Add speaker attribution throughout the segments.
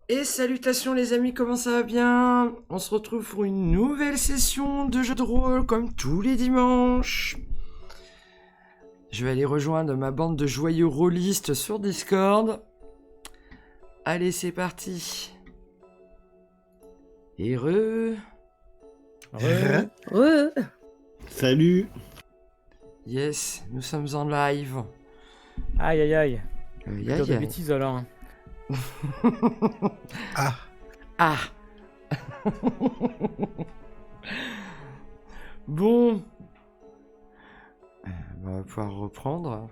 Speaker 1: Et salutations les amis, comment ça va bien? On se retrouve pour une nouvelle session de jeu de rôle comme tous les dimanches. Je vais aller rejoindre ma bande de joyeux rôlistes sur Discord. Allez, c'est parti. Heureux.
Speaker 2: Salut.
Speaker 1: Yes, nous sommes en live.
Speaker 3: Aïe aïe aïe.
Speaker 1: Aïe,
Speaker 3: Dire
Speaker 1: aïe,
Speaker 3: de
Speaker 1: aïe.
Speaker 3: bêtises alors.
Speaker 2: Ah,
Speaker 1: Ah. Bon. On va pouvoir reprendre.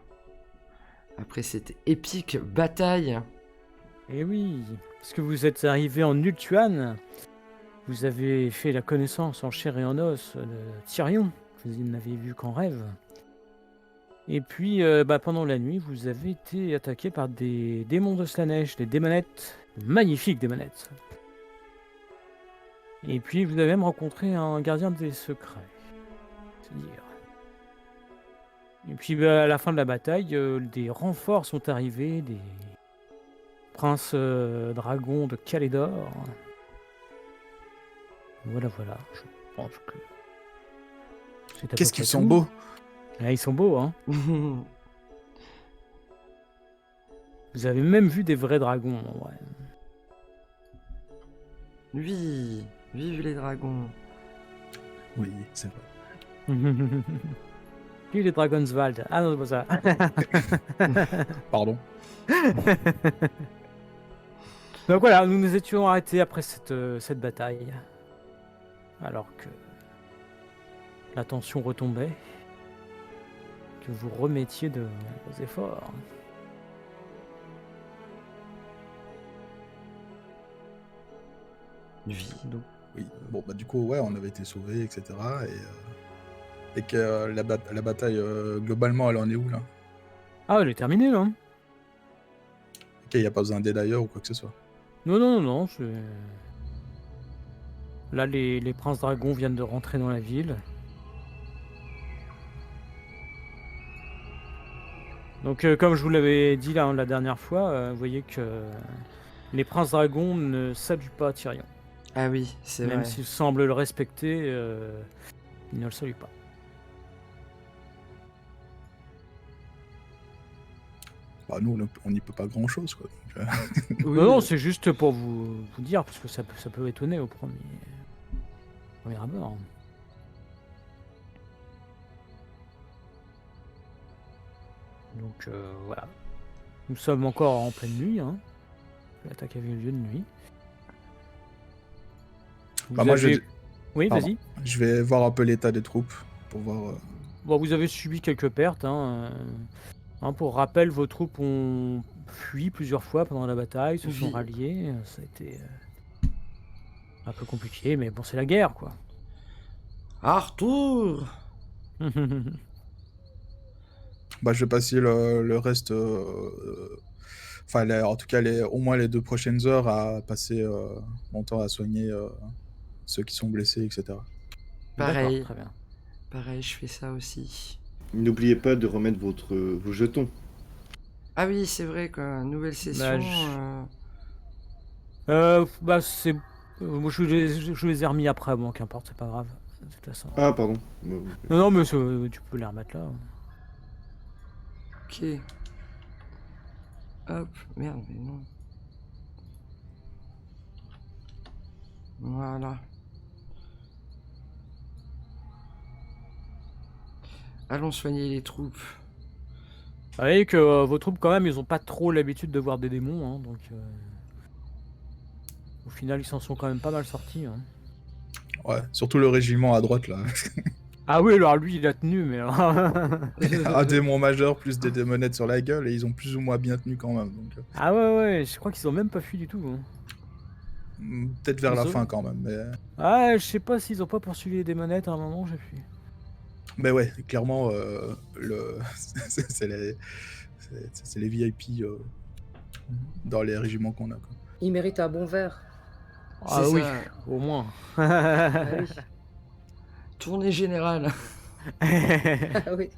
Speaker 1: Après cette épique bataille.
Speaker 3: Eh oui, parce que vous êtes arrivé en Ultuan, vous avez fait la connaissance en chair et en os de Tyrion. Vous n'avez vu qu'en rêve. Et puis, pendant la nuit, vous avez été attaqué par des démons de Slanesh, des démonettes, magnifiques démonettes. Et puis, vous avez même rencontré un gardien des secrets. C'est dire. Et puis, à la fin de la bataille, des renforts sont arrivés, des princes dragons de Calédor. Voilà, je pense que c'est à peu
Speaker 2: qu'est-ce
Speaker 3: près
Speaker 2: qu'ils sont
Speaker 3: tout.
Speaker 2: beaux.
Speaker 3: Ah, ils sont beaux, hein. Vous avez même vu des vrais dragons, ouais.
Speaker 1: Oui, vive les dragons.
Speaker 2: Oui, c'est vrai.
Speaker 3: Puis les Dragonswald. Ah non, c'est pas ça.
Speaker 2: Pardon.
Speaker 3: Donc voilà, nous nous étions arrêtés après cette bataille. Alors que la tension retombait. Que vous remettiez de vos efforts.
Speaker 1: Oui.
Speaker 3: Donc,
Speaker 2: Oui. Bon, bah du coup, ouais, on avait été sauvés, etc. Et que la bataille, globalement, elle en est où, là?
Speaker 3: ah, elle est terminée, là.
Speaker 2: Ok, il n'y a pas besoin d'aide ailleurs ou quoi que ce soit.
Speaker 3: Non, là, les princes dragons viennent de rentrer dans la ville. Donc, comme je vous l'avais dit là, la dernière fois, vous voyez que les princes dragons ne saluent pas Tyrion.
Speaker 1: Ah oui, c'est
Speaker 3: Même
Speaker 1: vrai.
Speaker 3: s'ils semblent le respecter, ils ne le saluent pas.
Speaker 2: Bah, nous, on n'y peut pas grand-chose, quoi. Donc,
Speaker 1: Oui.
Speaker 3: Non, c'est juste pour vous dire, parce que ça peut étonner au premier abord. Donc voilà. Nous sommes encore en pleine nuit. Hein. L'attaque avait eu lieu de nuit.
Speaker 2: Bah, moi,
Speaker 3: Oui,
Speaker 2: pardon.
Speaker 3: vas-y.
Speaker 2: Je vais voir un peu l'état des troupes pour voir.
Speaker 3: Bon, vous avez subi quelques pertes. Pour rappel, vos troupes ont fui plusieurs fois pendant la bataille, se sont
Speaker 1: Oui.
Speaker 3: ralliées. Ça a été un peu compliqué, mais bon, c'est la guerre, quoi.
Speaker 1: Arthur.
Speaker 2: Bah, je vais passer le reste. Enfin, en tout cas, au moins les 2 prochaines heures à passer mon temps à soigner ceux qui sont blessés, etc.
Speaker 1: Pareil.
Speaker 3: D'accord, très bien.
Speaker 1: Pareil, je fais ça aussi.
Speaker 4: N'oubliez pas de remettre vos jetons.
Speaker 1: Ah oui, c'est vrai, quoi. Nouvelle session.
Speaker 3: C'est... moi, je les ai remis après, bon, qu'importe, c'est pas grave. De toute façon.
Speaker 4: Ah, pardon.
Speaker 3: Non, mais tu peux les remettre là.
Speaker 1: Ok. Hop, merde, mais non. Voilà. Allons soigner les troupes.
Speaker 3: Vous voyez que vos troupes, quand même, ils ont pas trop l'habitude de voir des démons, hein, donc... Au final, ils s'en sont quand même pas mal sortis. Hein.
Speaker 2: Ouais, surtout le régiment à droite, là.
Speaker 3: Ah oui, alors lui, il a tenu, mais...
Speaker 2: Un démon majeur plus des démonettes sur la gueule, et ils ont plus ou moins bien tenu quand même. Donc,
Speaker 3: Ah ouais, je crois qu'ils ont même pas fui du tout. Hein.
Speaker 2: peut-être vers la
Speaker 3: Ils ont-
Speaker 2: fin quand même.
Speaker 3: Ah, je sais pas s'ils ont pas poursuivi les démonettes à un moment, j'ai fui.
Speaker 2: Mais ouais, clairement, c'est les VIP dans les régiments qu'on a, quoi.
Speaker 5: Il mérite un bon verre.
Speaker 3: Ah
Speaker 1: C'est
Speaker 3: oui,
Speaker 1: ça.
Speaker 3: au moins.
Speaker 5: Ah oui.
Speaker 1: Tournée générale.
Speaker 5: Ah oui.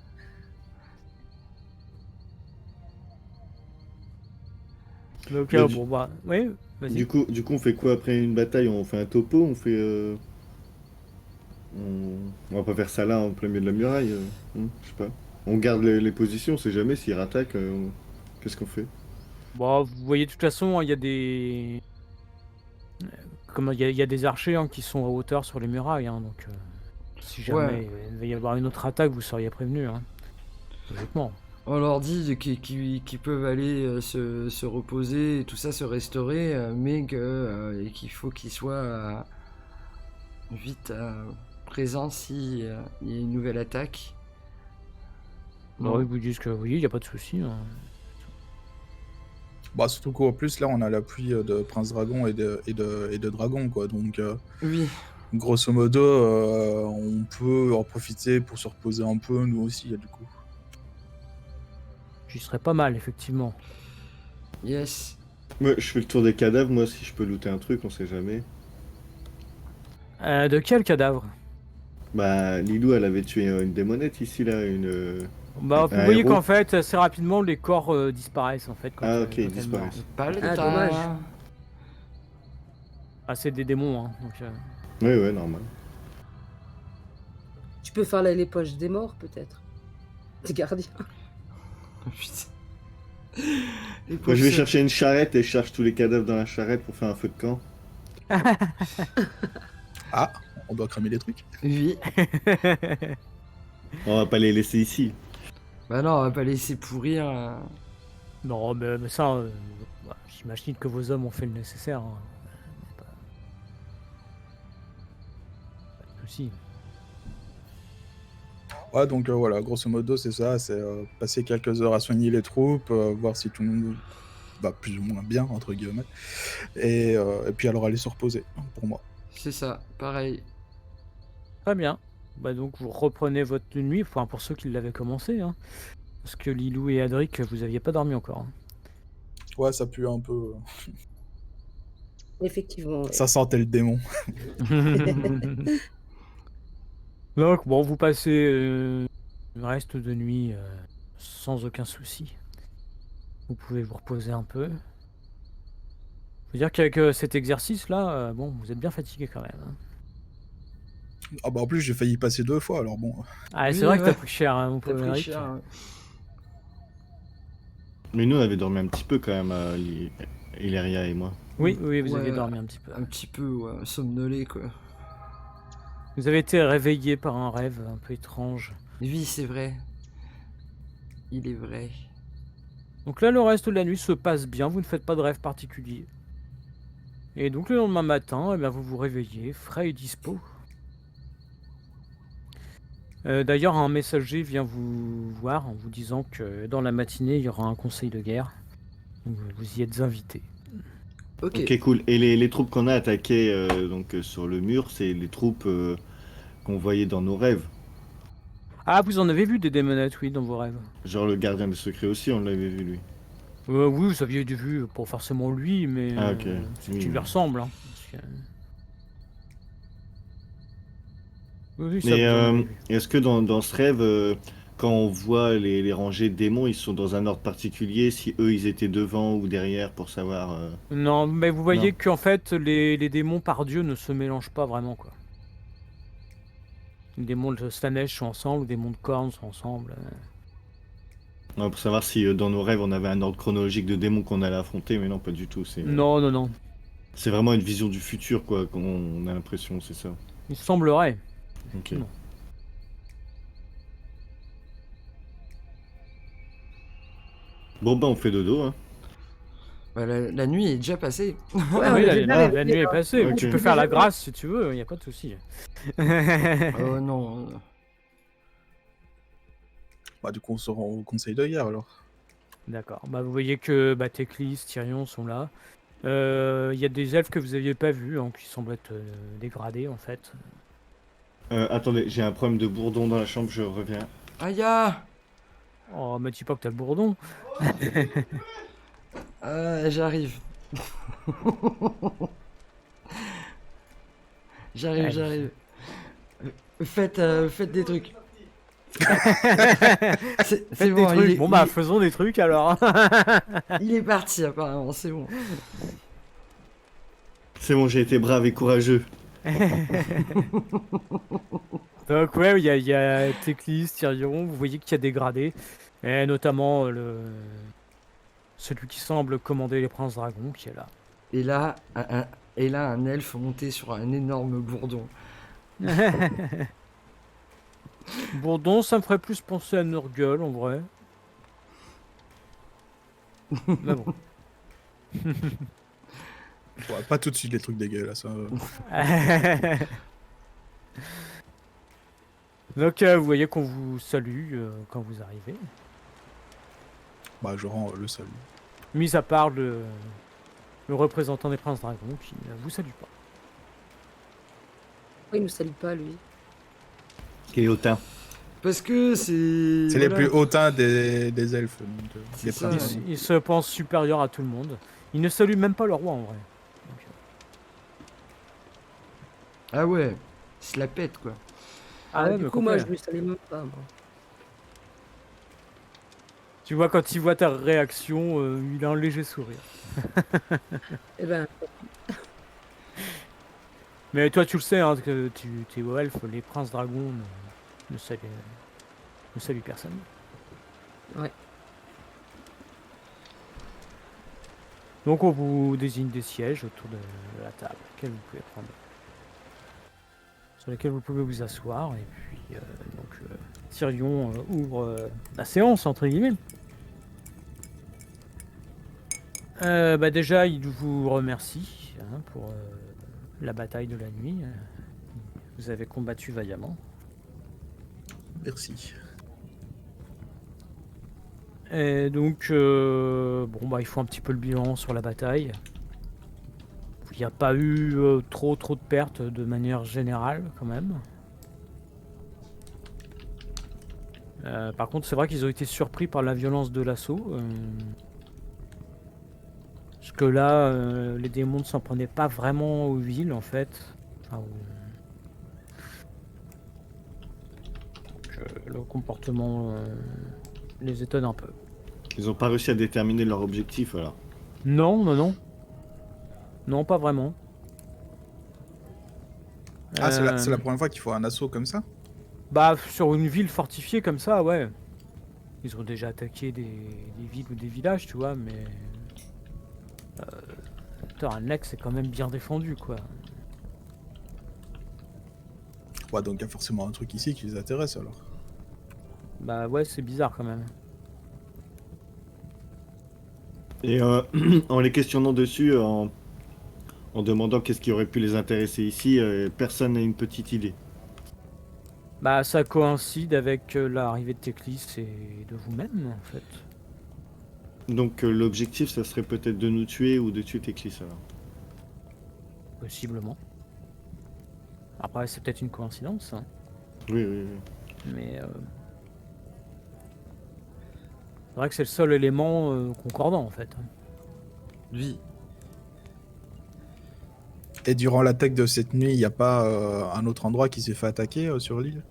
Speaker 3: Donc,
Speaker 4: Bah,
Speaker 3: bon, bah, oui, Vas-y.
Speaker 4: Du coup, on fait quoi après une bataille? On fait un topo? On fait. On va pas faire ça là en plein milieu de la muraille. Je sais pas. On garde les positions, on sait jamais s'ils rattaquent. Qu'est-ce qu'on fait?
Speaker 3: Bon, vous voyez, de toute façon, il y a des... Comment, il y a des archers hein, qui sont à hauteur sur les murailles, hein, donc si jamais
Speaker 1: Ouais.
Speaker 3: il va y avoir une autre attaque, vous seriez prévenu, hein, logiquement.
Speaker 1: On leur dit qu'ils peuvent aller se reposer et tout ça, se restaurer, mais et qu'il faut qu'ils soient vite présents si il y a une nouvelle attaque.
Speaker 3: Alors, ils vous disent que oui, il n'y a pas de souci. Hein.
Speaker 2: Bah, surtout qu'en plus, là, on a l'appui de Prince Dragon et de Dragon, quoi. Donc,
Speaker 1: Oui,
Speaker 2: grosso modo, on peut en profiter pour se reposer un peu, nous aussi, du coup.
Speaker 3: J'y serais pas mal, effectivement.
Speaker 1: yes.
Speaker 4: Moi, je fais le tour des cadavres, moi, si je peux looter un truc, on sait jamais.
Speaker 3: De quel cadavre?
Speaker 4: Bah, Lilou, elle avait tué une démonette ici, là, une.
Speaker 3: Bah, vous
Speaker 4: Un
Speaker 3: voyez
Speaker 4: héros.
Speaker 3: qu'en fait, assez rapidement, les corps disparaissent, en fait. Quand,
Speaker 4: Ah, ok,
Speaker 3: quand
Speaker 4: ils
Speaker 3: elles
Speaker 4: disparaissent.
Speaker 3: meurent.
Speaker 1: Pas le
Speaker 5: Ah,
Speaker 1: temps.
Speaker 5: dommage.
Speaker 3: Ah, c'est des démons, hein, donc...
Speaker 4: Ouais, normal.
Speaker 5: Tu peux faire les poches des morts, peut-être. Des gardiens.
Speaker 1: Putain. Les
Speaker 4: Moi,
Speaker 1: pauvres
Speaker 4: je vais
Speaker 1: sœurs.
Speaker 4: chercher une charrette et je charge tous les cadavres dans la charrette pour faire un feu de camp.
Speaker 2: Ah, on doit cramer les trucs.
Speaker 1: Oui.
Speaker 4: On va pas les laisser ici.
Speaker 1: Bah non, on va pas laisser pourrir.
Speaker 3: Non, mais ça, bah, j'imagine que vos hommes ont fait le nécessaire. Hein. Pas de souci.
Speaker 2: Ouais, donc voilà, grosso modo, c'est ça. C'est passer quelques heures à soigner les troupes, voir si tout le monde va plus ou moins bien, entre guillemets. Et puis alors aller se reposer, pour moi.
Speaker 1: C'est ça, pareil.
Speaker 3: Très bien. Bah donc vous reprenez votre nuit, enfin pour ceux qui l'avaient commencé, hein. Parce que Lilou et Adric, vous aviez pas dormi encore. Hein.
Speaker 2: Ouais, ça pue un peu.
Speaker 5: Effectivement. Ouais.
Speaker 2: Ça sentait le démon.
Speaker 3: Donc bon, vous passez le reste de nuit sans aucun souci. Vous pouvez vous reposer un peu. Faut dire qu'avec cet exercice-là, bon, vous êtes bien fatigué quand même. Hein.
Speaker 2: Ah bah en plus, j'ai failli passer 2 fois, alors bon.
Speaker 3: Ah,
Speaker 1: Oui,
Speaker 3: c'est vrai que
Speaker 1: ouais.
Speaker 3: t'as pris cher, hein, mon
Speaker 1: T'as
Speaker 3: pauvre
Speaker 1: pris
Speaker 3: Eric.
Speaker 1: cher. Hein.
Speaker 4: Mais nous, on avait dormi un petit peu quand même, Hilaria et moi.
Speaker 3: Oui, oui, vous
Speaker 1: Ouais,
Speaker 3: aviez dormi un petit peu.
Speaker 1: Un petit peu, ouais, somnolé quoi.
Speaker 3: Vous avez été réveillé par un rêve un peu étrange.
Speaker 1: Oui, c'est vrai. Il est vrai.
Speaker 3: Donc là, le reste de la nuit se passe bien, vous ne faites pas de rêve particulier. Et donc le lendemain matin, eh bien, vous vous réveillez, frais et dispo. D'ailleurs, un messager vient vous voir en vous disant que dans la matinée, il y aura un conseil de guerre. Donc, vous y êtes invité.
Speaker 1: Ok.
Speaker 4: Ok, cool. Et les troupes qu'on a attaquées sur le mur, c'est les troupes qu'on voyait dans nos rêves.
Speaker 3: Ah, vous en avez vu des démonettes, oui, dans vos rêves.
Speaker 4: Genre le gardien des secrets aussi, on l'avait vu lui.
Speaker 3: Oui, vous aviez vu, pas forcément lui, mais
Speaker 4: Ah, ok.
Speaker 3: ce
Speaker 4: Oui,
Speaker 3: qui lui
Speaker 4: oui.
Speaker 3: ressemble. Hein, parce que- Oui, ça,
Speaker 4: Mais
Speaker 3: vous en avez vu.
Speaker 4: est-ce que dans ce rêve, quand on voit les rangées de démons, ils sont dans un ordre particulier, si eux ils étaient devant ou derrière pour savoir.
Speaker 3: Non, mais vous voyez
Speaker 4: Non.
Speaker 3: qu'en fait, les démons par Dieu ne se mélangent pas vraiment, quoi. Les démons de Slanesh sont ensemble, les démons de Korn sont ensemble.
Speaker 4: Ouais, pour savoir si dans nos rêves on avait un ordre chronologique de démons qu'on allait affronter, mais non, pas du tout.
Speaker 3: Non, non, non.
Speaker 4: C'est vraiment une vision du futur, quoi, qu'on a l'impression, c'est ça.
Speaker 3: Il semblerait.
Speaker 4: Ok.
Speaker 3: Non.
Speaker 4: Bon, bah, on fait dodo, hein.
Speaker 1: Bah, la nuit est déjà passée.
Speaker 5: Ouais,
Speaker 3: Oui,
Speaker 5: on est déjà
Speaker 3: la
Speaker 5: réveillés,
Speaker 3: nuit est
Speaker 5: hein.
Speaker 3: passée.
Speaker 4: Ok.
Speaker 3: Tu peux faire la grâce si tu veux, il n'y a pas de souci.
Speaker 1: Oh non.
Speaker 2: Bah du coup, on se rend au conseil de guerre, alors.
Speaker 3: D'accord. Bah, vous voyez que Teclis, Tyrion sont là. Il y a des elfes que vous n'aviez pas vus, hein, qui semblent être dégradés en fait.
Speaker 4: Attendez, j'ai un problème de bourdon dans la chambre, je reviens.
Speaker 1: Aïe ah.
Speaker 3: Oh, me dis pas que t'as le bourdon.
Speaker 1: J'arrive.
Speaker 3: Allez.
Speaker 1: J'arrive. Faites des trucs. C'est
Speaker 3: Faites
Speaker 1: bon,
Speaker 3: des trucs.
Speaker 1: il est,
Speaker 3: Bon bah faisons des trucs alors.
Speaker 1: il est parti apparemment, c'est bon.
Speaker 4: C'est bon, j'ai été brave et courageux.
Speaker 3: Donc ouais, il y a Teclis, Tyrion, vous voyez qu'il y a des gradés, et notamment celui qui semble commander les princes dragons qui est là.
Speaker 1: Et là, un elfe monté sur un énorme bourdon.
Speaker 3: Bourdon, ça me ferait plus penser à Nurgle en vrai. Mais bon.
Speaker 2: Ouais, pas tout de suite les trucs dégueulasses. Hein.
Speaker 3: Donc vous voyez qu'on vous salue quand vous arrivez.
Speaker 2: Bah, je rends le salut.
Speaker 3: Mis à part le représentant des princes dragons qui ne vous salue pas.
Speaker 5: Pourquoi il nous salue pas, lui?
Speaker 4: Quel est hautain.
Speaker 1: Parce que c'est...
Speaker 2: C'est les
Speaker 1: voilà.
Speaker 2: plus hautains des elfes. Donc,
Speaker 1: C'est
Speaker 2: les
Speaker 1: ça.
Speaker 2: princes.
Speaker 3: Il se pense supérieur à tout le monde. Il ne salue même pas le roi en vrai. Donc,
Speaker 1: Ah ouais, il se la pète, quoi.
Speaker 3: Ah ouais,
Speaker 5: du
Speaker 3: mais
Speaker 5: coup, moi,
Speaker 3: complet.
Speaker 5: je lui salue même pas, moi.
Speaker 3: Tu vois, quand il voit ta réaction, il a un léger sourire.
Speaker 5: Eh ben,
Speaker 3: Mais toi, tu le sais, hein, que tu es elfe, les princes dragons ne saluent personne.
Speaker 5: ouais.
Speaker 3: Donc on vous désigne des sièges autour de la table, lesquels vous pouvez prendre, sur lesquels vous pouvez vous asseoir, et puis Tyrion ouvre la séance entre guillemets. Bah déjà, il vous remercie pour la bataille de la nuit. Vous avez combattu vaillamment.
Speaker 2: Merci.
Speaker 3: Et donc, bon, bah, il faut un petit peu le bilan sur la bataille. Il n'y a pas eu trop de pertes de manière générale, quand même. Par contre, c'est vrai qu'ils ont été surpris par la violence de l'assaut. Parce que là, les démons ne s'en prenaient pas vraiment aux villes, en fait. Enfin, le comportement les étonne un peu.
Speaker 4: Ils ont pas réussi à déterminer leur objectif, alors.
Speaker 3: Non. Non, pas vraiment.
Speaker 2: Ah, c'est la première fois qu'il faut un assaut comme ça?
Speaker 3: Bah, sur une ville fortifiée comme ça, ouais. Ils ont déjà attaqué des villes ou des villages, tu vois, mais... Torrenlec, c'est quand même bien défendu, quoi.
Speaker 2: Ouais, donc il y a forcément un truc ici qui les intéresse alors.
Speaker 3: Bah ouais, c'est bizarre quand même.
Speaker 4: Et en les questionnant dessus, en demandant qu'est-ce qui aurait pu les intéresser ici, personne n'a une petite idée.
Speaker 3: Bah ça coïncide avec l'arrivée de Teclis et de vous-même, en fait.
Speaker 4: Donc l'objectif, ça serait peut-être de nous tuer ou de tuer Teclis, alors.
Speaker 3: Possiblement. Après, c'est peut-être une coïncidence, hein,
Speaker 4: Oui.
Speaker 3: mais... C'est vrai que c'est le seul élément concordant, en fait.
Speaker 1: Lui.
Speaker 2: Et durant l'attaque de cette nuit, il n'y a pas un autre endroit qui s'est fait attaquer sur l'île?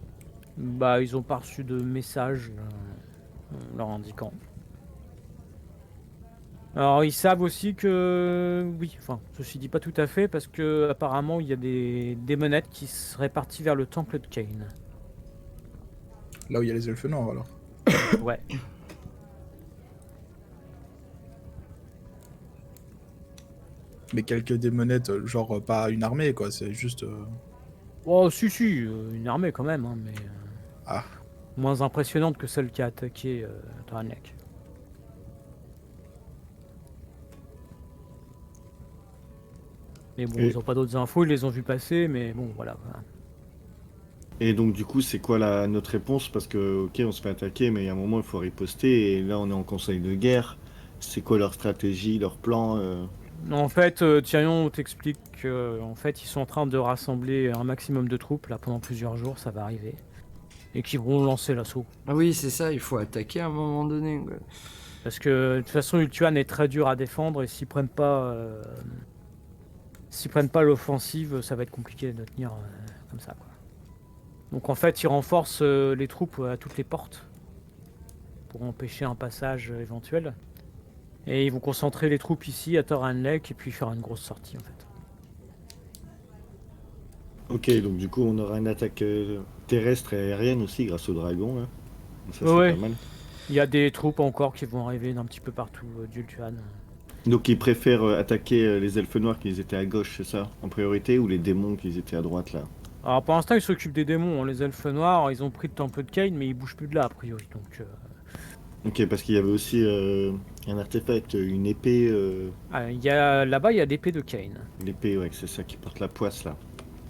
Speaker 3: Bah, ils ont pas reçu de message leur indiquant. Alors, ils savent aussi que... Oui, enfin, ceci dit pas tout à fait, parce que apparemment il y a des démonettes qui seraient parties vers le temple de Cain.
Speaker 2: Là où il y a les elfes noirs alors.
Speaker 3: Ouais.
Speaker 2: Mais quelques démonettes, genre pas une armée quoi, c'est juste...
Speaker 3: Oh, si, une armée quand même, hein, mais...
Speaker 2: Ah,
Speaker 3: moins impressionnante que celle qui a attaqué Torrenlec. Mais bon,
Speaker 4: Et-
Speaker 3: ils ont pas d'autres infos, ils les ont vus passer, mais bon, voilà.
Speaker 4: Et donc du coup, c'est quoi notre réponse? Parce que, ok, on se fait attaquer, mais il y a un moment, il faut riposter, et là, on est en conseil de guerre. C'est quoi leur stratégie, leur plan
Speaker 3: En fait, Tyrion t'explique qu'en fait, ils sont en train de rassembler un maximum de troupes, là, pendant plusieurs jours, ça va arriver. Et qu'ils vont lancer l'assaut.
Speaker 1: Ah oui, c'est ça, il faut attaquer à un moment donné, quoi.
Speaker 3: Parce que, de toute façon, Ultuan est très dur à défendre, et s'ils prennent pas l'offensive, ça va être compliqué de tenir comme ça, quoi. Donc en fait, ils renforcent les troupes à toutes les portes pour empêcher un passage éventuel. Et ils vont concentrer les troupes ici à Torrenlec et puis faire une grosse sortie en fait.
Speaker 4: Ok, donc du coup, on aura une attaque terrestre et aérienne aussi grâce au dragon. Là. Donc ça,
Speaker 3: Ouais.
Speaker 4: c'est pas mal.
Speaker 3: Il y a des troupes encore qui vont arriver d'un petit peu partout d'Ultuan.
Speaker 4: Donc, ils préfèrent attaquer les elfes noirs qui étaient à gauche, c'est ça, en priorité, ou les démons qui étaient à droite, là?
Speaker 3: Alors pour l'instant ils s'occupent des démons, hein. Les elfes noirs ils ont pris le temple de Cain mais ils bougent plus de là a priori. Donc
Speaker 4: Ok, parce qu'il y avait aussi un artefact, une épée.
Speaker 3: là-bas il y a l'épée de Cain.
Speaker 4: L'épée, ouais, c'est ça qui porte la poisse, là.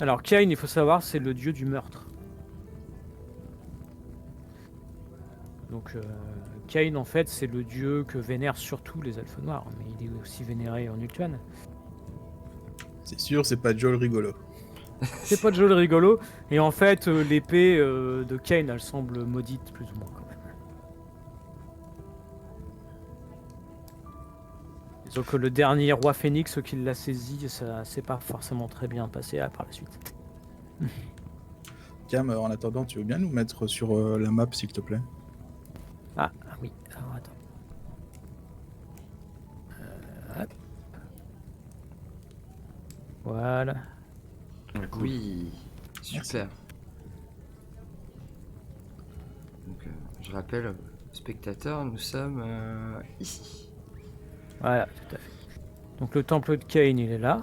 Speaker 3: Alors Cain il faut savoir c'est le dieu du meurtre. Donc Cain en fait c'est le dieu que vénèrent surtout les elfes noirs, mais il est aussi vénéré en Ultuan.
Speaker 2: C'est sûr, c'est pas Joel rigolo.
Speaker 3: C'est pas de jeu rigolo, et en fait l'épée de Cain elle semble maudite plus ou moins quand même. Disons que le dernier roi phénix qui l'a saisi, ça s'est pas forcément très bien passé par la suite.
Speaker 2: Cam, en attendant, tu veux bien nous mettre sur la map, s'il te plaît?
Speaker 3: Ah oui, alors attends. Hop. Voilà.
Speaker 4: Ouais, cool.
Speaker 1: Oui, super. Donc, je rappelle, spectateurs, nous sommes ici.
Speaker 3: Voilà, tout à fait. Donc le temple de Cain il est là.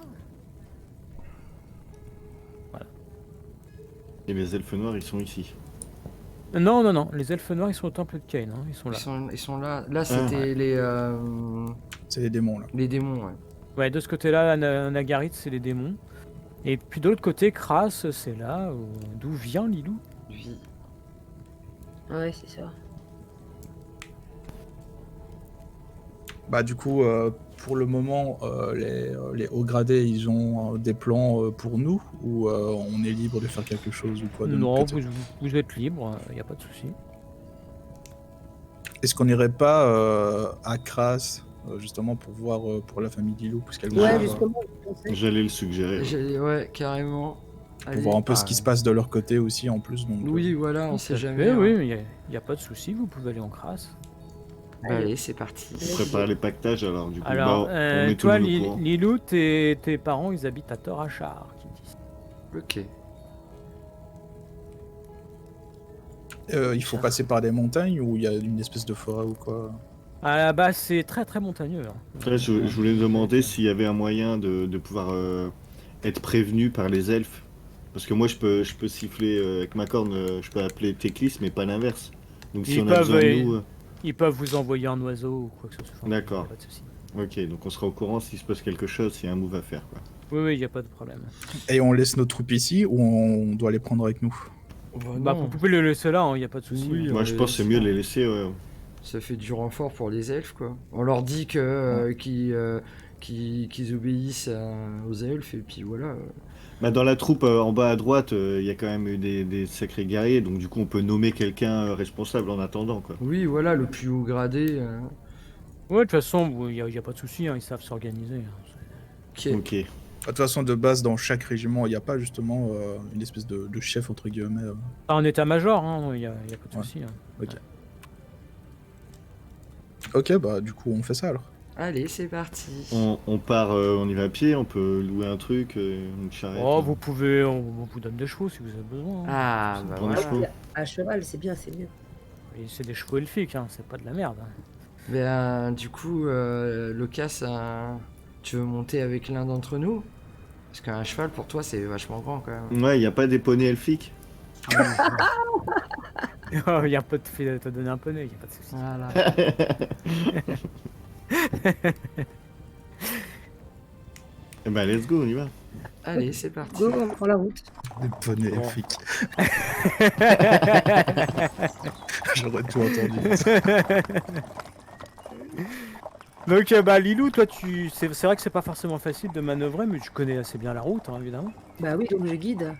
Speaker 4: Et les elfes noirs, ils sont ici.
Speaker 3: Non, non, non, les elfes noirs ils sont au temple de Cain, hein. Ils sont là.
Speaker 1: Ils sont là. Là, c'était
Speaker 2: C'est les démons, là.
Speaker 1: les démons, ouais.
Speaker 3: Ouais, de ce côté-là, Nagarit c'est les démons. Et puis de l'autre côté, Kras c'est là d'où vient Lilou.
Speaker 1: Lui.
Speaker 5: Ouais, c'est ça.
Speaker 2: Bah du coup, pour le moment, les hauts gradés, ils ont des plans pour nous, ou on est libre de faire quelque chose ou quoi de notre
Speaker 3: Non,
Speaker 2: côté?
Speaker 3: vous êtes libre, il n'y a pas de souci.
Speaker 2: Est-ce qu'on n'irait pas à Kras, justement pour voir pour la famille Dilou, puisqu'elle
Speaker 5: Ouais,
Speaker 2: meurt,
Speaker 5: justement, je pensais.
Speaker 4: J'allais le suggérer.
Speaker 1: Ouais, carrément.
Speaker 2: pour
Speaker 1: Allez.
Speaker 2: voir un peu ce qui
Speaker 1: Ah,
Speaker 2: se passe de leur côté aussi en plus. Donc,
Speaker 1: Oui, voilà, on
Speaker 3: Tout
Speaker 1: sait
Speaker 3: à
Speaker 1: jamais.
Speaker 3: fait,
Speaker 1: hein.
Speaker 3: oui, il n'y a pas de souci, vous pouvez aller en Kras.
Speaker 1: Bah, allez, c'est parti.
Speaker 4: On prépare les pactages, alors du coup,
Speaker 3: Alors,
Speaker 4: bah, on met tout
Speaker 3: toi,
Speaker 4: le monde au courant.
Speaker 3: Lilou, tes parents, ils habitent à Torachar, qui disent.
Speaker 1: Ok.
Speaker 2: il faut passer par des montagnes ou il y a une espèce de forêt ou quoi?
Speaker 3: Ah bah, c'est très très montagneux. Hein.
Speaker 4: Après, je voulais demander s'il y avait un moyen de pouvoir être prévenu par les elfes. Parce que moi, je peux siffler avec ma corne, je peux appeler Teclis, mais pas l'inverse. Donc si
Speaker 3: Ils
Speaker 4: on a besoin de
Speaker 3: peuvent,
Speaker 4: nous...
Speaker 3: Ils peuvent vous envoyer un oiseau ou quoi que ce soit.
Speaker 4: D'accord.
Speaker 3: Y a pas de souci.
Speaker 4: Ok, donc on sera au courant s'il se passe quelque chose, s'il y a un move à faire, quoi.
Speaker 3: Oui, oui, il n'y a pas de problème.
Speaker 2: Et on laisse nos troupes ici ou on doit les prendre avec nous?
Speaker 3: Bah, vous pouvez le laisser là, il n'y a pas de souci.
Speaker 1: Oui,
Speaker 3: hein.
Speaker 4: Moi, je pense que c'est mieux de les laisser, ouais.
Speaker 1: Ça fait du renfort pour les elfes, quoi. On leur dit que qu'ils obéissent aux elfes, et puis voilà.
Speaker 4: Bah, dans la troupe en bas à droite, il y a quand même eu des sacrés guerriers, donc du coup, on peut nommer quelqu'un responsable en attendant, quoi.
Speaker 1: Oui, voilà, le plus haut gradé.
Speaker 3: Ouais, de toute façon, il n'y a pas de souci, hein, ils savent s'organiser. Hein.
Speaker 1: Ok.
Speaker 4: Ok.
Speaker 2: De toute façon, de base, dans chaque régiment, il n'y a pas justement une espèce de chef, entre guillemets.
Speaker 3: Pas en état-major, il n'y a pas de
Speaker 2: Ouais.
Speaker 3: souci. Hein.
Speaker 2: Ok. Ok, bah du coup, on fait ça alors.
Speaker 1: Allez, c'est parti.
Speaker 4: On part, on y va à pied, on peut louer un truc, une charrette.
Speaker 3: Oh, vous pouvez, on vous donne des chevaux si vous avez besoin. Hein.
Speaker 1: Ah,
Speaker 4: Ça
Speaker 1: bah
Speaker 4: prend des
Speaker 1: voilà.
Speaker 4: chevaux.
Speaker 5: À cheval, c'est bien, c'est mieux.
Speaker 3: Et c'est des chevaux elfiques, hein, c'est pas de la merde. Hein.
Speaker 1: Ben, du coup, Locas, tu veux monter avec l'un d'entre nous? Parce qu'un cheval, pour toi, c'est vachement grand, quand même.
Speaker 4: Ouais, il n'y a pas des poneys elfiques.
Speaker 3: Il y a un peu de fait te donner un poney, il n'y a pas de souci.
Speaker 1: Voilà.
Speaker 4: Eh ben, let's go, on y va.
Speaker 1: Allez, c'est parti.
Speaker 5: Go, on prend la route.
Speaker 2: Des poneys
Speaker 3: Bon.
Speaker 2: elfiques. J'aurais tout entendu.
Speaker 3: Donc, bah, Lilou, toi, c'est vrai que c'est pas forcément facile de manœuvrer, mais tu connais assez bien la route, hein, évidemment.
Speaker 5: Bah oui, donc je guide.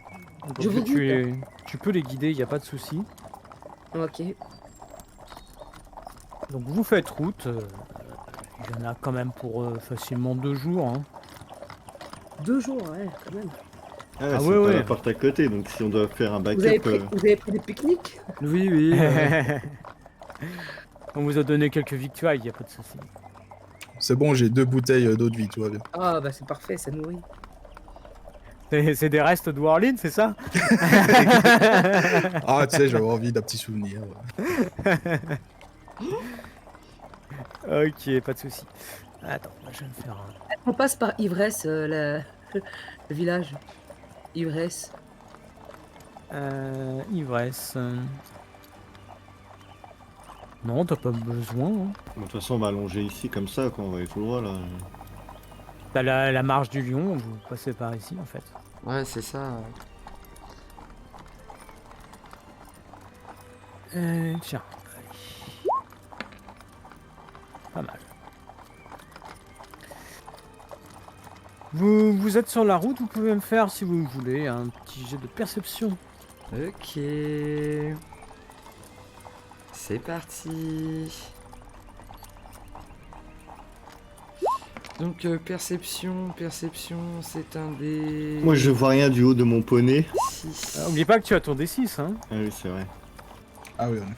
Speaker 3: Donc,
Speaker 5: Je vous
Speaker 3: tu peux les guider, il n'y a pas de souci.
Speaker 5: Ok.
Speaker 3: Donc, vous faites route. Il y en a quand même pour facilement 2 jours. Hein.
Speaker 5: 2 jours, ouais, quand même.
Speaker 3: Ah
Speaker 4: c'est
Speaker 3: ouais,
Speaker 4: pas
Speaker 3: ouais.
Speaker 4: la porte à côté, donc si on doit faire un
Speaker 5: Vous avez,
Speaker 4: backup...
Speaker 5: pris, vous avez pris des pique-niques?
Speaker 1: Oui, oui.
Speaker 3: On vous a donné quelques victuailles, il n'y a pas de souci.
Speaker 2: C'est bon, j'ai 2 bouteilles d'eau de vie, tout va bien.
Speaker 5: Ah bah c'est parfait, ça nourrit.
Speaker 3: C'est des restes de Warlin, c'est ça?
Speaker 2: Ah, tu sais, j'avais envie d'un petit souvenir.
Speaker 3: Ok, pas de souci. Attends, je vais me faire un...
Speaker 5: On passe par Ivresse, le village. Ivresse.
Speaker 3: Ivresse. Non, t'as pas besoin. Hein.
Speaker 4: De toute façon, on va allonger ici comme ça, quand on va aller tout droit là.
Speaker 3: T'as la marche du lion, vous passez par ici en fait.
Speaker 1: Ouais, c'est ça.
Speaker 3: Tiens. Pas mal. Vous êtes sur la route, vous pouvez me faire, si vous voulez, un petit jet de perception.
Speaker 1: Ok. C'est parti. Donc perception, c'est un des...
Speaker 4: Moi, je vois rien du haut de mon poney.
Speaker 1: 6.
Speaker 3: Oublie pas que tu as ton D6, hein.
Speaker 4: Ah oui, c'est vrai.
Speaker 2: Ah oui, en effet.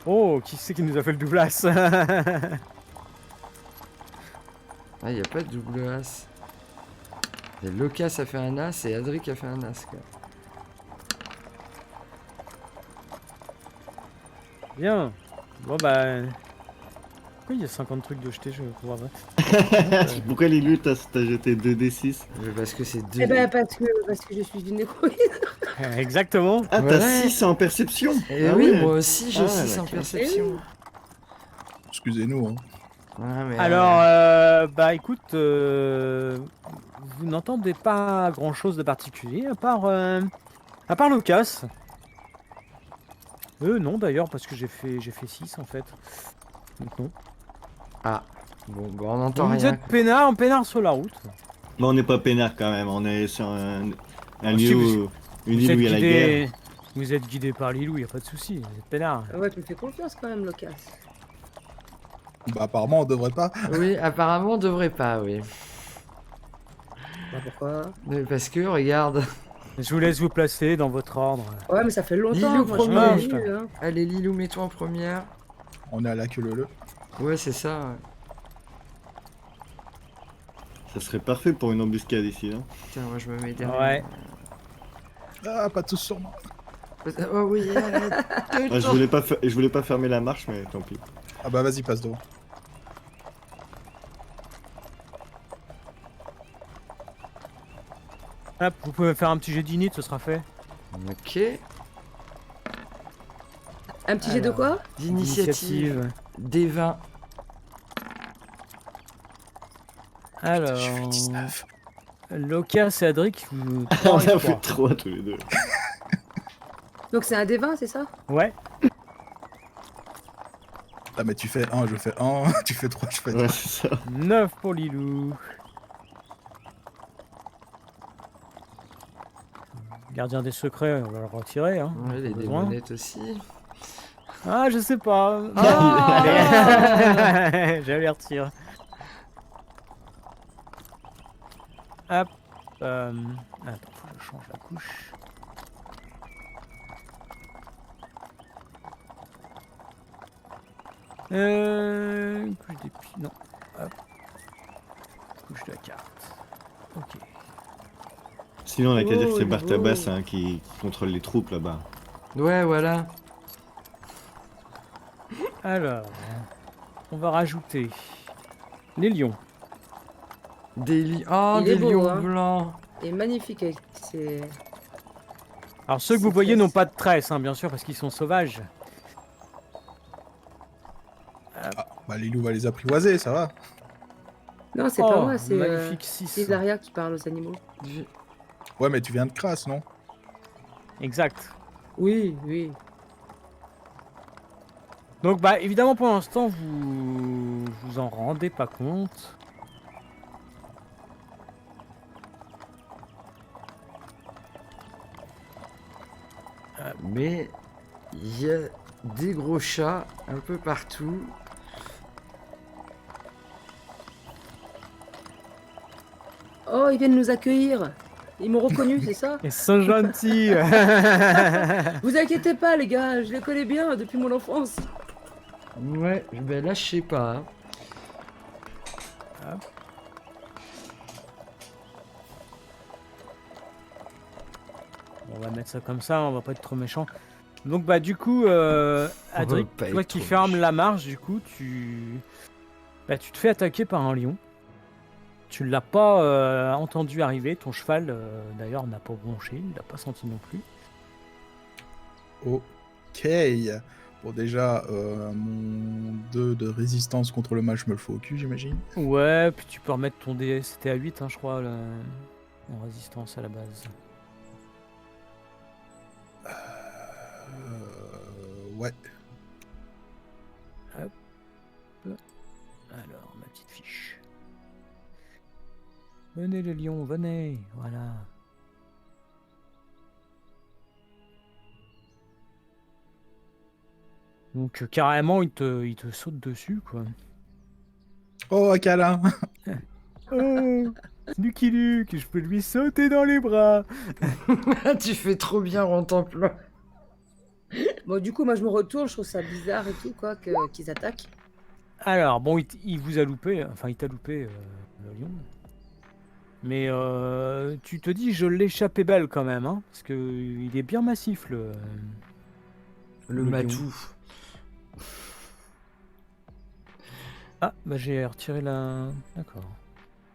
Speaker 3: Oh, qui c'est qui nous a fait le doublas?
Speaker 1: Ah, y a pas de double as. Et Locas a fait un as et Adric a fait un as, quoi.
Speaker 3: Bien. Bon bah... Pourquoi il y a 50 trucs de jeter, je comprends pas.
Speaker 4: Pourquoi Lilou t'as jeté 2d6?
Speaker 1: Parce que c'est deux...
Speaker 5: Eh ben, parce que je suis une héroïne.
Speaker 3: Exactement.
Speaker 4: Ah,
Speaker 1: Ouais.
Speaker 4: t'as 6 en perception.
Speaker 1: Eh
Speaker 4: Ah
Speaker 1: oui,
Speaker 4: ouais.
Speaker 1: moi aussi j'ai
Speaker 4: Ah,
Speaker 1: 6 en
Speaker 4: d'accord.
Speaker 1: perception.
Speaker 2: Excusez-nous. Hein.
Speaker 1: Ouais, mais
Speaker 3: Alors, bah écoute, vous n'entendez pas grand-chose de particulier, à part Locas. Non d'ailleurs, parce que j'ai fait 6 en fait. Donc non.
Speaker 1: Ah, bon, bah on n'entend
Speaker 3: Vous
Speaker 1: rien.
Speaker 3: êtes en peinard sur la route.
Speaker 4: Mais on n'est pas peinard quand même, on est sur un
Speaker 3: Ah,
Speaker 4: lieu,
Speaker 3: si,
Speaker 4: une île où il y a la guerre.
Speaker 3: Vous êtes guidé par Lilou, y a pas de souci, vous êtes peinard.
Speaker 5: Ouais, tu me fais confiance quand même, Locas.
Speaker 2: Bah, apparemment, on devrait pas.
Speaker 1: Oui, apparemment on devrait pas, oui.
Speaker 5: Bah pourquoi?
Speaker 1: Mais parce que, regarde,
Speaker 3: Je vous laisse vous placer dans votre ordre.
Speaker 5: Ouais, mais ça fait longtemps.
Speaker 1: Lilou
Speaker 5: moi, je
Speaker 1: premier.
Speaker 5: l'ai vu, hein.
Speaker 1: allez Lilou, mets-toi en première.
Speaker 2: On est à la queue leu.
Speaker 1: Ouais, c'est ça. Ouais.
Speaker 4: Ça serait parfait pour une embuscade ici, non?
Speaker 1: Tiens, moi je me mets derrière.
Speaker 3: Ouais.
Speaker 2: Ah, pas tous sur moi.
Speaker 1: Oh oui,
Speaker 4: Ah, je voulais pas fermer la marche, mais tant pis.
Speaker 2: Ah bah, vas-y, passe devant.
Speaker 3: Hop, vous pouvez faire un petit jet d'init, ce sera fait.
Speaker 1: Ok.
Speaker 5: Un petit jet de
Speaker 3: Alors.
Speaker 5: quoi?
Speaker 1: D'initiative. Des 20.
Speaker 3: Alors,
Speaker 2: J'ai fait 19.
Speaker 3: Locas et Adric, vous...
Speaker 4: On a
Speaker 3: trois.
Speaker 4: fait 3 tous les deux.
Speaker 5: Donc c'est un D20, c'est ça?
Speaker 3: Ouais.
Speaker 2: Ah, mais tu fais 1, je fais 1. Tu fais 3, je fais 3.
Speaker 4: Ouais, c'est ça.
Speaker 3: 9 pour Lilou. Gardien des secrets, on va le retirer. Hein.
Speaker 1: Ouais, les
Speaker 3: Besoin.
Speaker 1: démonettes aussi.
Speaker 3: Ah, je sais pas.
Speaker 1: Ah
Speaker 3: Allez, j'allais retirer. Hop. Attends, faut que je change la couche. Couche des pieds. Non. Hop. Couche de la carte. Ok.
Speaker 4: Sinon, la cadette,
Speaker 5: Oh,
Speaker 4: c'est
Speaker 5: le
Speaker 4: Bartabas
Speaker 5: beau.
Speaker 4: hein, qui contrôle les troupes là-bas.
Speaker 1: Ouais, voilà.
Speaker 3: Alors, on va rajouter les lions.
Speaker 1: Oh,
Speaker 5: Il
Speaker 1: des
Speaker 5: est beau,
Speaker 1: lions
Speaker 5: hein.
Speaker 1: blancs.
Speaker 5: Il est magnifique avec ses...
Speaker 3: Alors ceux que
Speaker 5: C'est
Speaker 3: vous voyez
Speaker 5: classe.
Speaker 3: n'ont pas de tresses, hein, bien sûr, parce qu'ils sont sauvages.
Speaker 2: Ah, bah, Lilou va les apprivoiser, ça va.
Speaker 5: Non, c'est
Speaker 3: Oh,
Speaker 5: pas moi, c'est
Speaker 3: magnifique 6.
Speaker 5: Isaria qui parle aux animaux.
Speaker 2: Ouais, mais tu viens de crasse, non?
Speaker 3: Exact.
Speaker 5: Oui, oui.
Speaker 3: Donc bah évidemment pour l'instant vous en rendez pas compte.
Speaker 1: Mais il y a des gros chats un peu partout.
Speaker 5: Oh, ils viennent nous accueillir. Ils m'ont reconnu, c'est ça?
Speaker 3: Ils sont gentils.
Speaker 5: Vous inquiétez pas, les gars, je les connais bien depuis mon enfance.
Speaker 1: Ouais, ben là je sais pas. Hein.
Speaker 3: On va mettre ça comme ça, on va pas être trop méchant. Donc bah du coup, Adric,
Speaker 1: pas
Speaker 3: toi
Speaker 1: être
Speaker 3: qui
Speaker 1: trop
Speaker 3: fermes
Speaker 1: méchant.
Speaker 3: la marche, du coup, tu te fais attaquer par un lion. Tu l'as pas entendu arriver, ton cheval d'ailleurs n'a pas bronché, il l'a pas senti non plus.
Speaker 2: Ok. Bon, déjà, mon 2 de résistance contre le mal, je me le fais au cul, j'imagine.
Speaker 3: Ouais, puis tu peux remettre ton dé, c'était à 8 hein, je crois, en résistance à la base.
Speaker 2: Ouais.
Speaker 3: Alors, ma petite fiche. Venez les lions, venez, voilà. Donc carrément, il te saute dessus, quoi.
Speaker 2: Oh, un câlin.
Speaker 3: Oh, Lucky Luke, je peux lui sauter dans les bras.
Speaker 1: Tu fais trop bien en temps plein.
Speaker 5: Bon, du coup, moi, je me retourne, je trouve ça bizarre et tout, quoi, qu'ils attaquent.
Speaker 3: Alors, bon, il vous a loupé, enfin, il t'a loupé, le lion. Mais tu te dis, je l'ai échappé belle quand même, hein, parce que il est bien massif,
Speaker 1: Le
Speaker 3: Le lion.
Speaker 1: matou.
Speaker 3: Ah, bah j'ai retiré la... D'accord.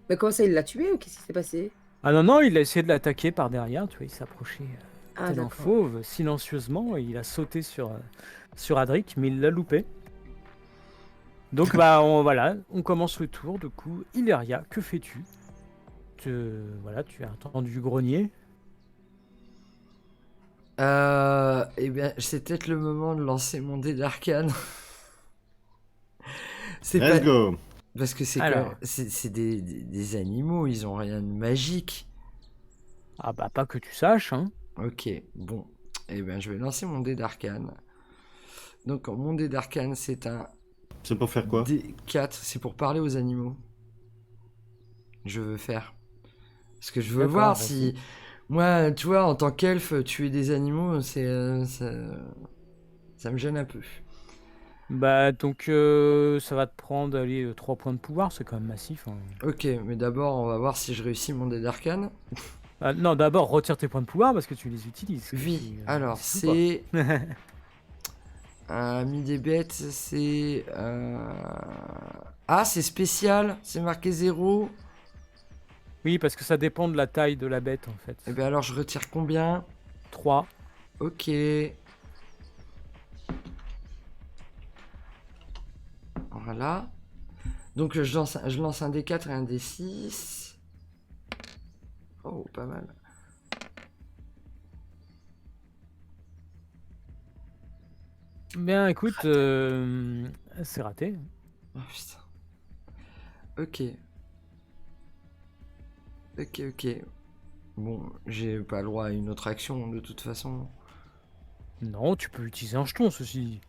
Speaker 5: Mais comment ça, il l'a tué ou qu'est-ce qui s'est passé?
Speaker 3: Ah non, non, il a essayé de l'attaquer par derrière, tu vois, il s'approchait
Speaker 5: Ah,
Speaker 3: tel un
Speaker 5: d'accord.
Speaker 3: fauve, silencieusement, et il a sauté sur Adric, mais il l'a loupé. Donc bah voilà, on commence le tour, du coup, Ileria, que fais-tu? Voilà, tu as entendu grogner.
Speaker 1: Eh bien, c'est peut-être le moment de lancer mon dé d'arcane. C'est
Speaker 4: Let's
Speaker 1: pas...
Speaker 4: go.
Speaker 1: Parce que c'est
Speaker 3: Alors.
Speaker 1: c'est des animaux, ils ont rien de magique.
Speaker 3: Ah bah pas que tu saches, hein.
Speaker 1: Ok, bon. Eh bien, je vais lancer mon dé d'arcane. Donc, mon dé d'arcane, c'est un
Speaker 4: C'est pour faire quoi?
Speaker 1: D4. C'est pour parler aux animaux. Je veux faire. Parce que je veux
Speaker 3: D'accord,
Speaker 1: voir
Speaker 3: vas-y.
Speaker 1: si... Moi, tu vois, en tant qu'elfe, tuer des animaux, ça me gêne un peu.
Speaker 3: Bah donc ça va te prendre, allez, 3 points de pouvoir, c'est quand même massif, hein.
Speaker 1: Ok, mais d'abord, on va voir si je réussis mon dé d'arcane.
Speaker 3: Ah, non, d'abord retire tes points de pouvoir parce que tu les utilises.
Speaker 1: Oui,
Speaker 3: Si,
Speaker 1: alors,
Speaker 3: si ou pas.
Speaker 1: c'est... Ami des bêtes, c'est... Ah, c'est spécial, c'est marqué 0.
Speaker 3: Oui, parce que ça dépend de la taille de la bête en fait.
Speaker 1: Eh bien alors, je retire combien?
Speaker 3: 3.
Speaker 1: Ok. Voilà. Donc je lance un D4 et un D6. Oh, pas mal.
Speaker 3: Bien, écoute, c'est raté.
Speaker 1: Oh putain. Ok. Ok, ok. Bon, j'ai pas le droit à une autre action de toute façon.
Speaker 3: Non, tu peux utiliser un jeton, ceci dit.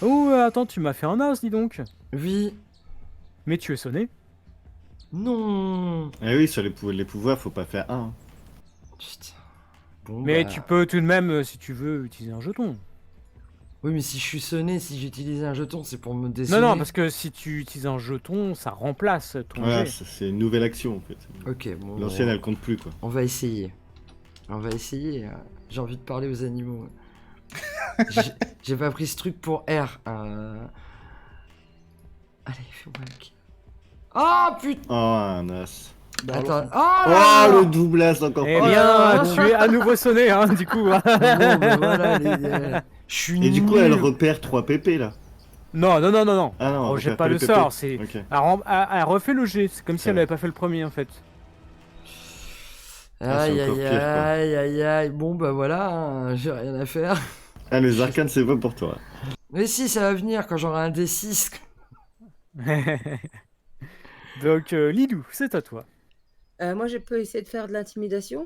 Speaker 3: Oh, attends, tu m'as fait un as, dis donc.
Speaker 1: Oui.
Speaker 3: Mais tu es sonné.
Speaker 1: Non.
Speaker 4: Eh oui, sur les pouvoirs, faut pas faire un.
Speaker 1: Putain. Bon,
Speaker 3: Mais
Speaker 1: bah...
Speaker 3: tu peux tout de même, si tu veux, utiliser un jeton.
Speaker 1: Oui, mais si je suis sonné, si j'utilise un jeton, c'est pour me
Speaker 3: Non,
Speaker 1: dessonner.
Speaker 3: non, parce que si tu utilises un jeton, ça remplace ton
Speaker 4: Voilà,
Speaker 3: jet.
Speaker 4: c'est une nouvelle action en fait.
Speaker 1: Ok, bon.
Speaker 4: L'ancienne, elle compte plus quoi.
Speaker 1: On va essayer. On va essayer. J'ai envie de parler aux animaux. J'ai pas pris ce truc pour R. Allez, fais-moi le kill. Oh putain.
Speaker 4: Oh, un as.
Speaker 2: Bah,
Speaker 1: Attends.
Speaker 2: alors,
Speaker 1: Oh,
Speaker 4: Oh,
Speaker 1: là là.
Speaker 4: le double as encore
Speaker 3: Eh
Speaker 4: pas.
Speaker 3: bien, tu es à nouveau sonné, hein, du coup.
Speaker 1: Bon, ben voilà, je suis
Speaker 4: Et du coup, elle
Speaker 1: nul.
Speaker 4: repère 3 PP là.
Speaker 3: Non, non, non, non, non.
Speaker 4: Ah non,
Speaker 3: Oh,
Speaker 4: elle
Speaker 3: j'ai
Speaker 4: repère
Speaker 3: pas
Speaker 4: les
Speaker 3: le
Speaker 4: PP.
Speaker 3: sort, c'est...
Speaker 4: Ok.
Speaker 3: Elle refait le jet, c'est comme si
Speaker 4: Ça
Speaker 3: elle
Speaker 4: va.
Speaker 3: avait pas fait le premier, en fait.
Speaker 4: Ah, c'est
Speaker 1: Aïe
Speaker 4: encore
Speaker 1: aïe
Speaker 4: pire, quoi.
Speaker 1: aïe aïe aïe. Bon bah voilà, hein, j'ai rien à faire.
Speaker 4: Ah, les arcanes, c'est pas pour toi.
Speaker 1: Mais si, ça va venir quand j'aurai un D6.
Speaker 3: Donc, Lilou, c'est à toi.
Speaker 5: Moi, je peux essayer de faire de l'intimidation.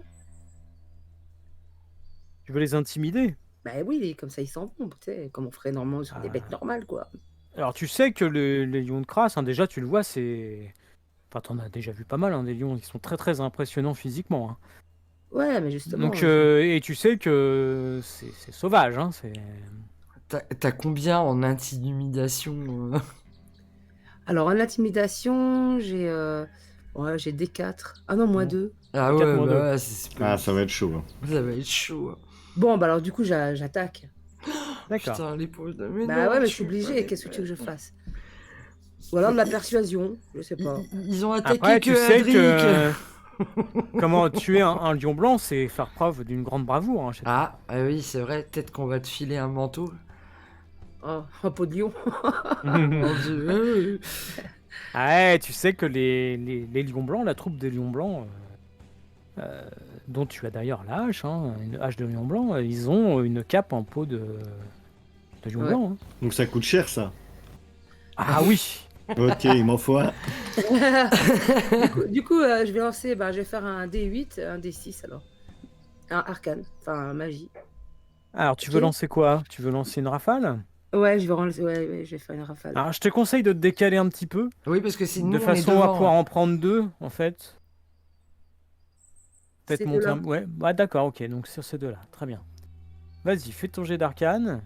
Speaker 3: Tu veux les intimider?
Speaker 5: Bah oui, comme ça, ils s'en vont, tu sais, comme on ferait normalement sur des
Speaker 3: Ah.
Speaker 5: bêtes normales, quoi.
Speaker 3: Alors, tu sais que les lions de crasse, hein, déjà, tu le vois, c'est... Enfin, t'en as déjà vu pas mal, hein, des lions qui sont très très impressionnants physiquement, hein.
Speaker 5: Ouais, mais justement...
Speaker 3: Donc, et tu sais que c'est sauvage, hein, c'est...
Speaker 1: T'as combien en intimidation
Speaker 5: Alors, en intimidation, j'ai Ouais, j'ai D4. Ah non, moins
Speaker 3: Bon.
Speaker 5: 2.
Speaker 1: Ah
Speaker 3: Quatre
Speaker 1: ouais,
Speaker 3: moins deux.
Speaker 1: bah ouais, c'est
Speaker 4: Ah, ça va être chaud. Hein.
Speaker 1: Ça va être chaud. Hein.
Speaker 5: Bon, bah alors du coup, j'attaque.
Speaker 3: D'accord.
Speaker 1: Putain, les pauvres de... Mais
Speaker 5: Bah
Speaker 1: non,
Speaker 5: ouais, mais je
Speaker 1: tu
Speaker 5: suis
Speaker 1: veux pas
Speaker 5: obligée.
Speaker 1: les
Speaker 5: Qu'est-ce que tu veux que je
Speaker 1: mettre.
Speaker 5: fasse? Ou alors de la persuasion, je sais pas.
Speaker 1: Ils ont attaqué
Speaker 3: Après,
Speaker 1: que
Speaker 3: tu sais
Speaker 1: Adric.
Speaker 3: que comment tuer un lion blanc, c'est faire preuve d'une grande bravoure. Hein, chez toi.
Speaker 1: Ah oui, c'est vrai, peut-être qu'on va te filer un manteau.
Speaker 5: Oh, un pot de lion.
Speaker 1: Mon Dieu.
Speaker 3: Ah ouais, tu sais que les lions blancs, la troupe des lions blancs, dont tu as d'ailleurs la hache, hein, une hache de lion blanc, ils ont une cape en peau de lion
Speaker 5: Ouais.
Speaker 3: blanc. Hein.
Speaker 4: Donc ça coûte cher, ça.
Speaker 3: Ah oui.
Speaker 4: Ok, il m'en faut un.
Speaker 5: Du coup, je vais lancer, je vais faire un D8, un D6 alors. Un arcane, enfin magie.
Speaker 3: Alors, tu veux
Speaker 5: Ok.
Speaker 3: lancer quoi? Tu veux lancer une rafale?
Speaker 5: Ouais, je vais faire une rafale.
Speaker 3: Alors, je te conseille de te décaler un petit peu,
Speaker 1: Oui, parce que c'est nous,
Speaker 3: de
Speaker 1: on est
Speaker 3: façon à
Speaker 1: devant.
Speaker 3: pouvoir en prendre deux, en fait. Peut-être
Speaker 5: Ces
Speaker 3: monter
Speaker 5: deux-là.
Speaker 3: un... Ouais, bah, d'accord, ok, donc sur ces deux-là, très bien. Vas-y, fais ton jet d'arcane.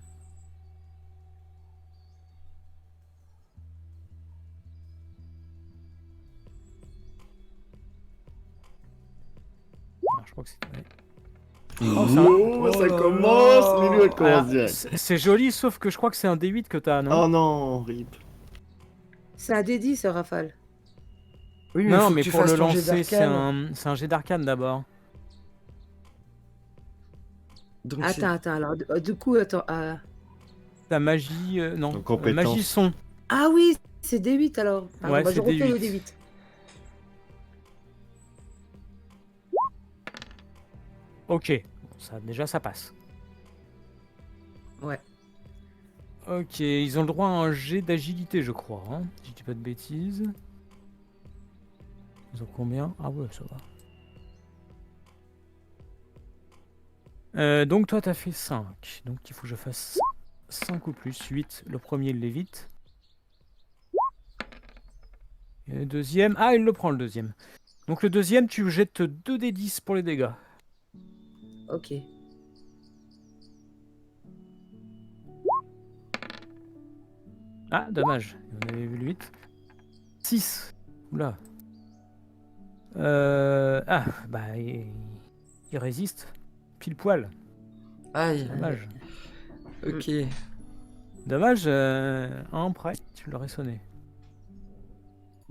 Speaker 3: Alors, je crois que c'est... ouais. Oh, ça va.
Speaker 4: Oh, ça
Speaker 1: Oh là
Speaker 4: commence.
Speaker 1: là.
Speaker 4: Lilou, elle commence
Speaker 3: Alors,
Speaker 4: direct.
Speaker 3: c'est joli, sauf que je crois que c'est un D8 que t'as, non?
Speaker 4: Oh non, rip.
Speaker 5: C'est un D10, rafale.
Speaker 1: Oui, mais
Speaker 3: Non,
Speaker 1: faut
Speaker 3: mais
Speaker 1: que tu
Speaker 3: pour
Speaker 1: fasses
Speaker 3: le
Speaker 1: ton jet
Speaker 3: lancer, c'est
Speaker 1: d'arcane.
Speaker 3: un jet d'arcane d'abord.
Speaker 1: Donc c'est...
Speaker 5: Attends, alors, du coup, attends.
Speaker 3: Ta magie... non,
Speaker 4: En compétence.
Speaker 3: magie son.
Speaker 5: Ah oui, c'est D8 alors. Pardon,
Speaker 3: Ouais,
Speaker 5: je
Speaker 3: c'est
Speaker 5: refais le
Speaker 3: D8.
Speaker 5: D8.
Speaker 3: Ok, ça, déjà ça passe.
Speaker 5: Ouais.
Speaker 3: Ok, ils ont le droit à un jet d'agilité, je crois. Hein, si je dis pas de bêtises. Ils ont combien? Ah ouais, ça va. Donc toi, t'as fait 5. Donc il faut que je fasse 5 ou plus. 8. Le premier, il l'évite. Et le deuxième... Ah, il le prend, le deuxième. Donc le deuxième, tu jettes 2d10 pour les dégâts.
Speaker 5: Ok.
Speaker 3: Ah, dommage. On avait vu le 8. 6. Oula. Ah, bah, il résiste. Pile poil.
Speaker 1: Aïe,
Speaker 3: Dommage.
Speaker 1: ok.
Speaker 3: Dommage, un prêt, tu l'aurais sonné.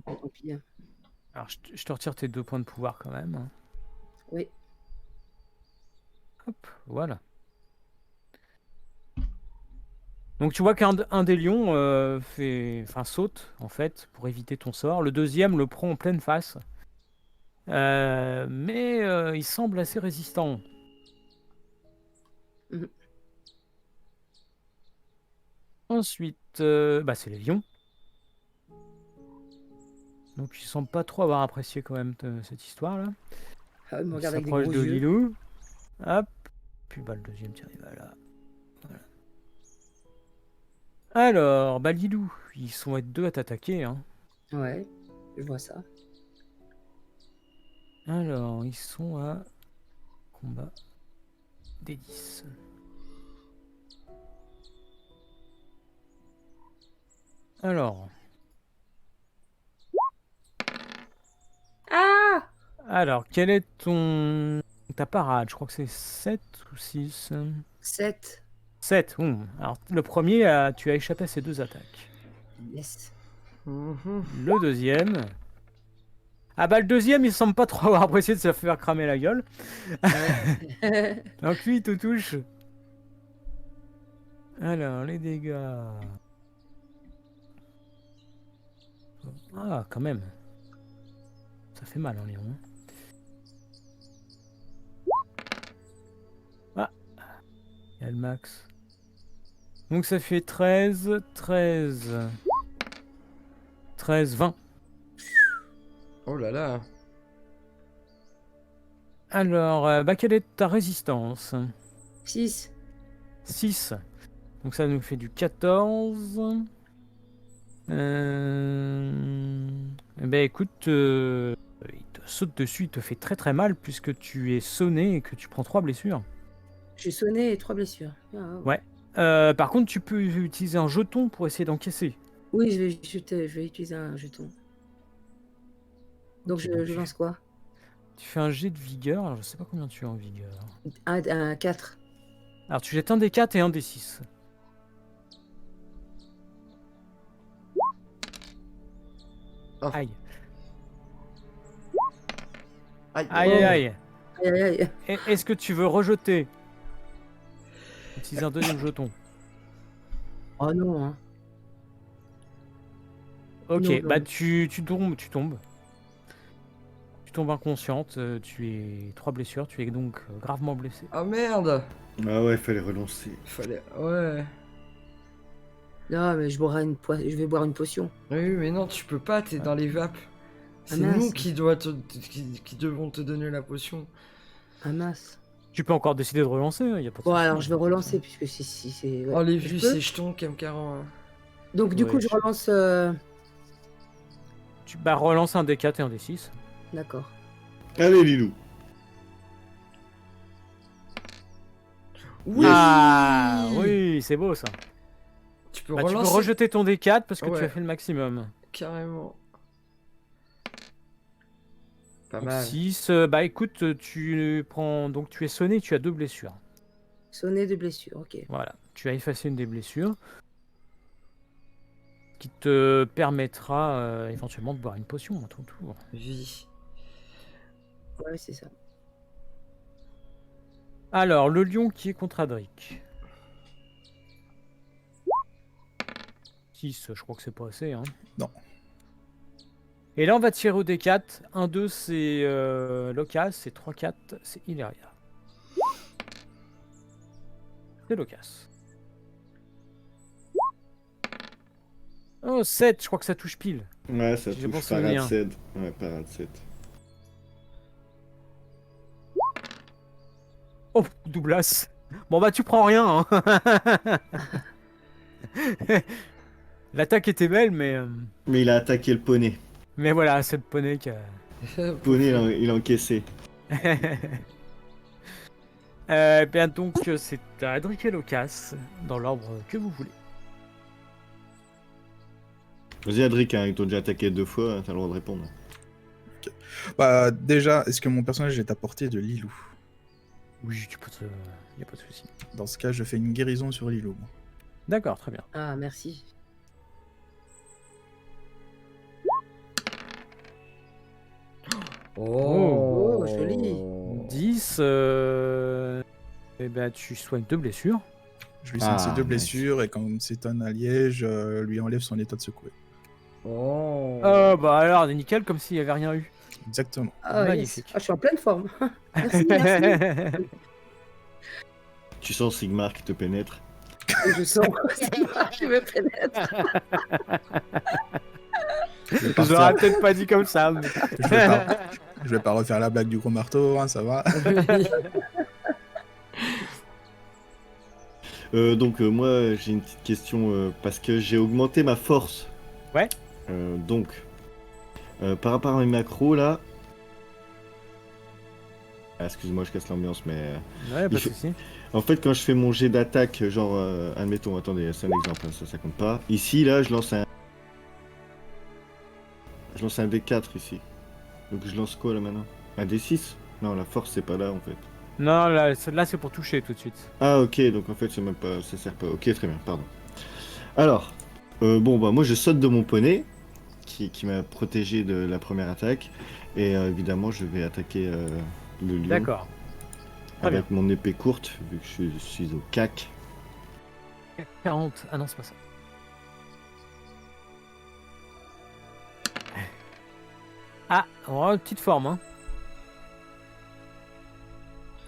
Speaker 5: Tant pis, hein.
Speaker 3: Alors, je te retire tes 2 points de pouvoir quand même. Hein.
Speaker 5: Oui.
Speaker 3: Hop, voilà. Donc tu vois qu'un des lions saute, en fait, pour éviter ton sort. Le deuxième le prend en pleine face. Mais il semble assez résistant.
Speaker 5: Mhm.
Speaker 3: Ensuite, c'est les lions. Donc ils semblent pas trop avoir apprécié quand même cette histoire-là.
Speaker 5: Ah, il me
Speaker 3: Il
Speaker 5: regarde avec des
Speaker 3: s'approche
Speaker 5: gros
Speaker 3: de
Speaker 5: yeux.
Speaker 3: Lilou. Hop. Puis le deuxième tire, il va là. Voilà. Alors, Lilou, ils sont être 2 à t'attaquer. Hein.
Speaker 5: Ouais, je vois ça.
Speaker 3: Alors, ils sont à combat des 10. Alors,
Speaker 5: Ah
Speaker 3: quelle est ta parade? Je crois que c'est 7 ou 6.
Speaker 5: 7.
Speaker 3: 7. Alors, le premier, tu as échappé à ces 2 attaques.
Speaker 5: Yes.
Speaker 1: Mhm.
Speaker 3: Le deuxième... Ah le deuxième, il semble pas trop avoir apprécié de se faire cramer la gueule. Donc lui, il te touche. Alors, les dégâts... Ah, quand même. Ça fait mal, hein, Léon. Ah, il y a le max. Donc ça fait 13, 13... 13, 20.
Speaker 1: Oh là là.
Speaker 3: Alors, quelle est ta résistance?
Speaker 5: 6.
Speaker 3: 6. Donc ça nous fait du 14. Écoute, il te saute dessus, il te fait très très mal puisque tu es sonné et que tu prends 3 blessures.
Speaker 5: J'ai sonné et 3 blessures. Ah,
Speaker 3: Ouais. Par contre, tu peux utiliser un jeton pour essayer d'encaisser.
Speaker 5: oui, je vais utiliser un jeton. Donc
Speaker 3: Ok,
Speaker 5: je,
Speaker 3: donc
Speaker 5: je
Speaker 3: tu,
Speaker 5: lance quoi?
Speaker 3: tu fais un jet de vigueur. Alors, je sais pas combien tu as en vigueur.
Speaker 5: Un 4.
Speaker 3: Alors, tu jettes un des 4 et un des 6.
Speaker 1: Oh.
Speaker 3: Aïe.
Speaker 1: Aïe,
Speaker 3: Aïe, aïe,
Speaker 5: Oh.
Speaker 3: aïe.
Speaker 5: Aïe, aïe, aïe.
Speaker 3: Est-ce que tu veux rejeter? Utiliser un deuxième jeton.
Speaker 5: Oh non, hein.
Speaker 3: Ok,
Speaker 5: Non,
Speaker 3: bah
Speaker 5: non.
Speaker 3: tu tombes. Tu tombes inconsciente. Tu es 3 blessures. Tu es donc gravement blessé.
Speaker 1: Oh merde.
Speaker 4: Ah ouais, fallait relancer.
Speaker 1: Fallait. Ouais.
Speaker 5: Non, mais je vais boire une potion.
Speaker 1: Oui, mais non, tu peux pas, t'es dans les vapes. C'est
Speaker 5: mince.
Speaker 1: nous qui devons te donner la potion.
Speaker 5: Ah mince.
Speaker 3: Tu peux encore décider de relancer. Il y a pas de
Speaker 5: Bon,
Speaker 3: souci.
Speaker 5: alors je vais relancer puisque c'est. Ouais.
Speaker 1: Oh, les
Speaker 5: Je
Speaker 1: vues,
Speaker 5: peux
Speaker 1: c'est jetons, Camcaran. Hein.
Speaker 5: Donc du
Speaker 3: Ouais,
Speaker 5: coup, je relance.
Speaker 3: Bah relance un des 4 et un des 6.
Speaker 5: D'accord.
Speaker 4: Allez, Lilou.
Speaker 1: Oui.
Speaker 3: Ah oui, c'est beau ça.
Speaker 1: Tu peux
Speaker 3: Bah, tu peux
Speaker 1: relancer
Speaker 3: rejeter ton D4 parce que tu
Speaker 1: Ouais.
Speaker 3: as fait le maximum.
Speaker 1: carrément. Pas
Speaker 3: Donc
Speaker 1: mal.
Speaker 3: 6, bah écoute, tu prends. Donc tu es sonné, tu as 2 blessures.
Speaker 5: Sonner de blessure, ok.
Speaker 3: Voilà, tu as effacé une des blessures. Qui te permettra éventuellement de boire une potion à ton tour.
Speaker 1: Vie.
Speaker 5: Ouais, c'est ça.
Speaker 3: Alors, le lion qui est contre Adric. 6, je crois que c'est pas assez. Hein.
Speaker 2: Non.
Speaker 3: Et là, on va tirer au D4. 1, 2, c'est Locas. Et 3, 4, c'est Hilaria. C'est Locas. Oh, 7, je crois que ça touche pile.
Speaker 4: Ouais, ça
Speaker 3: J'ai bon
Speaker 4: touche
Speaker 3: souvenir.
Speaker 4: parade 7. Ouais, parade 7.
Speaker 3: Oh, doublas. Bon, bah, tu prends rien. Hein. L'attaque était belle,
Speaker 4: Mais il a attaqué le poney.
Speaker 3: mais voilà, c'est le poney qui a.
Speaker 4: Le poney, il a encaissé.
Speaker 3: Bien donc, c'est à Adric et Locas, dans l'ordre que vous voulez.
Speaker 4: Vas-y, Adric, hein, ils t'ont déjà attaqué 2 fois, t'as le droit de répondre.
Speaker 2: Bah, déjà, est-ce que mon personnage est à portée de Lilou?
Speaker 3: Oui, tu peux te... y a pas de souci.
Speaker 2: Dans ce cas, je fais une guérison sur Lilou.
Speaker 3: D'accord, très bien.
Speaker 5: Ah, merci.
Speaker 1: Oh,
Speaker 5: Oh, joli.
Speaker 3: 10, et ben tu soignes 2 blessures.
Speaker 2: Je lui soigne
Speaker 4: Ah,
Speaker 2: ses 2
Speaker 4: nice.
Speaker 2: blessures et comme c'est un allié, je lui enlève son état de secoué.
Speaker 1: Oh.
Speaker 3: Bah alors, nickel, comme s'il n'y avait rien eu.
Speaker 2: Exactement.
Speaker 5: Ah, yes.
Speaker 3: Magnifique.
Speaker 5: Ah, je suis en pleine forme. Merci, merci.
Speaker 4: Tu sens Sigmar qui te pénètre.
Speaker 5: Je sens. Je me pénètre.
Speaker 2: Je vais
Speaker 3: Je
Speaker 2: pas
Speaker 3: l'aurais
Speaker 2: refaire-
Speaker 3: peut-être pas dit comme ça. Mais...
Speaker 2: je vais pas refaire la blague du gros marteau, hein, ça va.
Speaker 4: Donc, moi, j'ai une petite question parce que j'ai augmenté ma force.
Speaker 3: Ouais.
Speaker 4: Donc, par rapport à mes macros là. Ah, excuse-moi, je casse l'ambiance, mais.
Speaker 3: Ouais, pas de
Speaker 4: Il faut-
Speaker 3: souci.
Speaker 4: En fait, quand je fais mon jet d'attaque, genre, admettons, attendez, c'est un exemple, hein, ça compte pas. Ici, là, je lance un D4 ici. Donc, je lance quoi là maintenant? Un D6? Non, la force, c'est pas là en fait.
Speaker 3: Non, là c'est pour toucher tout de suite.
Speaker 4: Ah, ok, donc en fait, c'est même pas, ça sert pas. Ok, très bien, pardon. Alors, bon, bah, moi, je saute de mon poney, qui m'a protégé de la première attaque. Et évidemment, je vais attaquer le lion.
Speaker 3: D'accord. Très
Speaker 4: Avec mon épée courte, vu que je suis au cac.
Speaker 3: 40. Ah non, c'est pas ça. Ah, on aura une petite forme, hein.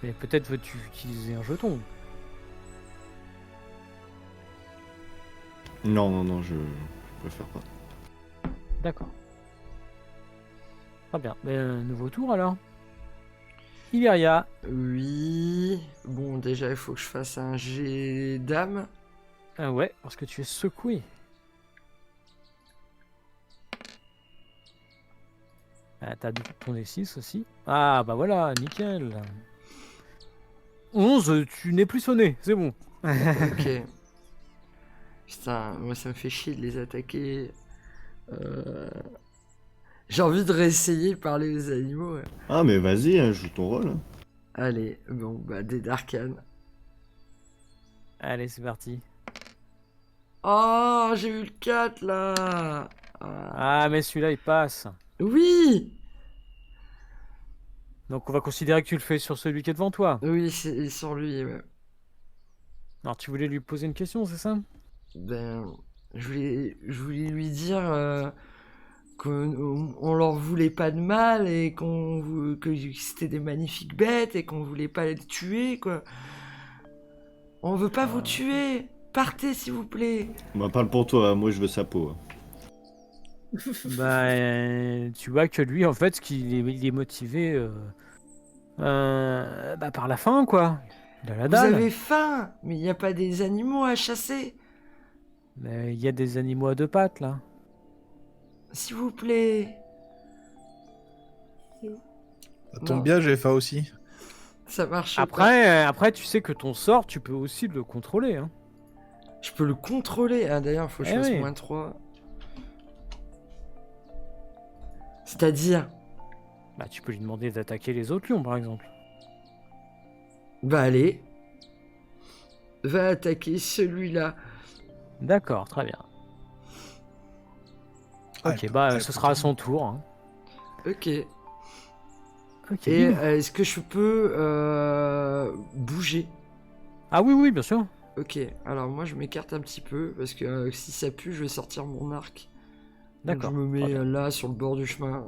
Speaker 3: Mais peut-être veux-tu utiliser un jeton.
Speaker 4: Non, je préfère pas.
Speaker 3: D'accord. Très bien. Nouveau tour alors. Hilaria.
Speaker 1: Oui. Bon, déjà, il faut que je fasse un jet d'âme.
Speaker 3: Ah ouais, parce que tu es secoué. Ah, t'as ton D6 aussi. Ah bah voilà, nickel. 11, tu n'es plus sonné, c'est bon.
Speaker 1: Ok. Putain, moi ça me fait chier de les attaquer. J'ai envie de réessayer de parler aux animaux. Ouais.
Speaker 4: Ah, mais vas-y, hein, joue ton rôle. Hein.
Speaker 1: Allez, bon, bah, dés d'arcane.
Speaker 3: Allez, c'est parti.
Speaker 1: Oh, j'ai eu le 4 là. Ah.
Speaker 3: Ah, mais celui-là, il passe.
Speaker 1: Oui,
Speaker 3: Donc, on va considérer que tu le fais sur celui qui est devant toi.
Speaker 1: oui, c'est sur lui. Ouais.
Speaker 3: Alors, tu voulais lui poser une question, c'est ça?
Speaker 1: Ben, je voulais lui dire qu'on leur voulait pas de mal et que c'était des magnifiques bêtes et qu'on voulait pas les tuer, quoi. On veut pas vous tuer. Partez, s'il vous plaît.
Speaker 4: Bah, parle pour toi, moi je veux sa peau.
Speaker 3: Bah, tu vois que lui, en fait, il est motivé bah, par la faim, quoi. Il a la
Speaker 1: Vous
Speaker 3: dalle.
Speaker 1: avez faim, mais il n'y a pas des animaux à chasser.
Speaker 3: Mais il y a des animaux à deux pattes, là.
Speaker 1: S'il vous plaît.
Speaker 2: Ça tombe
Speaker 1: Non.
Speaker 2: bien, j'ai faim aussi.
Speaker 1: Ça marche pas.
Speaker 3: Après, tu sais que ton sort, tu peux aussi le contrôler, hein.
Speaker 1: Je peux le contrôler. Ah, d'ailleurs, faut que je
Speaker 3: Eh
Speaker 1: fasse
Speaker 3: oui.
Speaker 1: moins 3. C'est-à-dire,
Speaker 3: Bah, tu peux lui demander d'attaquer les autres lions, par exemple.
Speaker 1: bah allez. Va attaquer celui-là.
Speaker 3: D'accord, très bien.
Speaker 2: Ah,
Speaker 3: Ok,
Speaker 2: elle
Speaker 3: bah,
Speaker 2: peut-
Speaker 3: ce sera à son tour, hein.
Speaker 1: Ok.
Speaker 3: Ok.
Speaker 1: Et
Speaker 3: Lilou.
Speaker 1: est-ce que je peux bouger?
Speaker 3: Ah oui, oui, bien sûr.
Speaker 1: Ok, alors moi je m'écarte un petit peu parce que si ça pue, je vais sortir mon arc. Donc
Speaker 3: D'accord.
Speaker 1: je me
Speaker 3: très
Speaker 1: mets
Speaker 3: bien.
Speaker 1: là sur le bord du chemin.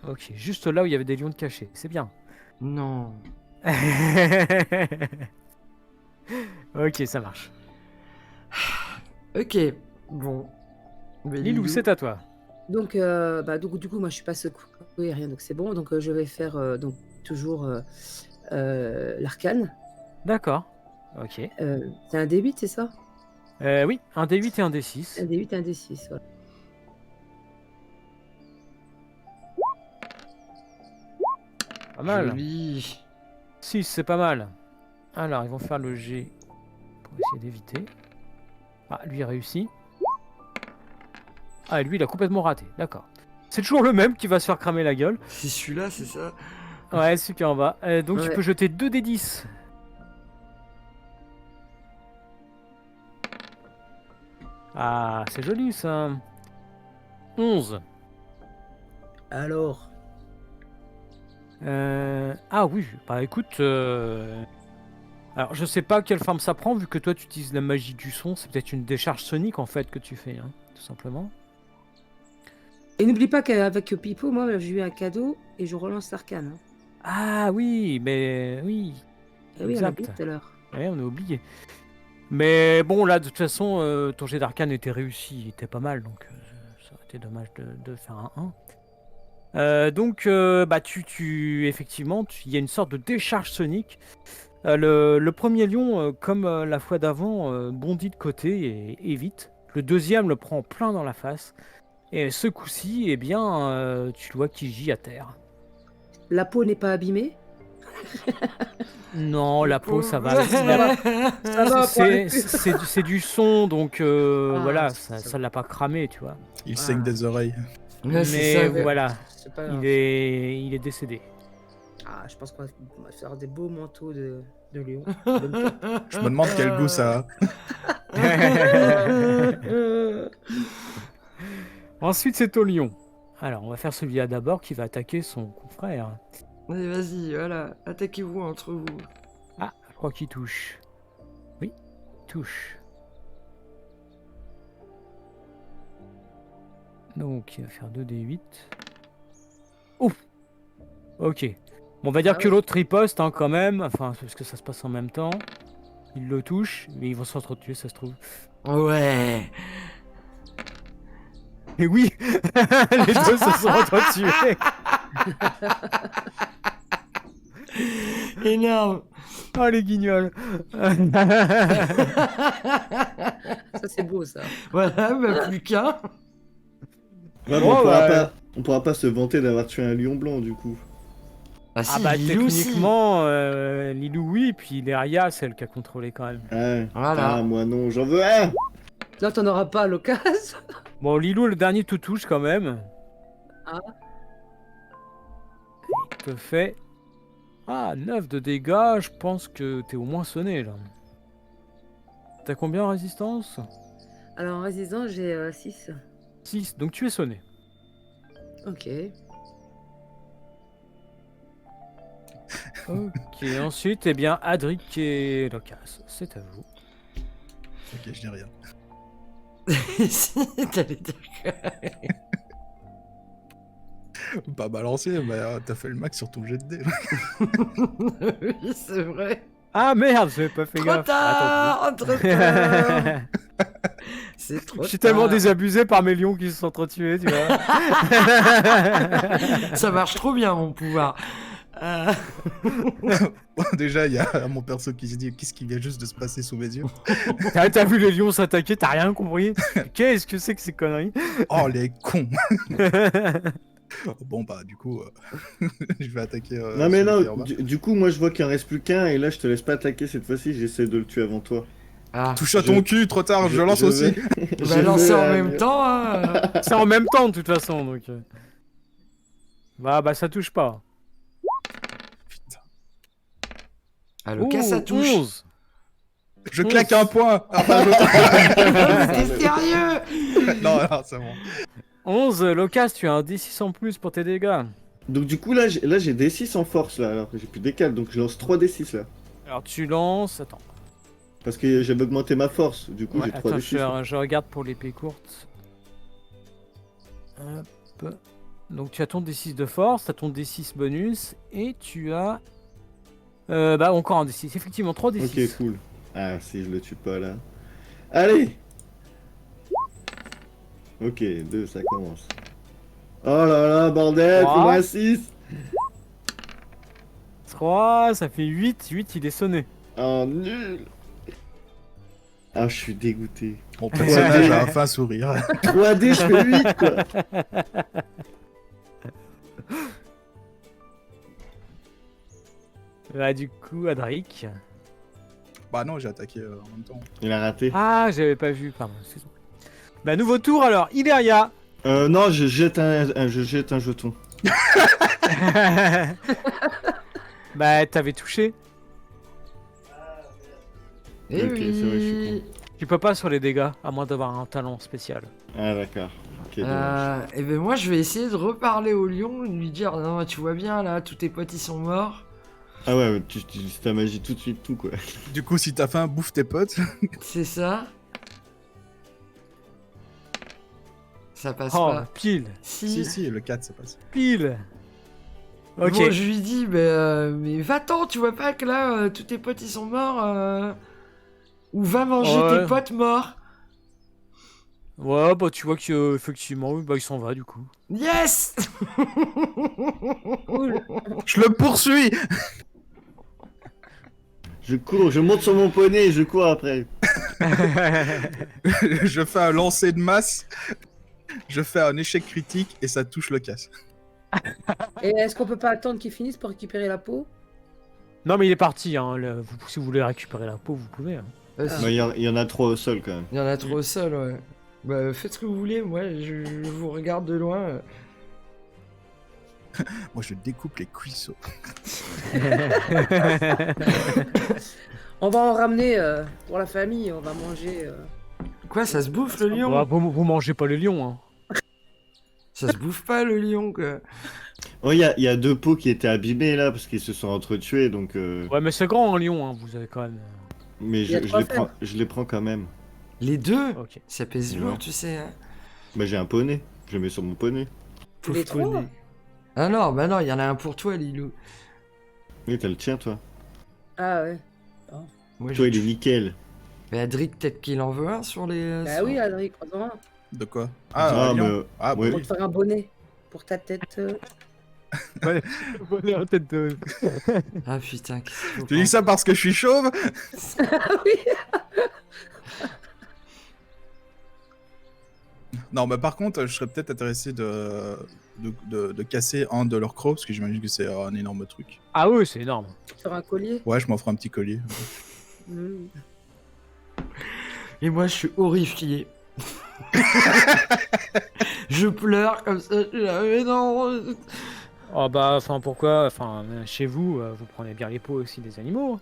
Speaker 3: Ok, juste là où il y avait des lions de cachés, c'est bien.
Speaker 1: Non.
Speaker 3: Ok, ça marche.
Speaker 1: Ok, bon. Mais
Speaker 3: Lilou, c'est à toi.
Speaker 5: Donc, du coup, moi, je suis pas secours et rien, donc c'est bon. Donc, je vais faire donc toujours l'arcane.
Speaker 3: D'accord. Ok.
Speaker 5: C'est un D8, c'est ça?
Speaker 3: Oui, un D8 et un
Speaker 5: Un
Speaker 3: D6.
Speaker 5: D8 et un D6, voilà.
Speaker 3: Pas mal.
Speaker 1: Joli.
Speaker 3: 6, c'est pas mal. Alors, ils vont faire le G pour essayer d'éviter. Ah, lui, il réussit. Ah, et lui, il a complètement raté. D'accord. C'est toujours le même qui va se faire cramer la gueule.
Speaker 1: C'est celui-là, c'est ça?
Speaker 3: Ouais, celui qui est en bas. Donc, tu
Speaker 5: Ouais.
Speaker 3: peux jeter 2 D10. Ah, c'est joli, ça. 11.
Speaker 5: Alors,
Speaker 3: Ah oui, bah écoute, alors je sais pas quelle forme ça prend vu que toi tu utilises la magie du son, c'est peut-être une décharge sonique en fait que tu fais, hein, tout simplement.
Speaker 5: et n'oublie pas qu'avec Pipo, moi, j'ai eu un cadeau et je relance l'arcane. Hein.
Speaker 3: Ah oui, mais oui,
Speaker 5: Eh oui, on l'a
Speaker 3: exact.
Speaker 5: oublié tout à l'heure.
Speaker 3: Ouais, on a oublié. Mais bon là de toute façon, ton jet d'arcane était réussi, il était pas mal, donc ça aurait été dommage de faire un 1. Donc bah effectivement, il y a une sorte de décharge sonique. Le premier lion, comme la fois d'avant, bondit de côté et vite. Le deuxième le prend plein dans la face. Et ce coup-ci, eh bien, tu le vois qu'il gît à terre.
Speaker 5: La peau n'est pas abîmée?
Speaker 3: Non, la peau, ça va.
Speaker 5: Ça va,
Speaker 3: C'est du son, donc
Speaker 5: Ah,
Speaker 3: voilà,
Speaker 5: ça
Speaker 3: ça
Speaker 5: va.
Speaker 3: l'a pas cramé, tu vois.
Speaker 2: Il
Speaker 5: Ah.
Speaker 2: saigne des oreilles.
Speaker 1: Ouais, c'est
Speaker 3: Mais
Speaker 1: ça.
Speaker 5: ouais.
Speaker 3: voilà,
Speaker 5: C'est pas grave.
Speaker 3: il est décédé.
Speaker 5: Ah, je pense qu'on va faire des beaux manteaux de lion.
Speaker 2: Je me demande quel goût ça a.
Speaker 3: Ensuite, c'est au lion. Alors, on va faire celui-là d'abord qui va attaquer son confrère.
Speaker 1: Allez, vas-y, voilà. Attaquez-vous entre vous.
Speaker 3: Ah, je crois qu'il touche. Oui, touche. Donc, il va faire 2d8. Ouf. Ok. Bon, on va dire
Speaker 5: Ah
Speaker 3: que
Speaker 5: ouais.
Speaker 3: l'autre riposte hein, quand même. Enfin, parce que ça se passe en même temps. Il le touche, mais ils vont s'entretuer, ça se trouve.
Speaker 1: Ouais.
Speaker 3: Et oui, les deux se sont entretués.
Speaker 1: Énorme.
Speaker 3: Oh, les guignols.
Speaker 5: Ça, c'est beau, ça.
Speaker 1: Voilà, bah, plus qu'un.
Speaker 4: Ouais, mais
Speaker 3: Oh, bah,
Speaker 4: on pourra pas se vanter d'avoir tué un lion blanc du coup.
Speaker 1: Ah si,
Speaker 3: Ah bah
Speaker 1: Lilou aussi.
Speaker 3: techniquement, Lilou oui, puis Leria, c'est elle qui a contrôlé quand même.
Speaker 4: Ouais.
Speaker 1: Voilà.
Speaker 4: Ah, moi non, j'en veux un.
Speaker 5: Non, t'en auras pas à l'occasion.
Speaker 3: Bon, Lilou, le dernier te touche quand même.
Speaker 5: Ah,
Speaker 3: Il te fait... Ah, 9 de dégâts, je pense que t'es au moins sonné, là. T'as combien en résistance?
Speaker 5: alors en résistance, j'ai 6.
Speaker 3: 6, donc tu es sonné.
Speaker 5: Ok.
Speaker 3: Ok, ensuite, eh bien, Adric et Locas, c'est à vous.
Speaker 2: Ok, je dis rien.
Speaker 1: Si, t'allais dire quoi?
Speaker 2: Pas balancé, mais t'as fait le max sur ton jet de dés.
Speaker 1: Oui, c'est vrai.
Speaker 3: Ah merde, j'avais pas fait
Speaker 1: Trop
Speaker 3: gaffe.
Speaker 1: tard, trop tard. C'est trop
Speaker 3: Je suis tellement
Speaker 1: tard.
Speaker 3: désabusé par mes lions qui se sont entretués, tu vois.
Speaker 1: Ça marche trop bien, mon pouvoir.
Speaker 2: Déjà, il y a mon perso qui se dit qu'est-ce qui vient juste de se passer sous mes yeux.
Speaker 3: T'as vu les lions s'attaquer, t'as rien compris. Qu'est-ce que c'est que ces conneries?
Speaker 2: Oh, les cons. Bon, bah, du coup, je vais attaquer.
Speaker 4: Non mais
Speaker 2: celui
Speaker 4: non,
Speaker 2: qui est en bas.
Speaker 4: du coup moi je vois qu'il en reste plus qu'un et là je te laisse pas attaquer cette fois-ci, j'essaie de le tuer avant toi.
Speaker 1: Ah,
Speaker 2: Touche à ton cul, trop tard, je lance aussi.
Speaker 1: on va lancer en même temps. Hein.
Speaker 3: C'est en même temps de toute façon, donc. Bah ça touche pas.
Speaker 2: Putain.
Speaker 1: Ah, le cas, ça touche.
Speaker 3: 11.
Speaker 2: Je claque un point.
Speaker 1: T'es sérieux?
Speaker 2: Non, c'est bon.
Speaker 3: 11, Locas, tu as un D6 en plus pour tes dégâts.
Speaker 4: Donc du coup là j'ai D6 en force là, alors que j'ai plus de D4, donc je lance 3 D6 là.
Speaker 3: Alors tu lances. Attends.
Speaker 4: Parce que j'avais augmenté ma force, du coup
Speaker 3: Ouais,
Speaker 4: j'ai 3
Speaker 3: attends,
Speaker 4: D6.
Speaker 3: je regarde pour l'épée courte. Hop. Donc tu as ton D6 de force, tu as ton D6 bonus, et tu as... bah encore un D6, effectivement 3 D6.
Speaker 4: Ok, cool. Ah, si je le tue pas là. Allez! Ok, 2, ça commence. Oh là là, bordel,
Speaker 3: Trois.
Speaker 4: fais-moi 6!
Speaker 3: 3, ça fait 8, 8 il est sonné.
Speaker 4: Oh, nul! Ah, je suis dégoûté.
Speaker 2: Mon personnage a enfin sourire.
Speaker 4: 3D, je fais 8 quoi!
Speaker 3: Là du coup, Adric.
Speaker 2: Bah non, j'ai attaqué en même temps.
Speaker 4: Il a raté.
Speaker 3: Ah, j'avais pas vu, pardon, excuse-moi. Bah nouveau tour alors, Ileria.
Speaker 4: Non, je jette un jeton.
Speaker 3: Bah t'avais touché.
Speaker 1: Eh
Speaker 4: Ok, c'est vrai, je suis
Speaker 1: oui.
Speaker 3: Tu peux pas sur les dégâts, à moins d'avoir un talent spécial.
Speaker 4: Ah, d'accord. Ok, dommage.
Speaker 1: Et ben moi, je vais essayer de reparler au lion, de lui dire non, tu vois bien là, tous tes potes ils sont morts.
Speaker 4: Ah ouais, tu utilises ta magie tout de suite, tout quoi.
Speaker 2: Du coup, si t'as faim, bouffe tes potes.
Speaker 1: C'est ça. Ça passe
Speaker 3: Oh,
Speaker 1: pas.
Speaker 3: pile,
Speaker 2: Si, le 4, ça passe.
Speaker 3: pile. Ok.
Speaker 1: Bon, je lui dis, mais va-t'en, tu vois pas que là, tous tes potes ils sont morts. Ou va manger
Speaker 3: Ouais.
Speaker 1: tes potes morts.
Speaker 3: Ouais, bah tu vois qu'effectivement, bah il s'en va du coup.
Speaker 1: Yes.
Speaker 5: Cool.
Speaker 2: Je le poursuis.
Speaker 4: Je cours, je monte sur mon poney et je cours après.
Speaker 2: Je fais un lancer de masse. Je fais un échec critique et ça touche le casse.
Speaker 5: Et est-ce qu'on peut pas attendre qu'il finisse pour récupérer la peau?
Speaker 3: Non mais il est parti, hein. Si vous voulez récupérer la peau, vous pouvez. Hein.
Speaker 4: Bah, il y en a 3 au sol quand même.
Speaker 1: Il y en a trop au sol, ouais. Bah, faites ce que vous voulez, moi, je vous regarde de loin.
Speaker 2: Moi, je découpe les cuisseaux.
Speaker 5: On va en ramener pour la famille, on va manger.
Speaker 1: Quoi, ça se bouffe le lion?
Speaker 3: Bah, vous mangez pas les lions, hein.
Speaker 1: Ça se bouffe pas le lion, quoi.
Speaker 4: Oh, il y a 2 peaux qui étaient abîmées là parce qu'ils se sont entretués donc.
Speaker 3: Ouais, mais c'est grand un lion, hein. Vous avez quand même.
Speaker 4: Mais
Speaker 5: Il y a 3 fèves.
Speaker 4: je les prends quand même.
Speaker 1: Les deux?
Speaker 3: Ok.
Speaker 1: Ça pèse
Speaker 4: Ouais.
Speaker 1: lourd, tu sais. Hein.
Speaker 4: Bah, j'ai un poney. Je le mets sur mon poney.
Speaker 1: Pauvre
Speaker 5: Les trois?
Speaker 1: poney. Ah non, bah non, il y en a un pour toi, Lilou.
Speaker 4: Oui, t'as le tien toi.
Speaker 5: Ah ouais.
Speaker 1: Moi,
Speaker 4: Toi, il est nickel.
Speaker 1: Mais Adric, peut-être qu'il en veut un sur les.
Speaker 5: Bah
Speaker 1: sur-
Speaker 5: oui, Adrien, crois-en.
Speaker 2: De quoi?
Speaker 4: Ah,
Speaker 2: Lion.
Speaker 4: mais.
Speaker 2: Ah, bah
Speaker 4: ouais.
Speaker 5: Pour te faire un bonnet pour ta tête.
Speaker 3: Bonnet en tête de.
Speaker 1: Ah putain, qu'est-ce qu'il faut
Speaker 2: Tu dis ça parce que je suis chauve?
Speaker 5: Ah oui.
Speaker 2: Non, mais par contre, je serais peut-être intéressé de casser un de leurs crocs, parce que j'imagine que c'est un énorme truc.
Speaker 3: Ah oui, c'est énorme.
Speaker 5: Sur un collier.
Speaker 2: Ouais, je m'offre un petit collier.
Speaker 5: Mm.
Speaker 1: Et moi, je suis horrifié. Je pleure comme ça, je suis là, mais non.
Speaker 3: Oh bah, enfin pourquoi? Enfin, chez vous, vous prenez bien les peaux aussi des animaux.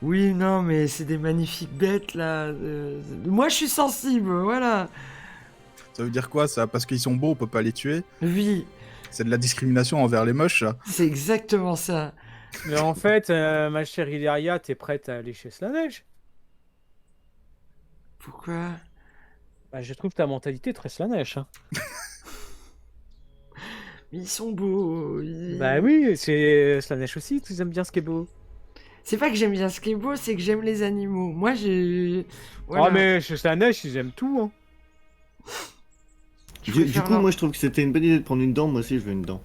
Speaker 1: Oui, non, mais c'est des magnifiques bêtes là. Moi, je suis sensible, voilà.
Speaker 2: Ça veut dire quoi ça? Parce qu'ils sont beaux, on peut pas les tuer?
Speaker 1: Oui,
Speaker 2: C'est de la discrimination envers les moches, ça.
Speaker 1: c'est exactement ça.
Speaker 3: Mais en fait, ma chère Ileria, t'es prête à aller chez Slanesh?
Speaker 1: Pourquoi?
Speaker 3: Bah, je trouve ta mentalité très Slanesh. Hein.
Speaker 1: Ils sont beaux.
Speaker 3: Bah oui, c'est Slanesh aussi, tu aimes bien ce qui est beau.
Speaker 1: C'est pas que j'aime bien ce qui est beau, c'est que j'aime les animaux. Moi, j'ai. Voilà.
Speaker 3: Ah mais chez Slanesh, ils aiment tout. Hein.
Speaker 1: Je
Speaker 4: Du
Speaker 1: préfère
Speaker 4: coup,
Speaker 1: leur-
Speaker 4: moi je trouve que c'était une bonne idée de prendre une dent. Moi aussi, je veux une dent.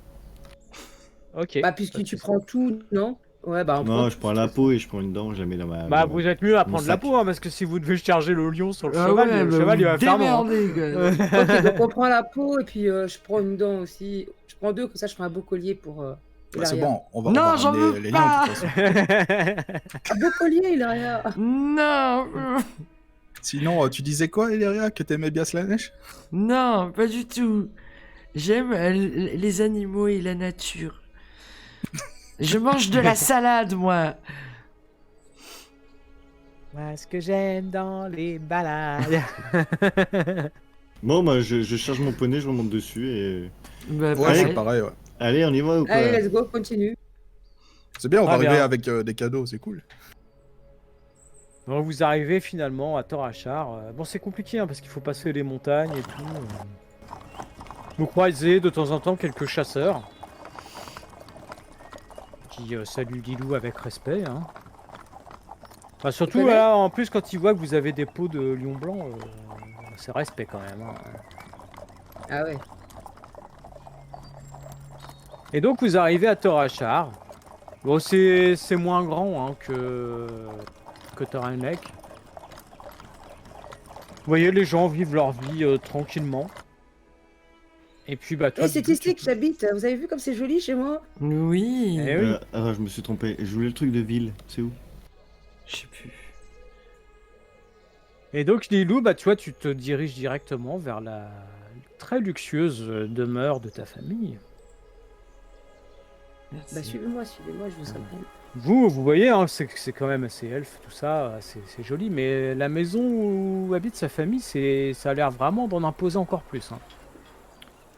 Speaker 3: Ok.
Speaker 5: Bah,
Speaker 3: pas
Speaker 5: puisque
Speaker 3: de
Speaker 5: tu
Speaker 3: souci.
Speaker 5: prends tout, non? Ouais, bah, on prend
Speaker 4: Non,
Speaker 5: tout,
Speaker 4: je prends
Speaker 5: de
Speaker 4: la
Speaker 5: toute
Speaker 4: peau et je prends une dent. Jamais dans ma.
Speaker 3: Bah
Speaker 4: dans
Speaker 3: vous êtes mieux à
Speaker 4: mon
Speaker 3: prendre la
Speaker 4: sac.
Speaker 3: peau, hein, parce que si vous devez charger le lion sur le
Speaker 1: Ah
Speaker 3: cheval,
Speaker 1: ouais,
Speaker 3: le
Speaker 1: bah,
Speaker 3: cheval il
Speaker 1: vous
Speaker 3: va faire non. Hein.
Speaker 1: démerdez, quoi.
Speaker 5: façon. Ok, donc on prend la peau et puis je prends une dent aussi. Je prends deux, comme ça je ferai un beau collier pour
Speaker 2: Bah, c'est
Speaker 5: Hilaria.
Speaker 2: bon, on va
Speaker 1: Non, j'en
Speaker 2: ramener
Speaker 1: veux
Speaker 2: les lions
Speaker 1: pas.
Speaker 2: de toute façon.
Speaker 5: Un beau collier, Hilaria.
Speaker 1: Non,
Speaker 2: Sinon, tu disais quoi, Ileria, que t'aimais bien Slanesh?
Speaker 1: non, pas du tout. J'aime les animaux et la nature. Je mange de la salade, moi.
Speaker 3: Moi, ce que j'aime dans les balades.
Speaker 4: Bon, bah, je charge mon poney, je remonte dessus et.
Speaker 1: Bah,
Speaker 2: Ouais,
Speaker 1: pareil.
Speaker 2: c'est pareil, ouais.
Speaker 4: Allez, on y va ou quoi?
Speaker 5: Allez, let's go, continue.
Speaker 2: C'est bien, on va
Speaker 3: Ah,
Speaker 2: arriver
Speaker 3: bien.
Speaker 2: avec des cadeaux, c'est cool.
Speaker 3: Donc vous arrivez finalement à Torachar. Bon, c'est compliqué hein, parce qu'il faut passer les montagnes et tout. Vous croisez de temps en temps quelques chasseurs qui saluent Lilou avec respect. Hein. Enfin, surtout
Speaker 5: connais
Speaker 3: là, en plus quand ils voient que vous avez des peaux de lion blanc, c'est respect quand même. Hein.
Speaker 5: Ah ouais.
Speaker 3: Et donc vous arrivez à Torachar. Bon, c'est moins grand hein, que Taranlek. Vous voyez, les gens vivent leur vie tranquillement. Et puis, bah, toi,
Speaker 5: Et c'est
Speaker 3: Lilou,
Speaker 5: ici que j'habite. Vous avez vu comme c'est joli chez moi?
Speaker 1: Oui.
Speaker 3: Eh oui.
Speaker 4: Ah, je me suis trompé. Je voulais le truc de ville. C'est où?
Speaker 1: Je sais plus.
Speaker 3: Et donc, Lilou, bah, tu vois, tu te diriges directement vers la très luxueuse demeure de ta famille.
Speaker 1: Merci.
Speaker 5: Bah suivez-moi, je vous rappelle.
Speaker 3: Vous voyez, hein, c'est quand même assez elfe, tout ça, c'est joli, mais la maison où habite sa famille, ça a l'air vraiment d'en imposer encore plus. Hein.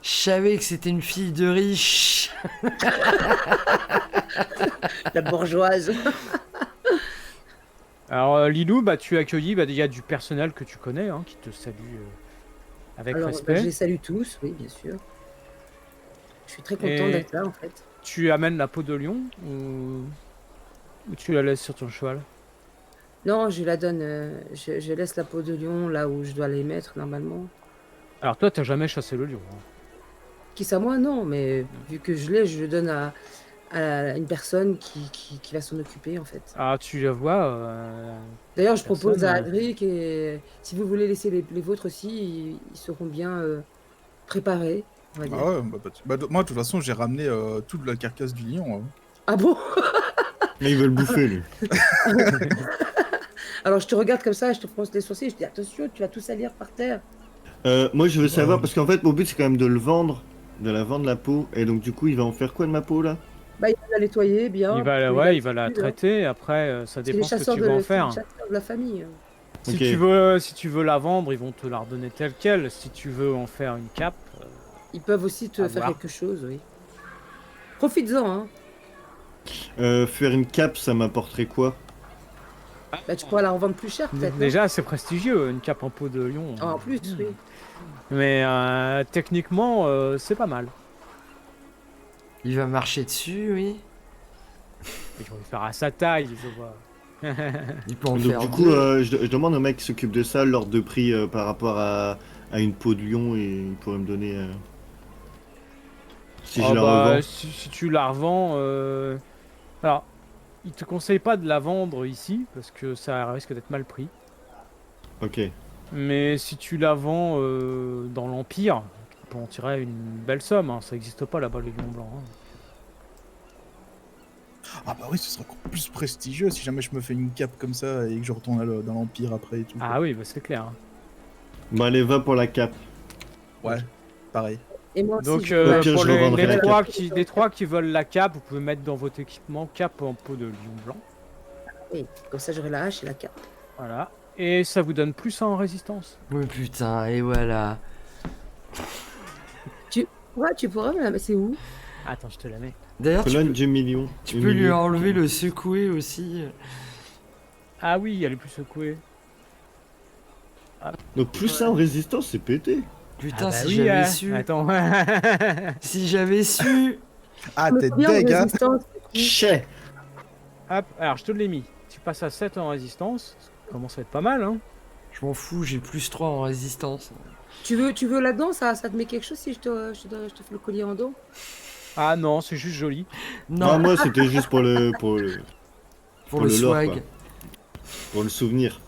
Speaker 1: Je savais que c'était une fille de riche.
Speaker 5: La bourgeoise.
Speaker 3: Alors, Lilou, bah, tu es accueilli, bah, il y a du personnel que tu connais, hein, qui te salue avec
Speaker 5: Alors,
Speaker 3: respect.
Speaker 5: je les salue tous, oui, bien sûr. Je suis très content
Speaker 3: Et-
Speaker 5: d'être là, en fait.
Speaker 3: Tu amènes la peau de lion ou tu la laisses sur ton cheval?
Speaker 5: Non, je la donne, je laisse la peau de lion là où je dois les mettre normalement.
Speaker 3: Alors toi, t'as jamais chassé le lion. Hein.
Speaker 5: Qui ça, moi, non, mais vu que je l'ai, je le donne à une personne qui va s'en occuper, en fait.
Speaker 3: Ah, tu la vois.
Speaker 5: D'ailleurs, je propose
Speaker 3: Personne,
Speaker 5: à Adric, et si vous voulez laisser les vôtres aussi, ils seront bien préparés, on va dire.
Speaker 2: Ah ouais, moi, de toute façon, j'ai ramené toute la carcasse du lion. Hein.
Speaker 5: Ah bon?
Speaker 4: Là, il veut le bouffer, lui.
Speaker 5: Alors, je te regarde comme ça, je te fronce les sourcils, je te dis attention, tu vas tout salir par terre.
Speaker 4: Moi, je veux savoir, parce qu'en fait, mon but, c'est quand même de le vendre, de la vendre la peau. Et donc, du coup, il va en faire quoi de ma peau, là?
Speaker 5: Bah, il va la nettoyer bien.
Speaker 3: il va,
Speaker 5: puis
Speaker 3: ouais, il va la
Speaker 5: l'habitude, hein.
Speaker 3: traiter. Après, ça
Speaker 5: C'est les
Speaker 3: dépend ce que
Speaker 5: chasseurs
Speaker 3: tu veux en
Speaker 5: c'est
Speaker 3: faire.
Speaker 5: les chasseurs de la famille.
Speaker 3: Si
Speaker 4: Ok.
Speaker 3: tu veux la vendre, ils vont te la redonner telle quelle. Si tu veux en faire une cape,
Speaker 5: Ils peuvent aussi te
Speaker 3: À
Speaker 5: faire
Speaker 3: voir.
Speaker 5: quelque chose, oui. Profites-en, hein.
Speaker 4: Faire une cape, ça m'apporterait quoi?
Speaker 5: Bah, tu pourras la revendre plus cher, peut-être. non?
Speaker 3: déjà c'est prestigieux, une cape en peau de lion.
Speaker 5: Ah, en plus, oui.
Speaker 3: Mais techniquement, c'est pas mal.
Speaker 1: Il va marcher dessus, oui.
Speaker 3: Ils vont le faire à sa taille, je vois.
Speaker 1: Il peut en
Speaker 4: Donc,
Speaker 1: faire
Speaker 4: du coup,
Speaker 1: deux.
Speaker 4: je demande au mec qui s'occupe de ça l'ordre de prix par rapport à une peau de lion et il pourrait me donner. Si je
Speaker 3: Ah
Speaker 4: la
Speaker 3: bah,
Speaker 4: revends.
Speaker 3: si tu la revends, alors, il te conseille pas de la vendre ici parce que ça risque d'être mal pris.
Speaker 4: Ok.
Speaker 3: Mais si tu la vends dans l'Empire, tu peux en tirer une belle somme. Hein. Ça n'existe pas là-bas les lions blancs. Hein.
Speaker 2: Ah bah oui, ce sera encore plus prestigieux si jamais je me fais une cape comme ça et que je retourne dans l'Empire après et tout.
Speaker 3: Ah oui, bah, c'est clair. Hein.
Speaker 4: Bon, allez, va pour la cape.
Speaker 2: Ouais, pareil.
Speaker 5: Et moi aussi,
Speaker 3: Donc
Speaker 5: je-
Speaker 4: Au pire,
Speaker 3: pour
Speaker 4: je revendrai la cape.
Speaker 3: les trois qui veulent la cape, vous pouvez mettre dans votre équipement cape en peau de lion blanc.
Speaker 5: oui, comme ça j'aurai la hache et la cape.
Speaker 3: Voilà. Et ça vous donne plus en résistance.
Speaker 1: Oui, putain, et voilà.
Speaker 5: Ouais, tu pourrais me la mettre. C'est où?
Speaker 3: Attends, je te la mets.
Speaker 1: D'ailleurs,
Speaker 4: Colonne du million.
Speaker 1: tu peux lui enlever le secoué aussi.
Speaker 3: Ah oui, elle est plus secouée.
Speaker 4: Donc plus ça en résistance, c'est pété.
Speaker 1: Putain,
Speaker 3: Ah bah
Speaker 1: si
Speaker 3: oui,
Speaker 1: j'avais su.
Speaker 3: Attends.
Speaker 1: Si j'avais su.
Speaker 2: Ah,
Speaker 5: Mais
Speaker 2: t'es
Speaker 5: combien en
Speaker 2: deg, hein.
Speaker 5: résistance?
Speaker 4: Chais.
Speaker 3: Hop, alors je te l'ai mis. Tu passes à 7 en résistance. Ça commence à être pas mal, hein.
Speaker 1: Je m'en fous, j'ai plus 3 en résistance.
Speaker 5: Tu veux là-dedans? Ça te met quelque chose si je te fais le collier en dos?
Speaker 3: Ah non, c'est juste joli.
Speaker 1: Non,
Speaker 4: Non, moi c'était juste pour le
Speaker 1: pour le
Speaker 4: le lore,
Speaker 1: swag.
Speaker 4: quoi. Pour le souvenir.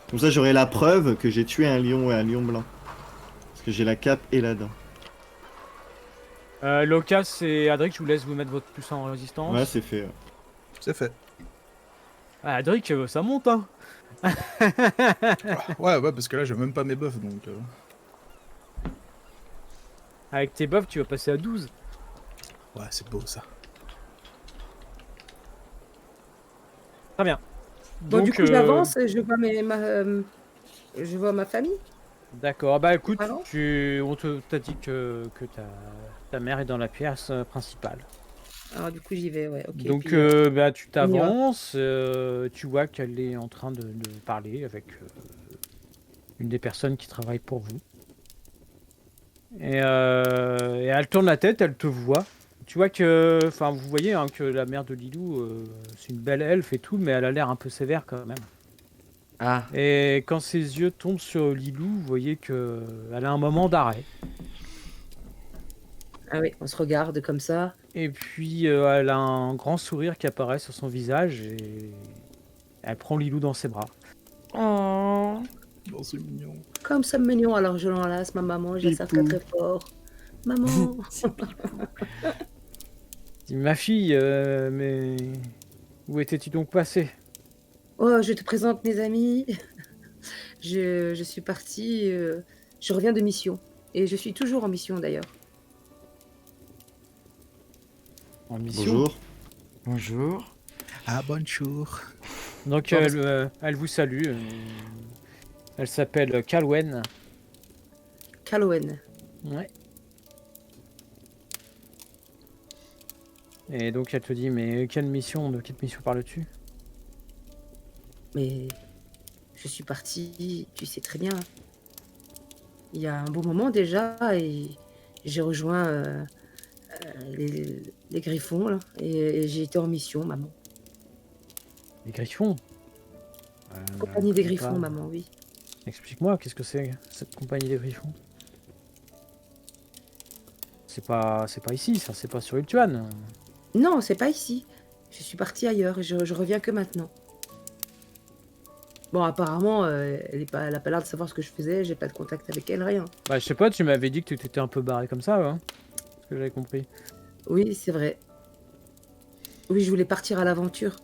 Speaker 4: Comme ça, j'aurai la preuve que j'ai tué un lion et un lion blanc. Parce que j'ai la cape et la dent.
Speaker 3: Locas et Adric, je vous laisse vous mettre votre plus en résistance.
Speaker 4: Ouais, c'est fait.
Speaker 2: C'est fait.
Speaker 3: Ah, Adric, ça monte, hein.
Speaker 2: Ouais, parce que là, j'ai même pas mes buffs, donc...
Speaker 3: Avec tes buffs, tu vas passer à 12.
Speaker 2: Ouais, c'est beau, ça.
Speaker 3: Très bien.
Speaker 5: Bon, du coup, j'avance, je vois ma famille.
Speaker 3: D'accord, bah écoute,
Speaker 5: Alors
Speaker 3: on t'a dit que ta mère est dans la pièce principale.
Speaker 5: Alors, du coup, j'y vais, ouais. Ok.
Speaker 3: Donc
Speaker 5: puis,
Speaker 3: bah, tu
Speaker 5: on y va.
Speaker 3: t'avances, tu vois qu'elle est en train de parler avec une des personnes qui travaille pour vous. Et elle tourne la tête, elle te voit. Tu vois que, enfin, vous voyez hein, que la mère de Lilou, c'est une belle elfe et tout, mais elle a l'air un peu sévère quand même.
Speaker 1: Ah,
Speaker 3: Et quand ses yeux tombent sur Lilou, vous voyez que elle a un moment d'arrêt.
Speaker 5: Ah oui, on se regarde comme ça.
Speaker 3: Et puis elle a un grand sourire qui apparaît sur son visage et elle prend Lilou dans ses bras.
Speaker 1: oh.
Speaker 2: Bon, c'est mignon.
Speaker 5: Comme ça mignon, alors je l'enlace, ma maman, je la serre très très fort. Maman.
Speaker 3: Dit, ma fille, mais où étais-tu donc passée?
Speaker 5: Oh, je te présente mes amis. Je suis partie. Je reviens de mission. Et je suis toujours en mission d'ailleurs.
Speaker 3: En mission.
Speaker 4: Bonjour.
Speaker 1: Bonjour.
Speaker 2: Ah, bonjour.
Speaker 3: Donc
Speaker 5: Bon,
Speaker 3: elle vous salue. Elle s'appelle Calwen.
Speaker 5: Calowen.
Speaker 3: Ouais. Et donc elle te dit, mais de quelle mission parles-tu?
Speaker 5: Mais je suis partie, tu sais très bien. Il y a un bon moment déjà et j'ai rejoint les Griffons là, et j'ai été en mission, maman.
Speaker 3: Les Griffons.
Speaker 5: Compagnie des
Speaker 3: je sais
Speaker 5: Griffons,
Speaker 3: pas.
Speaker 5: maman, oui.
Speaker 3: Explique-moi, qu'est-ce que c'est cette compagnie des Griffons? C'est pas ici, ça, c'est pas sur Ultuan.
Speaker 5: Non, c'est pas ici. Je suis partie ailleurs et je reviens que maintenant. Bon, apparemment, elle a pas l'air de savoir ce que je faisais, j'ai pas de contact avec elle, rien.
Speaker 3: Bah, je sais pas, tu m'avais dit que tu t'étais un peu barré comme ça, hein, ce que j'avais compris.
Speaker 5: Oui, c'est vrai. Oui, je voulais partir à l'aventure.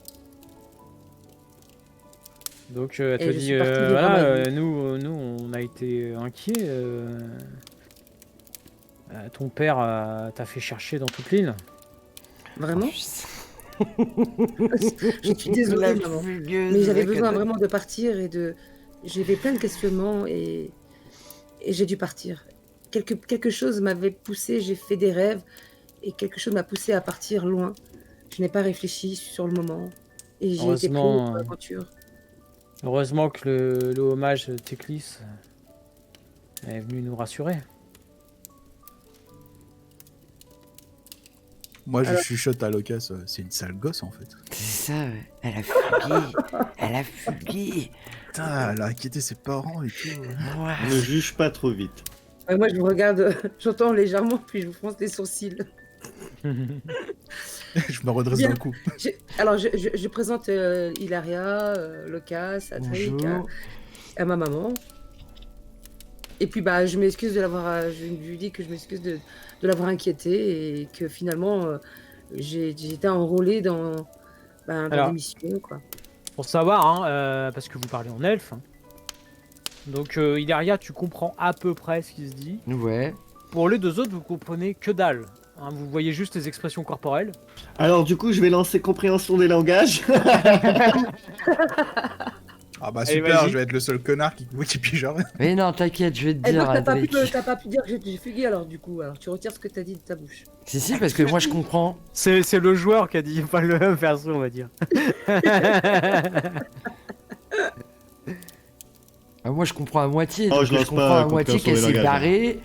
Speaker 3: Donc elle te
Speaker 5: Et je
Speaker 3: dit,
Speaker 5: suis partie vivre
Speaker 3: voilà,
Speaker 5: ma vie.
Speaker 3: nous on a été inquiets. Ton père t'a fait chercher dans toute l'île.
Speaker 5: Vraiment?
Speaker 1: Oh,
Speaker 5: Je suis désolée, maman. Mais j'avais besoin vraiment de partir et de... J'avais plein de questionnements et j'ai dû partir. Quelque chose m'avait poussé, j'ai fait des rêves et quelque chose m'a poussé à partir loin. Je n'ai pas réfléchi sur le moment et j'ai été prise
Speaker 3: Heureusement,
Speaker 5: dans l'aventure.
Speaker 3: Heureusement que le hommage Teclis est venu nous rassurer.
Speaker 2: Moi, je
Speaker 5: Alors-
Speaker 2: chuchote à Locas, c'est une sale gosse, en fait.
Speaker 1: C'est ça, ouais. Elle a fugué. Elle a fugué.
Speaker 2: Putain, elle a inquiété ses parents et tout.
Speaker 1: Ouais.
Speaker 4: Ne juge pas trop vite.
Speaker 5: Ouais, moi, je vous regarde, j'entends légèrement, puis je vous fronce les sourcils.
Speaker 2: Je me redresse
Speaker 5: Bien.
Speaker 2: d'un coup.
Speaker 5: Alors, je présente Hilaria, Locas, Adric,
Speaker 1: Bonjour.
Speaker 5: à ma maman. Et puis, bah, je m'excuse de l'avoir... je lui dis que je m'excuse de l'avoir inquiété et que finalement, j'ai été enrôlée dans
Speaker 3: Alors.
Speaker 5: des missions, quoi.
Speaker 3: Pour savoir, hein, parce que vous parlez en elfe, hein, Donc Ilaria, tu comprends à peu près ce qui se dit.
Speaker 1: Ouais.
Speaker 3: Pour les deux autres, vous comprenez que dalle. Hein, vous voyez juste les expressions corporelles.
Speaker 4: Alors du coup, je vais lancer compréhension des langages.
Speaker 2: Ah bah
Speaker 3: Allez,
Speaker 2: super,
Speaker 3: vas-y.
Speaker 2: je vais être le seul connard qui pige rien.
Speaker 1: Mais non, t'inquiète, je vais te
Speaker 5: Eh,
Speaker 1: dire,
Speaker 5: donc
Speaker 1: Adric.
Speaker 5: t'as pas pu dire que j'ai fugué alors du coup. Alors tu retires ce que t'as dit de ta bouche.
Speaker 1: Si, parce que moi je comprends.
Speaker 3: C'est le joueur qui a dit, pas le perso, on va dire.
Speaker 1: Ah, moi je comprends à moitié.
Speaker 4: Oh,
Speaker 1: donc
Speaker 4: je lance
Speaker 1: je comprends
Speaker 4: pas
Speaker 1: à moitié
Speaker 4: compréhension
Speaker 1: qu'elle
Speaker 4: des
Speaker 1: s'est
Speaker 4: langages,
Speaker 1: barrée.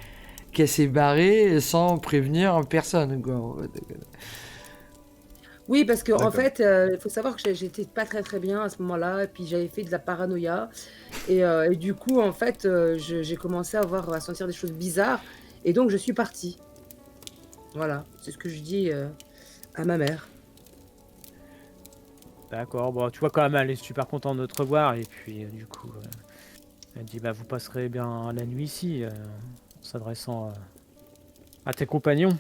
Speaker 1: Qu'elle s'est barrée sans prévenir personne, quoi. En fait.
Speaker 5: Oui, parce que en
Speaker 2: D'accord.
Speaker 5: fait, il faut savoir que j'étais pas très bien à ce moment-là, et puis j'avais fait de la paranoïa, et du coup, en fait, j'ai commencé à sentir des choses bizarres, et donc je suis partie. Voilà, c'est ce que je dis à ma mère.
Speaker 3: D'accord, bon, tu vois quand même, elle est super contente de te revoir, et puis du coup, elle dit, bah vous passerez bien la nuit ici, en s'adressant à tes compagnons.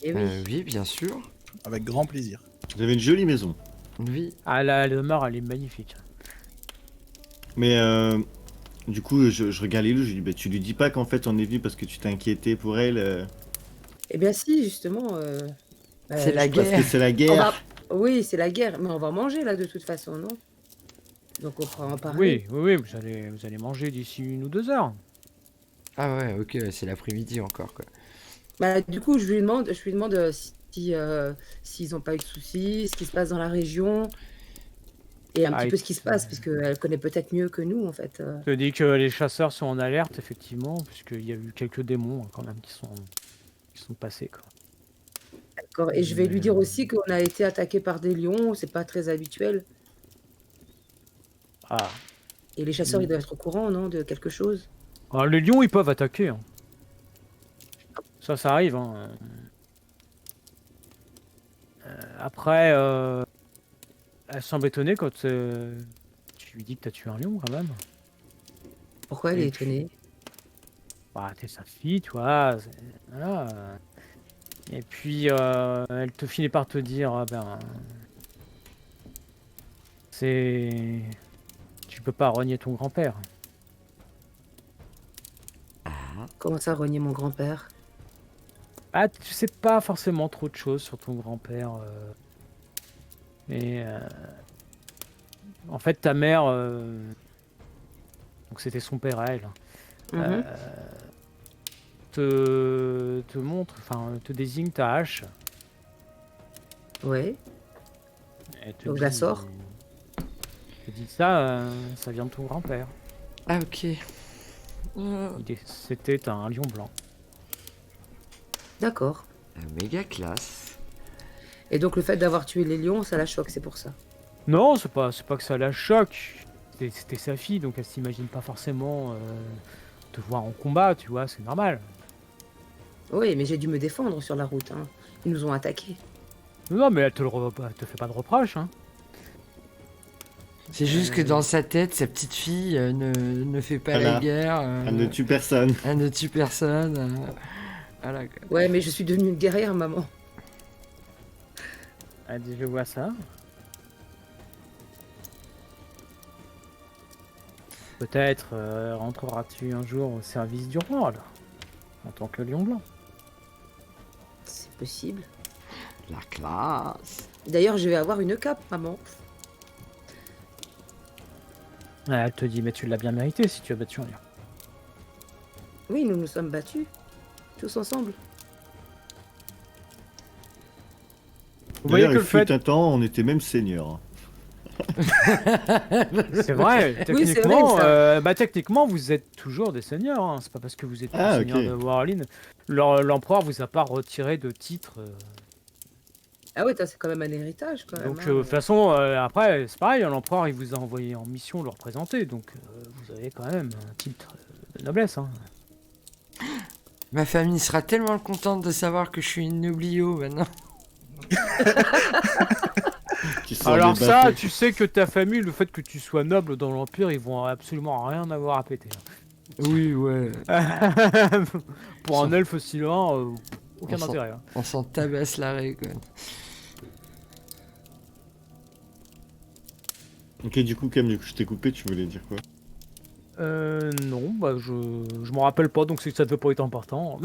Speaker 5: Et oui.
Speaker 1: Oui, bien sûr.
Speaker 2: Avec grand plaisir.
Speaker 4: Vous avez une jolie maison.
Speaker 1: Oui.
Speaker 3: Ah, la demeure, elle est magnifique.
Speaker 4: Mais du coup, je regarde Lilou, je lui dis, bah, tu lui dis pas qu'en fait on est venu parce que tu t'es inquiété pour elle.
Speaker 5: Eh bien si, justement.
Speaker 1: C'est la
Speaker 5: je-
Speaker 1: guerre.
Speaker 4: Parce que c'est la
Speaker 5: on
Speaker 4: guerre.
Speaker 5: va- Oui, c'est la guerre, mais on va manger là de toute façon, non? Donc on pourra en parler.
Speaker 3: Oui, vous allez manger d'ici 1 ou 2 heures.
Speaker 1: Ah ouais, ok, c'est l'après-midi encore, quoi.
Speaker 5: Bah, du coup, je lui demande s'ils n'ont pas eu de soucis, ce qui se passe dans la région, et un
Speaker 3: Ah,
Speaker 5: petit
Speaker 3: et
Speaker 5: peu ce qui se passe, puisqu'elle connaît peut-être mieux que nous, en fait.
Speaker 3: Je te dis que les chasseurs sont en alerte, effectivement, puisqu'il y a eu quelques démons quand même qui sont passés, quoi.
Speaker 5: D'accord. Et je vais lui dire aussi qu'on a été attaqué par des lions, c'est pas très habituel.
Speaker 3: Ah.
Speaker 5: Et les chasseurs, ils doivent être au courant, non, de quelque chose.
Speaker 3: Alors, les lions, ils peuvent attaquer. Hein. Ça arrive. Hein. Après, elle semble étonnée quand tu lui dis que t'as tué un lion, quand même.
Speaker 5: Pourquoi elle est
Speaker 3: Et puis-
Speaker 5: étonnée?
Speaker 3: Bah, t'es sa fille, tu vois. Voilà. Et puis, elle te finit par te dire, ah ben, tu peux pas renier ton grand-père.
Speaker 5: Comment ça, renier mon grand-père?
Speaker 3: Ah, tu sais pas forcément trop de choses sur ton grand-père. Mais en fait, ta mère, donc c'était son père à elle,
Speaker 5: Mhm.
Speaker 3: te montre, enfin, te désigne ta hache.
Speaker 5: Ouais.
Speaker 3: Et te
Speaker 5: Donc je la sors.
Speaker 3: te dit ça, ça vient de ton grand-père.
Speaker 1: Ah ok.
Speaker 3: C'était un lion blanc.
Speaker 5: D'accord.
Speaker 1: Méga classe.
Speaker 5: Et donc le fait d'avoir tué les lions, ça la choque, c'est pour ça.
Speaker 3: Non, c'est pas que ça la choque. C'était sa fille, donc elle s'imagine pas forcément te voir en combat, tu vois, c'est normal.
Speaker 5: Oui, mais j'ai dû me défendre sur la route, hein. Ils nous ont attaqués.
Speaker 3: Non, mais elle te fait pas de reproche, hein.
Speaker 1: C'est juste que dans sa tête, sa petite fille ne fait pas
Speaker 4: Voilà.
Speaker 1: la guerre.
Speaker 4: Elle ne tue personne.
Speaker 1: Elle ne tue personne. Voilà. Quoi.
Speaker 5: Ouais, mais je suis devenue une guerrière, maman.
Speaker 3: Elle dit, je vois ça. Peut-être rentreras-tu un jour au service du roi, là, en tant que lion blanc.
Speaker 5: C'est possible.
Speaker 1: La classe.
Speaker 5: D'ailleurs, je vais avoir une cape, maman.
Speaker 3: Elle te dit, mais tu l'as bien mérité si tu as battu un lion.
Speaker 5: Oui, nous nous sommes battus. Tous ensemble.
Speaker 3: Vous voyez
Speaker 4: D'ailleurs,
Speaker 3: que
Speaker 4: il
Speaker 3: le
Speaker 4: fut
Speaker 3: fait...
Speaker 4: un temps, on était même seniors.
Speaker 3: C'est vrai,
Speaker 5: Oui, c'est
Speaker 3: techniquement,
Speaker 5: vrai, ça.
Speaker 3: techniquement, vous êtes toujours des seigneurs. Hein. C'est pas parce que vous êtes
Speaker 4: Ah,
Speaker 3: seigneur
Speaker 4: ok.
Speaker 3: de Warlin. L'empereur vous a pas retiré de titre.
Speaker 5: Ah ouais, c'est quand même un héritage, quand même.
Speaker 3: Donc,
Speaker 5: hein.
Speaker 3: de toute façon, après, c'est pareil. L'empereur, il vous a envoyé en mission le représenter. Donc, vous avez quand même un titre de noblesse. Hein.
Speaker 1: Ma famille sera tellement contente de savoir que je suis une noblio maintenant.
Speaker 4: Qui sort
Speaker 3: Alors
Speaker 4: des
Speaker 3: ça,
Speaker 4: bateaux.
Speaker 3: tu sais que ta famille, le fait que tu sois noble dans l'Empire, ils vont absolument rien avoir à péter.
Speaker 1: Oui, ouais.
Speaker 3: Pour un elfe aussi lent, aucun
Speaker 1: On s'en-
Speaker 3: intérêt. Hein.
Speaker 1: On s'en tabasse l'arrêt, quoi.
Speaker 4: Ok, du coup, Cam, je t'ai coupé, tu voulais dire quoi?
Speaker 3: Non, bah je m'en rappelle pas, donc c'est que ça devait pas être important.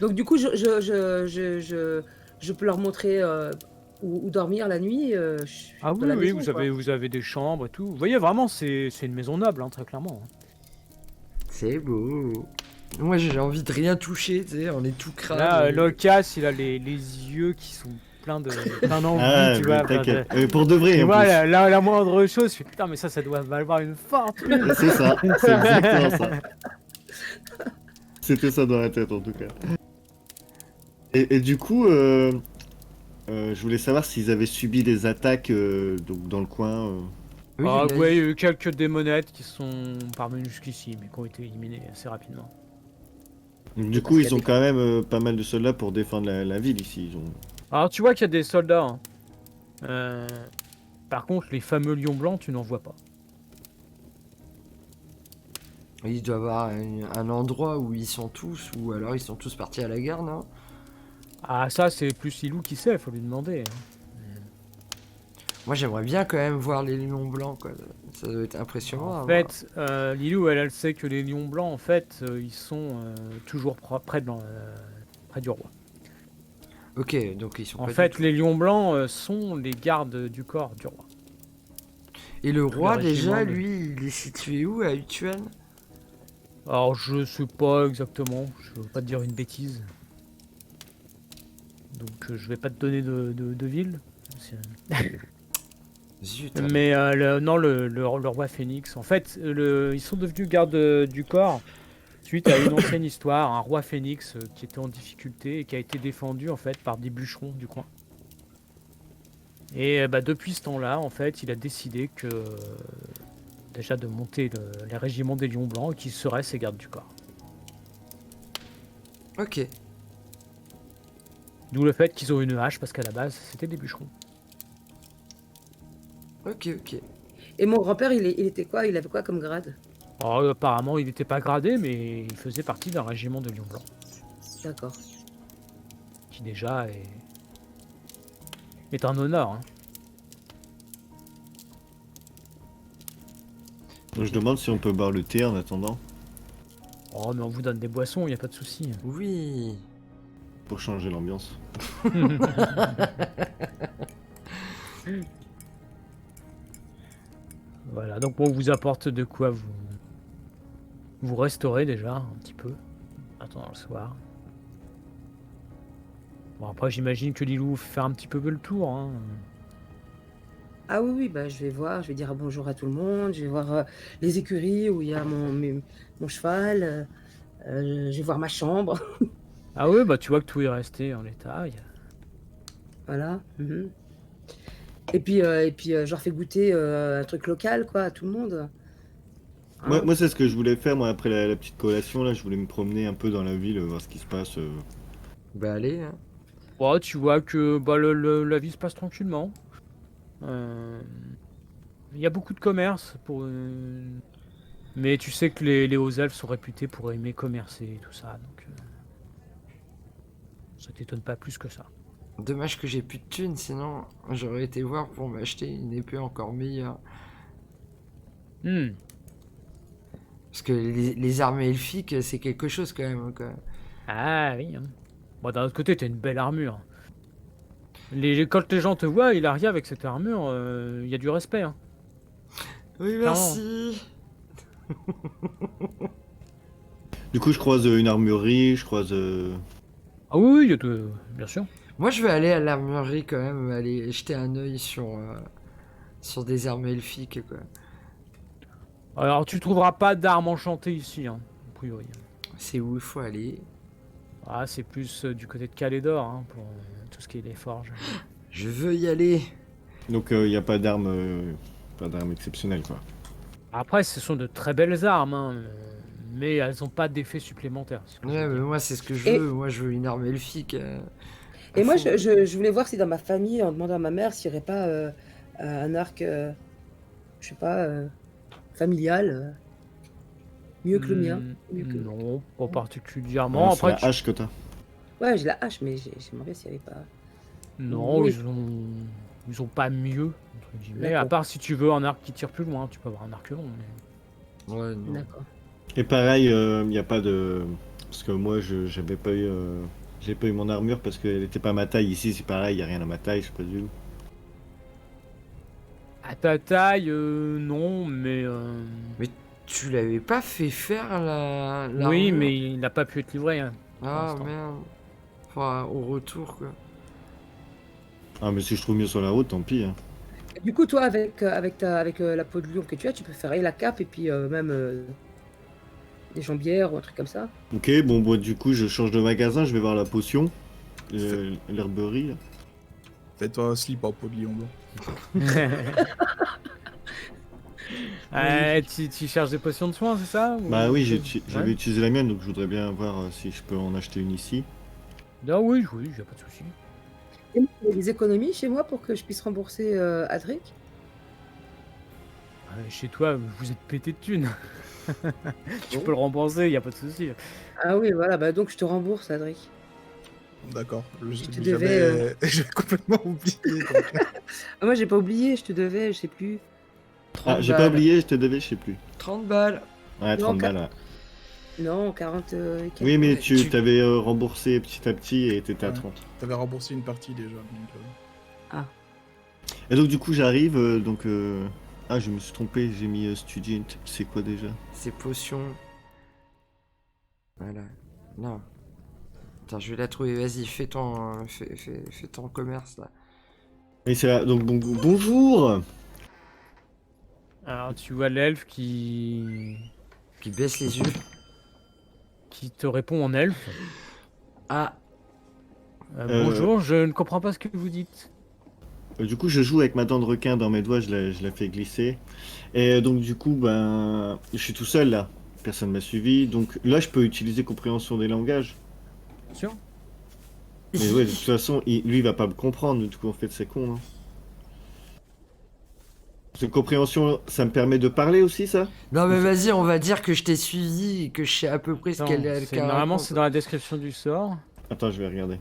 Speaker 5: Donc du coup, je peux leur montrer où dormir la nuit
Speaker 3: Ah
Speaker 5: dans
Speaker 3: oui,
Speaker 5: la
Speaker 3: oui,
Speaker 5: maison, quoi.
Speaker 3: vous avez des chambres et tout. Vous voyez, vraiment, c'est une maison noble, hein, très clairement.
Speaker 1: C'est beau. Moi, j'ai envie de rien toucher, tu sais, on est tout crade.
Speaker 3: Là, Locas, il a les yeux qui sont plein d'envie,
Speaker 4: Ah,
Speaker 3: tu
Speaker 4: mais
Speaker 3: vois.
Speaker 4: t'inquiète. Pour de vrai,
Speaker 3: Tu
Speaker 4: en
Speaker 3: vois,
Speaker 4: plus.
Speaker 3: la moindre chose, je fais putain, mais ça doit valoir une fortune.
Speaker 4: C'est ça, c'est exactement ça. C'était ça dans la tête, en tout cas. Et du coup, je voulais savoir s'ils avaient subi des attaques donc dans le coin.
Speaker 1: Oui,
Speaker 3: Ah
Speaker 1: il a
Speaker 3: ouais, il y
Speaker 1: dit.
Speaker 3: a eu quelques démonettes qui sont parvenues jusqu'ici, mais qui ont été éliminées assez rapidement.
Speaker 4: Donc,
Speaker 5: Oui,
Speaker 4: du
Speaker 5: parce
Speaker 4: coup,
Speaker 5: qu'il y a
Speaker 4: ils ont
Speaker 5: des-
Speaker 4: quand même pas mal de soldats pour défendre la ville ici. Ils ont...
Speaker 3: Alors tu vois qu'il y a des soldats, hein. Par contre, les fameux lions blancs, tu n'en vois pas.
Speaker 1: Il doit y avoir un endroit où ils sont tous, ou alors ils sont tous partis à la guerre, non?
Speaker 3: Ah ça, c'est plus Ilou qui sait, faut lui demander, hein.
Speaker 1: Moi, j'aimerais bien quand même voir les lions blancs, quoi. Ça doit être impressionnant à
Speaker 3: En
Speaker 1: voir.
Speaker 3: fait, Lilou, elle sait que les lions blancs, en fait, ils sont toujours près du roi.
Speaker 1: Ok, donc ils sont
Speaker 3: En
Speaker 1: pas
Speaker 3: fait,
Speaker 1: du tout.
Speaker 3: les lions blancs sont les gardes du corps du roi.
Speaker 1: Et le roi, déjà,
Speaker 3: régiment de-
Speaker 1: lui, il est situé où, à Utuan?
Speaker 3: Alors, je sais pas exactement, je veux pas te dire une bêtise. Donc, je vais pas te donner de ville.
Speaker 1: Zut.
Speaker 3: Mais non, le roi Phénix, en fait, ils sont devenus gardes du corps suite à une ancienne histoire, un roi Phénix qui était en difficulté et qui a été défendu en fait par des bûcherons du coin. Et bah, depuis ce temps-là, en fait, il a décidé que déjà de monter les régiments des Lions Blancs et qui seraient ses gardes du corps.
Speaker 1: Ok.
Speaker 3: D'où le fait qu'ils ont une hache parce qu'à la base, c'était des bûcherons.
Speaker 1: Ok, ok.
Speaker 5: Et mon grand-père, il était quoi? Il avait quoi comme grade?
Speaker 3: Alors, apparemment, il n'était pas gradé, mais il faisait partie d'un régiment de Lions Blancs,
Speaker 5: D'accord.
Speaker 3: qui déjà est un honneur, hein.
Speaker 4: Je demande si on peut boire le thé en attendant,
Speaker 3: Oh, mais on vous donne des boissons, il n'y a pas de souci.
Speaker 1: Oui.
Speaker 4: pour changer l'ambiance.
Speaker 3: Voilà, donc bon, on vous apporte de quoi vous restaurer déjà un petit peu, attendant le soir. Bon, après, j'imagine que Lilou fait un petit peu le tour, hein.
Speaker 5: Ah oui, oui, bah, je vais voir, je vais dire bonjour à tout le monde, je vais voir les écuries où il y a mon cheval, je vais voir ma chambre,
Speaker 3: Ah oui, bah tu vois que tout est resté en l'état.
Speaker 5: voilà. Mhm. Et puis, je leur fais goûter un truc local, quoi, à tout le monde. Hein.
Speaker 4: Moi c'est ce que je voulais faire, moi, après la petite collation, là, je voulais me promener un peu dans la ville, voir ce qui se passe.
Speaker 1: Bah allez. Hein.
Speaker 3: Bon, tu vois que bah, la vie se passe tranquillement. Il y a beaucoup de commerce, mais tu sais que les hauts elfes sont réputés pour aimer commercer et tout ça, donc ça t'étonne pas plus que ça.
Speaker 1: Dommage que j'ai plus de thunes, sinon j'aurais été voir pour m'acheter une épée encore meilleure.
Speaker 3: Hmm.
Speaker 1: Parce que les armes elfiques, c'est quelque chose quand même. Quoi.
Speaker 3: Ah oui, hein. Bon, d'un autre côté, t'as une belle armure. Quand les gens te voient, il arrive avec cette armure, il y a du respect, hein.
Speaker 1: Oui, merci.
Speaker 4: Du coup, je croise une armurerie, je croise...
Speaker 3: Ah oui, il y a tout, bien sûr.
Speaker 1: Moi, je vais aller à l'armurerie quand même, aller jeter un œil sur des armes elfiques. Quoi.
Speaker 3: Alors, tu trouveras pas d'armes enchantées ici, hein, a priori.
Speaker 1: C'est où il faut aller.
Speaker 3: Ah, c'est plus du côté de Calédor, hein, pour tout ce qui est les forges.
Speaker 1: Je veux y aller.
Speaker 4: Donc, il n'y a pas d'armes exceptionnelles, quoi.
Speaker 3: Après, ce sont de très belles armes, hein, mais elles n'ont pas d'effet supplémentaire. C'est ce que je
Speaker 1: Ouais,
Speaker 3: veux
Speaker 1: mais
Speaker 3: dire.
Speaker 1: moi, c'est ce que je
Speaker 5: Et-
Speaker 1: veux. Moi, je veux une arme elfique.
Speaker 5: Et moi,
Speaker 1: fond.
Speaker 5: je voulais voir si dans ma famille, en demandant à ma mère s'il n'y aurait pas un arc, je sais pas, familial, mieux que le mien. Mieux que...
Speaker 3: Non, pas particulièrement.
Speaker 4: Ah, c'est
Speaker 3: Après,
Speaker 4: la hache que t'as.
Speaker 5: Ouais, j'ai la hache, mais j'aimerais bien s'il n'y avait pas.
Speaker 3: non,
Speaker 5: Oui.
Speaker 3: ils ont... ils ont pas mieux, entre guillemets. À
Speaker 5: D'accord.
Speaker 3: part si tu veux un arc qui tire plus loin, tu peux avoir un arc long. Mais...
Speaker 1: Ouais, non.
Speaker 5: D'accord.
Speaker 4: Et pareil, il n'y a pas de. Parce que moi, j'avais pas eu. J'ai pas eu mon armure parce qu'elle était pas à ma taille. Ici, c'est pareil, il n'y a rien à ma taille, je sais pas du tout.
Speaker 3: À ta taille, non, mais.
Speaker 1: Tu l'avais pas fait faire la.
Speaker 3: Oui,
Speaker 1: l'armure
Speaker 3: mais il n'a pas pu être livré. Hein, pour
Speaker 1: Ah
Speaker 3: l'instant.
Speaker 1: merde. Enfin, au retour quoi.
Speaker 4: Ah, mais si je trouve mieux sur la route, tant pis. Hein.
Speaker 5: Et du coup, toi, avec la peau de lion que tu as, tu peux faire et la cape et puis même des jambières ou un truc comme ça.
Speaker 4: Ok, bon, bah, du coup, je change de magasin, je vais voir la potion. L'herberie. Là.
Speaker 2: Fais-toi un slip en peau de lion blanc.
Speaker 3: Tu cherches des potions de soins, c'est ça
Speaker 4: Bah
Speaker 3: ou-
Speaker 4: oui,
Speaker 3: Ouais.
Speaker 4: j'avais utilisé la mienne, donc je voudrais bien voir si je peux en acheter une ici.
Speaker 3: Ah oui, oui, y a pas de souci.
Speaker 5: Et moi, il y a des économies chez moi pour que je puisse rembourser Adric.
Speaker 3: Chez toi, vous êtes pété de thunes. Tu peux le rembourser, y a pas de souci.
Speaker 5: Ah oui, voilà, bah donc je te rembourse, Adric.
Speaker 2: D'accord.
Speaker 5: te devais,
Speaker 2: J'avais complètement oublié. donc.
Speaker 5: Ah, moi, j'ai pas oublié, je te devais, je sais plus.
Speaker 1: 30
Speaker 4: Ah, j'ai
Speaker 1: balles.
Speaker 4: pas oublié, je te devais, je sais plus.
Speaker 1: 30 balles.
Speaker 4: Ouais, 30
Speaker 5: Non,
Speaker 4: balles, ouais.
Speaker 5: Non, 40 et quelques.
Speaker 4: Oui, mais
Speaker 1: Ouais,
Speaker 4: tu
Speaker 1: tu-
Speaker 4: t'avais remboursé petit à petit et t'étais à
Speaker 2: Ouais.
Speaker 4: 30.
Speaker 2: T'avais remboursé une partie déjà.
Speaker 4: Et donc, du coup, j'arrive, Ah, je me suis trompé, j'ai mis student. C'est quoi déjà?
Speaker 1: C'est potion. Voilà. Non. Attends, je vais la trouver. Vas-y, fais ton commerce là.
Speaker 4: Et c'est là, donc bonjour!
Speaker 3: Alors tu vois l'elfe qui
Speaker 1: Baisse les yeux.
Speaker 3: te répond en elfe.
Speaker 1: Ah,
Speaker 3: Bonjour, je ne comprends pas ce que vous dites.
Speaker 4: Du coup, je joue avec ma dent de requin dans mes doigts, je la fais glisser. Et donc, du coup, ben, je suis tout seul là. Personne m'a suivi. Donc là, je peux utiliser compréhension des langages.
Speaker 3: Bien sûr.
Speaker 4: Mais ouais, de toute façon, lui, il va pas me comprendre. Du coup, en fait, c'est con. Hein. Cette compréhension, ça me permet de parler aussi, ça?
Speaker 1: non mais vas-y, on va dire que je t'ai suivi et que je sais à peu près ce
Speaker 3: Non,
Speaker 1: qu'elle
Speaker 3: normalement,
Speaker 1: raconte.
Speaker 3: c'est dans la description du sort.
Speaker 4: Attends, je vais regarder.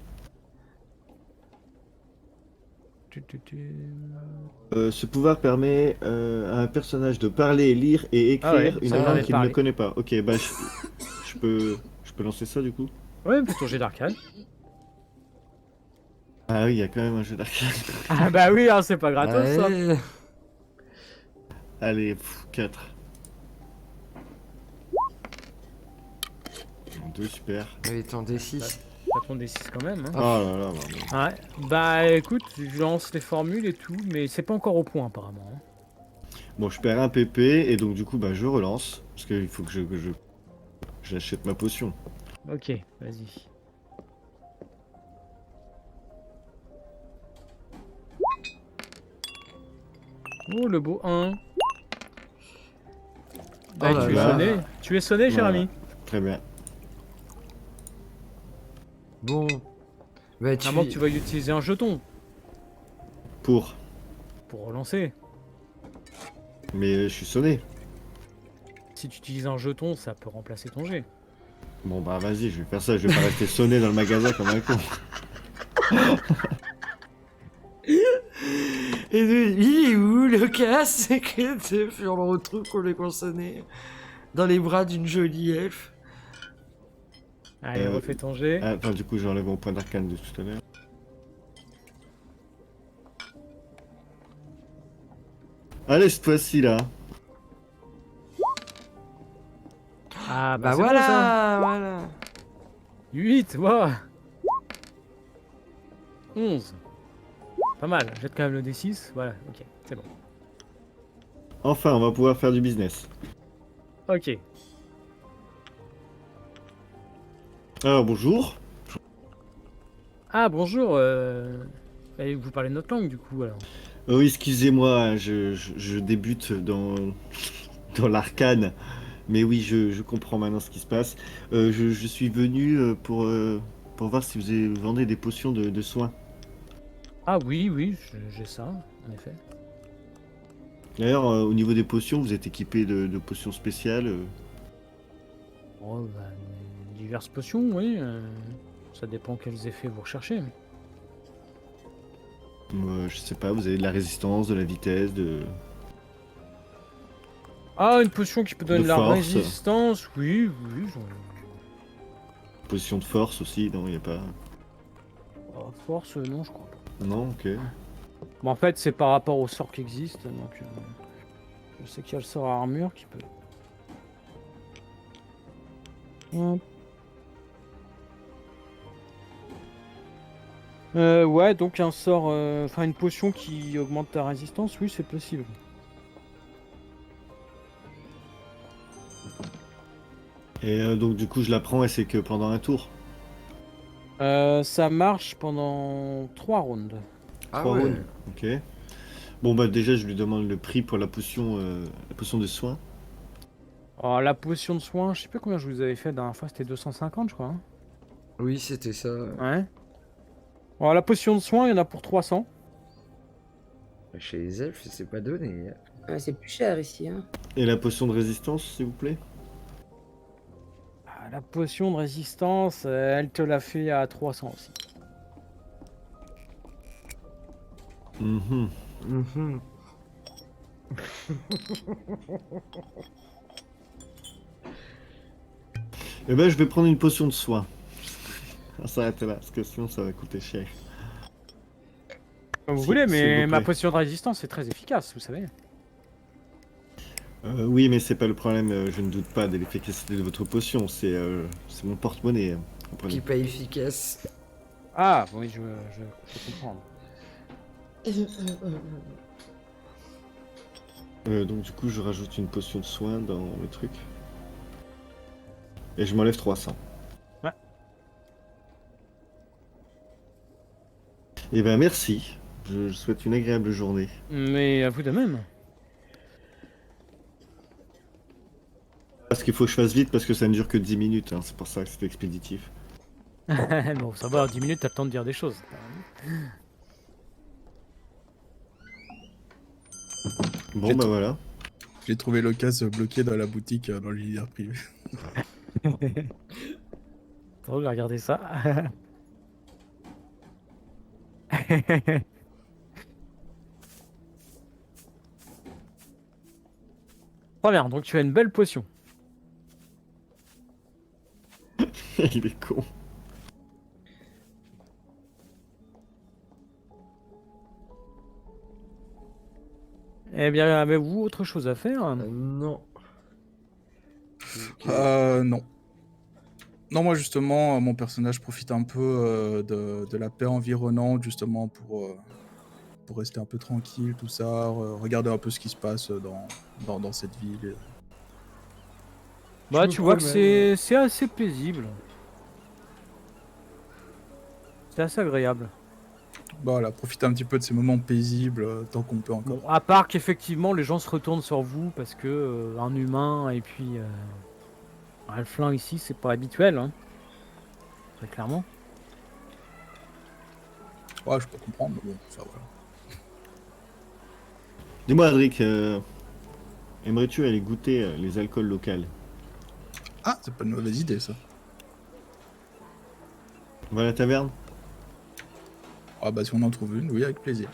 Speaker 4: Ce pouvoir permet à un personnage de parler, lire et écrire
Speaker 3: Ah ouais,
Speaker 4: une
Speaker 3: ça me permet
Speaker 4: langue
Speaker 3: de
Speaker 4: qu'il ne
Speaker 3: parler.
Speaker 4: connaît pas. Ok, bah, je peux lancer ça, du coup?
Speaker 3: Ouais, plutôt jet d'arcade.
Speaker 4: Ah oui, il y a quand même un jeu d'arcade.
Speaker 3: Ah bah oui, hein, c'est pas gratos ça.
Speaker 1: Ouais.
Speaker 4: Allez, 4. 2, super.
Speaker 1: Oui, ton D6.
Speaker 3: Ça tombe des 6 quand même. Hein.
Speaker 4: Oh là là, pardon.
Speaker 3: Ouais. Bah écoute, je lance les formules et tout, mais c'est pas encore au point apparemment. Hein.
Speaker 4: Bon, je perds un PP et donc du coup, bah, je relance. Parce qu'il faut que j'achète ma potion.
Speaker 3: Ok, vas-y. Oh, le beau 1. Bah,
Speaker 1: là
Speaker 3: tu es
Speaker 4: là.
Speaker 3: sonné. Tu es sonné, cher
Speaker 4: Voilà.
Speaker 3: ami.
Speaker 4: Très bien.
Speaker 1: Bon. Bah
Speaker 3: À moins que tu vas utiliser un jeton
Speaker 4: Pour.
Speaker 3: pour relancer.
Speaker 4: Mais je suis sonné.
Speaker 3: Si tu utilises un jeton, ça peut remplacer ton jet.
Speaker 4: Bon, bah, vas-y, je vais faire ça. Je vais pas rester sonné dans le magasin comme un con.
Speaker 1: Et il est où le casse que tu on le retrouve qu'on est concerné dans les bras d'une jolie elfe.
Speaker 3: Allez, refais ton jet.
Speaker 4: Ah, enfin, du coup, j'enlève mon point d'arcane de tout à l'heure. Allez, cette fois-ci, là.
Speaker 3: Ah,
Speaker 1: Bah
Speaker 3: c'est bon, ça.
Speaker 1: voilà.
Speaker 3: 8, wow. 11. Pas mal, jette quand même le D6. Voilà, ok, c'est bon.
Speaker 4: Enfin, on va pouvoir faire du business.
Speaker 3: Ok.
Speaker 4: Alors, bonjour.
Speaker 3: Ah, bonjour. Vous parlez notre langue, du coup, alors.
Speaker 4: Oui, excusez-moi, je débute dans l'arcane. Mais oui, je comprends maintenant ce qui se passe. Je suis venu pour voir si vous vendez des potions de soins.
Speaker 3: Ah oui, oui, j'ai ça, en effet.
Speaker 4: D'ailleurs, au niveau des potions, vous êtes équipé de potions spéciales.
Speaker 3: Oh, bah, diverses potions, oui. Ça dépend quels effets vous recherchez.
Speaker 4: Je sais pas, vous avez de la résistance, de la vitesse, de...
Speaker 3: Ah, une potion qui peut donner
Speaker 4: De
Speaker 3: de la
Speaker 4: force.
Speaker 3: résistance. Oui, oui.
Speaker 4: Position de force aussi, non, y a pas...
Speaker 3: Force, non, je crois pas.
Speaker 4: Non, ok.
Speaker 3: Bon, en fait, c'est par rapport au sort qui existe. Donc, je sais qu'il y a le sort à armure qui peut. Hop. Ouais, donc un sort, enfin une potion qui augmente ta résistance, oui, c'est possible.
Speaker 4: Et donc du coup je la prends et c'est que pendant un tour.
Speaker 3: Ça marche pendant 3 rounds.
Speaker 1: Ah
Speaker 4: 3
Speaker 1: ouais.
Speaker 4: rounds. Ok. Bon bah déjà je lui demande le prix pour la potion de soin.
Speaker 3: Alors, la potion de soin, je sais plus combien je vous avais fait la dernière fois, c'était 250, je crois. Hein.
Speaker 1: Oui, c'était ça.
Speaker 3: Ouais. Alors, la potion de soin, il y en a pour 300.
Speaker 1: Chez les elfes, c'est pas donné.
Speaker 5: Ah, c'est plus cher ici. Hein.
Speaker 4: Et la potion de résistance s'il vous plaît.
Speaker 3: Ah, la potion de résistance, elle te l'a fait à 300 aussi.
Speaker 4: Mhm.
Speaker 1: Mhm.
Speaker 4: Et ben je vais prendre une potion de soin. On s'arrête là parce que sinon ça va coûter cher.
Speaker 3: Comme vous
Speaker 4: Si-
Speaker 3: voulez,
Speaker 4: s'il
Speaker 3: mais
Speaker 4: vous
Speaker 3: ma
Speaker 4: plaît.
Speaker 3: potion de résistance est très efficace, vous savez.
Speaker 4: Oui mais c'est pas le problème, je ne doute pas de l'efficacité de votre potion, c'est mon porte-monnaie. Comprenez.
Speaker 1: Qui pas efficace.
Speaker 3: Ah, oui, je peux comprendre.
Speaker 4: Donc du coup je rajoute une potion de soin dans le truc. Et je m'enlève 300.
Speaker 3: Ouais.
Speaker 4: Et ben merci. Je souhaite une agréable journée.
Speaker 3: Mais à vous de même.
Speaker 4: Parce qu'il faut que je fasse vite parce que ça ne dure que 10 minutes, hein. C'est pour ça que c'est expéditif.
Speaker 3: Bon, ça va, en 10 minutes, t'as le temps de dire des choses.
Speaker 4: Bon
Speaker 2: J'ai
Speaker 4: bah
Speaker 2: tout-
Speaker 4: voilà.
Speaker 2: J'ai trouvé l'occasion bloqué dans la boutique dans l'univers privé.
Speaker 3: Drôle, regardez ça. Très bien, donc tu as une belle potion.
Speaker 4: Il est con.
Speaker 3: Eh bien, avez-vous autre chose à faire?
Speaker 1: Non.
Speaker 2: Non. Non, moi justement, mon personnage profite un peu de la paix environnante, justement, pour rester un peu tranquille, tout ça, regarder un peu ce qui se passe dans cette ville.
Speaker 3: Bah,
Speaker 1: me
Speaker 3: tu vois que
Speaker 1: promène.
Speaker 3: c'est assez paisible. C'est assez agréable.
Speaker 2: Voilà, profiter un petit peu de ces moments paisibles tant qu'on peut encore.
Speaker 3: Bon, à part qu'effectivement, les gens se retournent sur vous parce que un humain et puis un flingue ici, c'est pas habituel, hein. Très clairement.
Speaker 2: Ouais, je peux comprendre, mais bon, ça voilà.
Speaker 4: Dis-moi Adric, aimerais-tu aller goûter les alcools locaux?
Speaker 2: Ah, c'est pas une mauvaise idée ça.
Speaker 4: Va à la taverne?
Speaker 2: Ah bah si on en trouve une, oui, avec plaisir.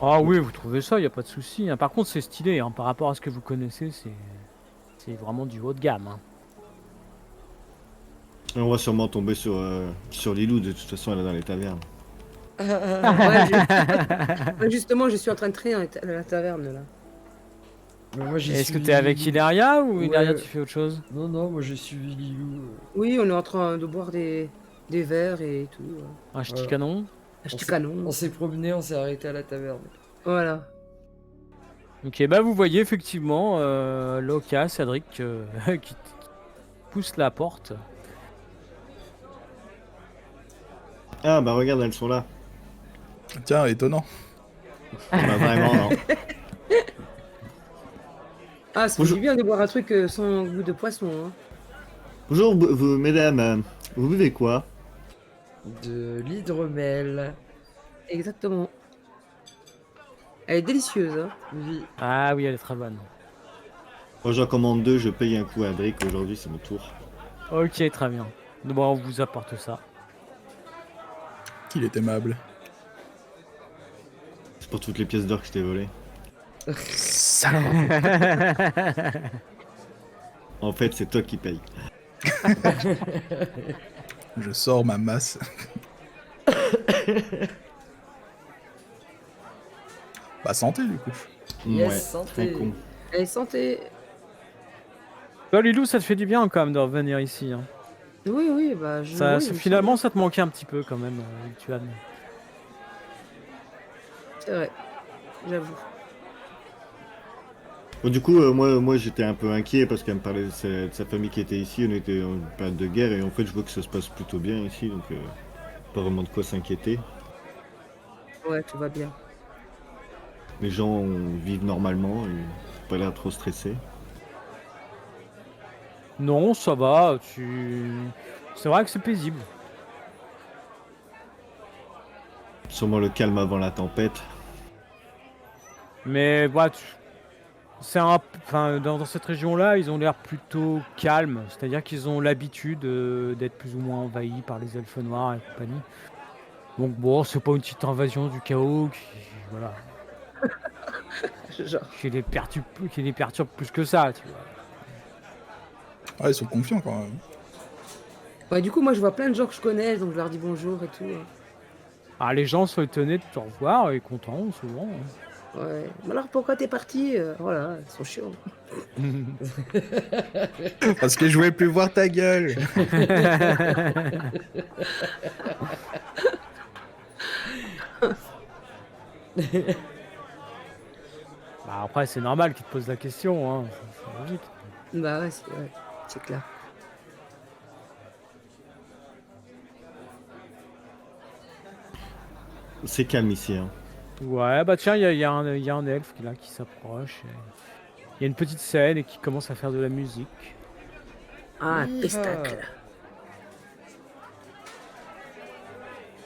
Speaker 3: Ah oui, vous trouvez ça, y a pas de souci. Hein. Par contre, c'est stylé, hein. Par rapport à ce que vous connaissez, c'est vraiment du haut de gamme. Hein.
Speaker 4: On va sûrement tomber sur Lilou, de toute façon elle est dans les tavernes.
Speaker 5: Ouais, justement, je suis en train de traîner à la taverne là.
Speaker 1: Moi, j'ai
Speaker 3: Est-ce que
Speaker 1: suivi
Speaker 3: t'es avec
Speaker 1: Lilou.
Speaker 3: Hilaria ou
Speaker 1: Ouais.
Speaker 3: Hilaria tu fais autre chose?
Speaker 1: Non, non, moi j'ai suivi Lilou.
Speaker 5: Oui, on est en train de boire des verres et tout.
Speaker 3: Un ch'ti
Speaker 1: Voilà.
Speaker 3: canon?
Speaker 5: Acheter
Speaker 1: On
Speaker 5: canon.
Speaker 1: s'est promené, on s'est arrêté à la taverne.
Speaker 5: Voilà.
Speaker 3: Ok, bah vous voyez effectivement Loka, Cédric qui pousse la porte.
Speaker 4: Ah bah regarde, elles sont là.
Speaker 2: Tiens, étonnant.
Speaker 4: Bah vraiment non.
Speaker 5: Ah, ça fait
Speaker 4: Bonjour.
Speaker 5: du bien de boire un truc sans goût de poisson. Hein.
Speaker 4: Bonjour vous mesdames, vous buvez quoi?
Speaker 1: De l'hydromel.
Speaker 5: Exactement. Elle est délicieuse. Hein.
Speaker 1: Oui.
Speaker 3: Ah oui, elle est très bonne.
Speaker 4: Moi j'en commande 2, je paye un coup à Adric, aujourd'hui c'est mon tour.
Speaker 3: Ok, très bien. Bon, on vous apporte ça.
Speaker 2: Qu'il est aimable.
Speaker 4: pour toutes les pièces d'or que je t'ai volées. En fait, c'est toi qui payes.
Speaker 2: Je sors ma masse. Bah santé du coup.
Speaker 1: Yes,
Speaker 4: Ouais,
Speaker 1: santé.
Speaker 4: très con.
Speaker 5: Allez, santé.
Speaker 3: Toi, Lilou, ça te fait du bien quand même de revenir ici. Hein.
Speaker 5: Oui, bah
Speaker 3: Ça,
Speaker 5: oui, il me
Speaker 3: finalement,
Speaker 5: semble.
Speaker 3: ça te manquait un petit peu quand même, Lituane.
Speaker 5: C'est vrai, j'avoue.
Speaker 4: Bon, du coup, moi j'étais un peu inquiet parce qu'elle me parlait de sa famille qui était ici. On était en période de guerre et en fait, je vois que ça se passe plutôt bien ici, donc pas vraiment de quoi s'inquiéter.
Speaker 5: Ouais, tout va bien.
Speaker 4: Les gens vivent normalement, et pas l'air trop stressés.
Speaker 3: Non, ça va. C'est vrai que c'est paisible.
Speaker 4: Sûrement le calme avant la tempête.
Speaker 3: Mais bah, enfin, dans cette région-là, ils ont l'air plutôt calmes. C'est-à-dire qu'ils ont l'habitude d'être plus ou moins envahis par les elfes noirs et compagnie. Donc bon, c'est pas une petite invasion du chaos voilà,
Speaker 5: Genre.
Speaker 3: qui les perturbe plus que ça, tu vois.
Speaker 2: Ouais, ils sont confiants quand même.
Speaker 5: Ouais, du coup, moi, je vois plein de gens que je connais, donc je leur dis bonjour et tout.
Speaker 3: Ah, les gens sont étonnés de te revoir et contents souvent.
Speaker 5: Ouais. Mais alors, pourquoi t'es parti? Voilà, ils sont chiants.
Speaker 2: Parce que je voulais plus voir ta gueule.
Speaker 3: Bah, après, c'est normal qu'ils te posent la question, hein. C'est logique.
Speaker 5: Bah ouais, c'est clair.
Speaker 4: C'est calme ici, hein.
Speaker 3: Ouais, bah tiens, il y a un elfe là qui s'approche. Il y a une petite scène et qui commence à faire de la musique.
Speaker 5: Ah, un
Speaker 1: Hi-ha.
Speaker 5: pestacle.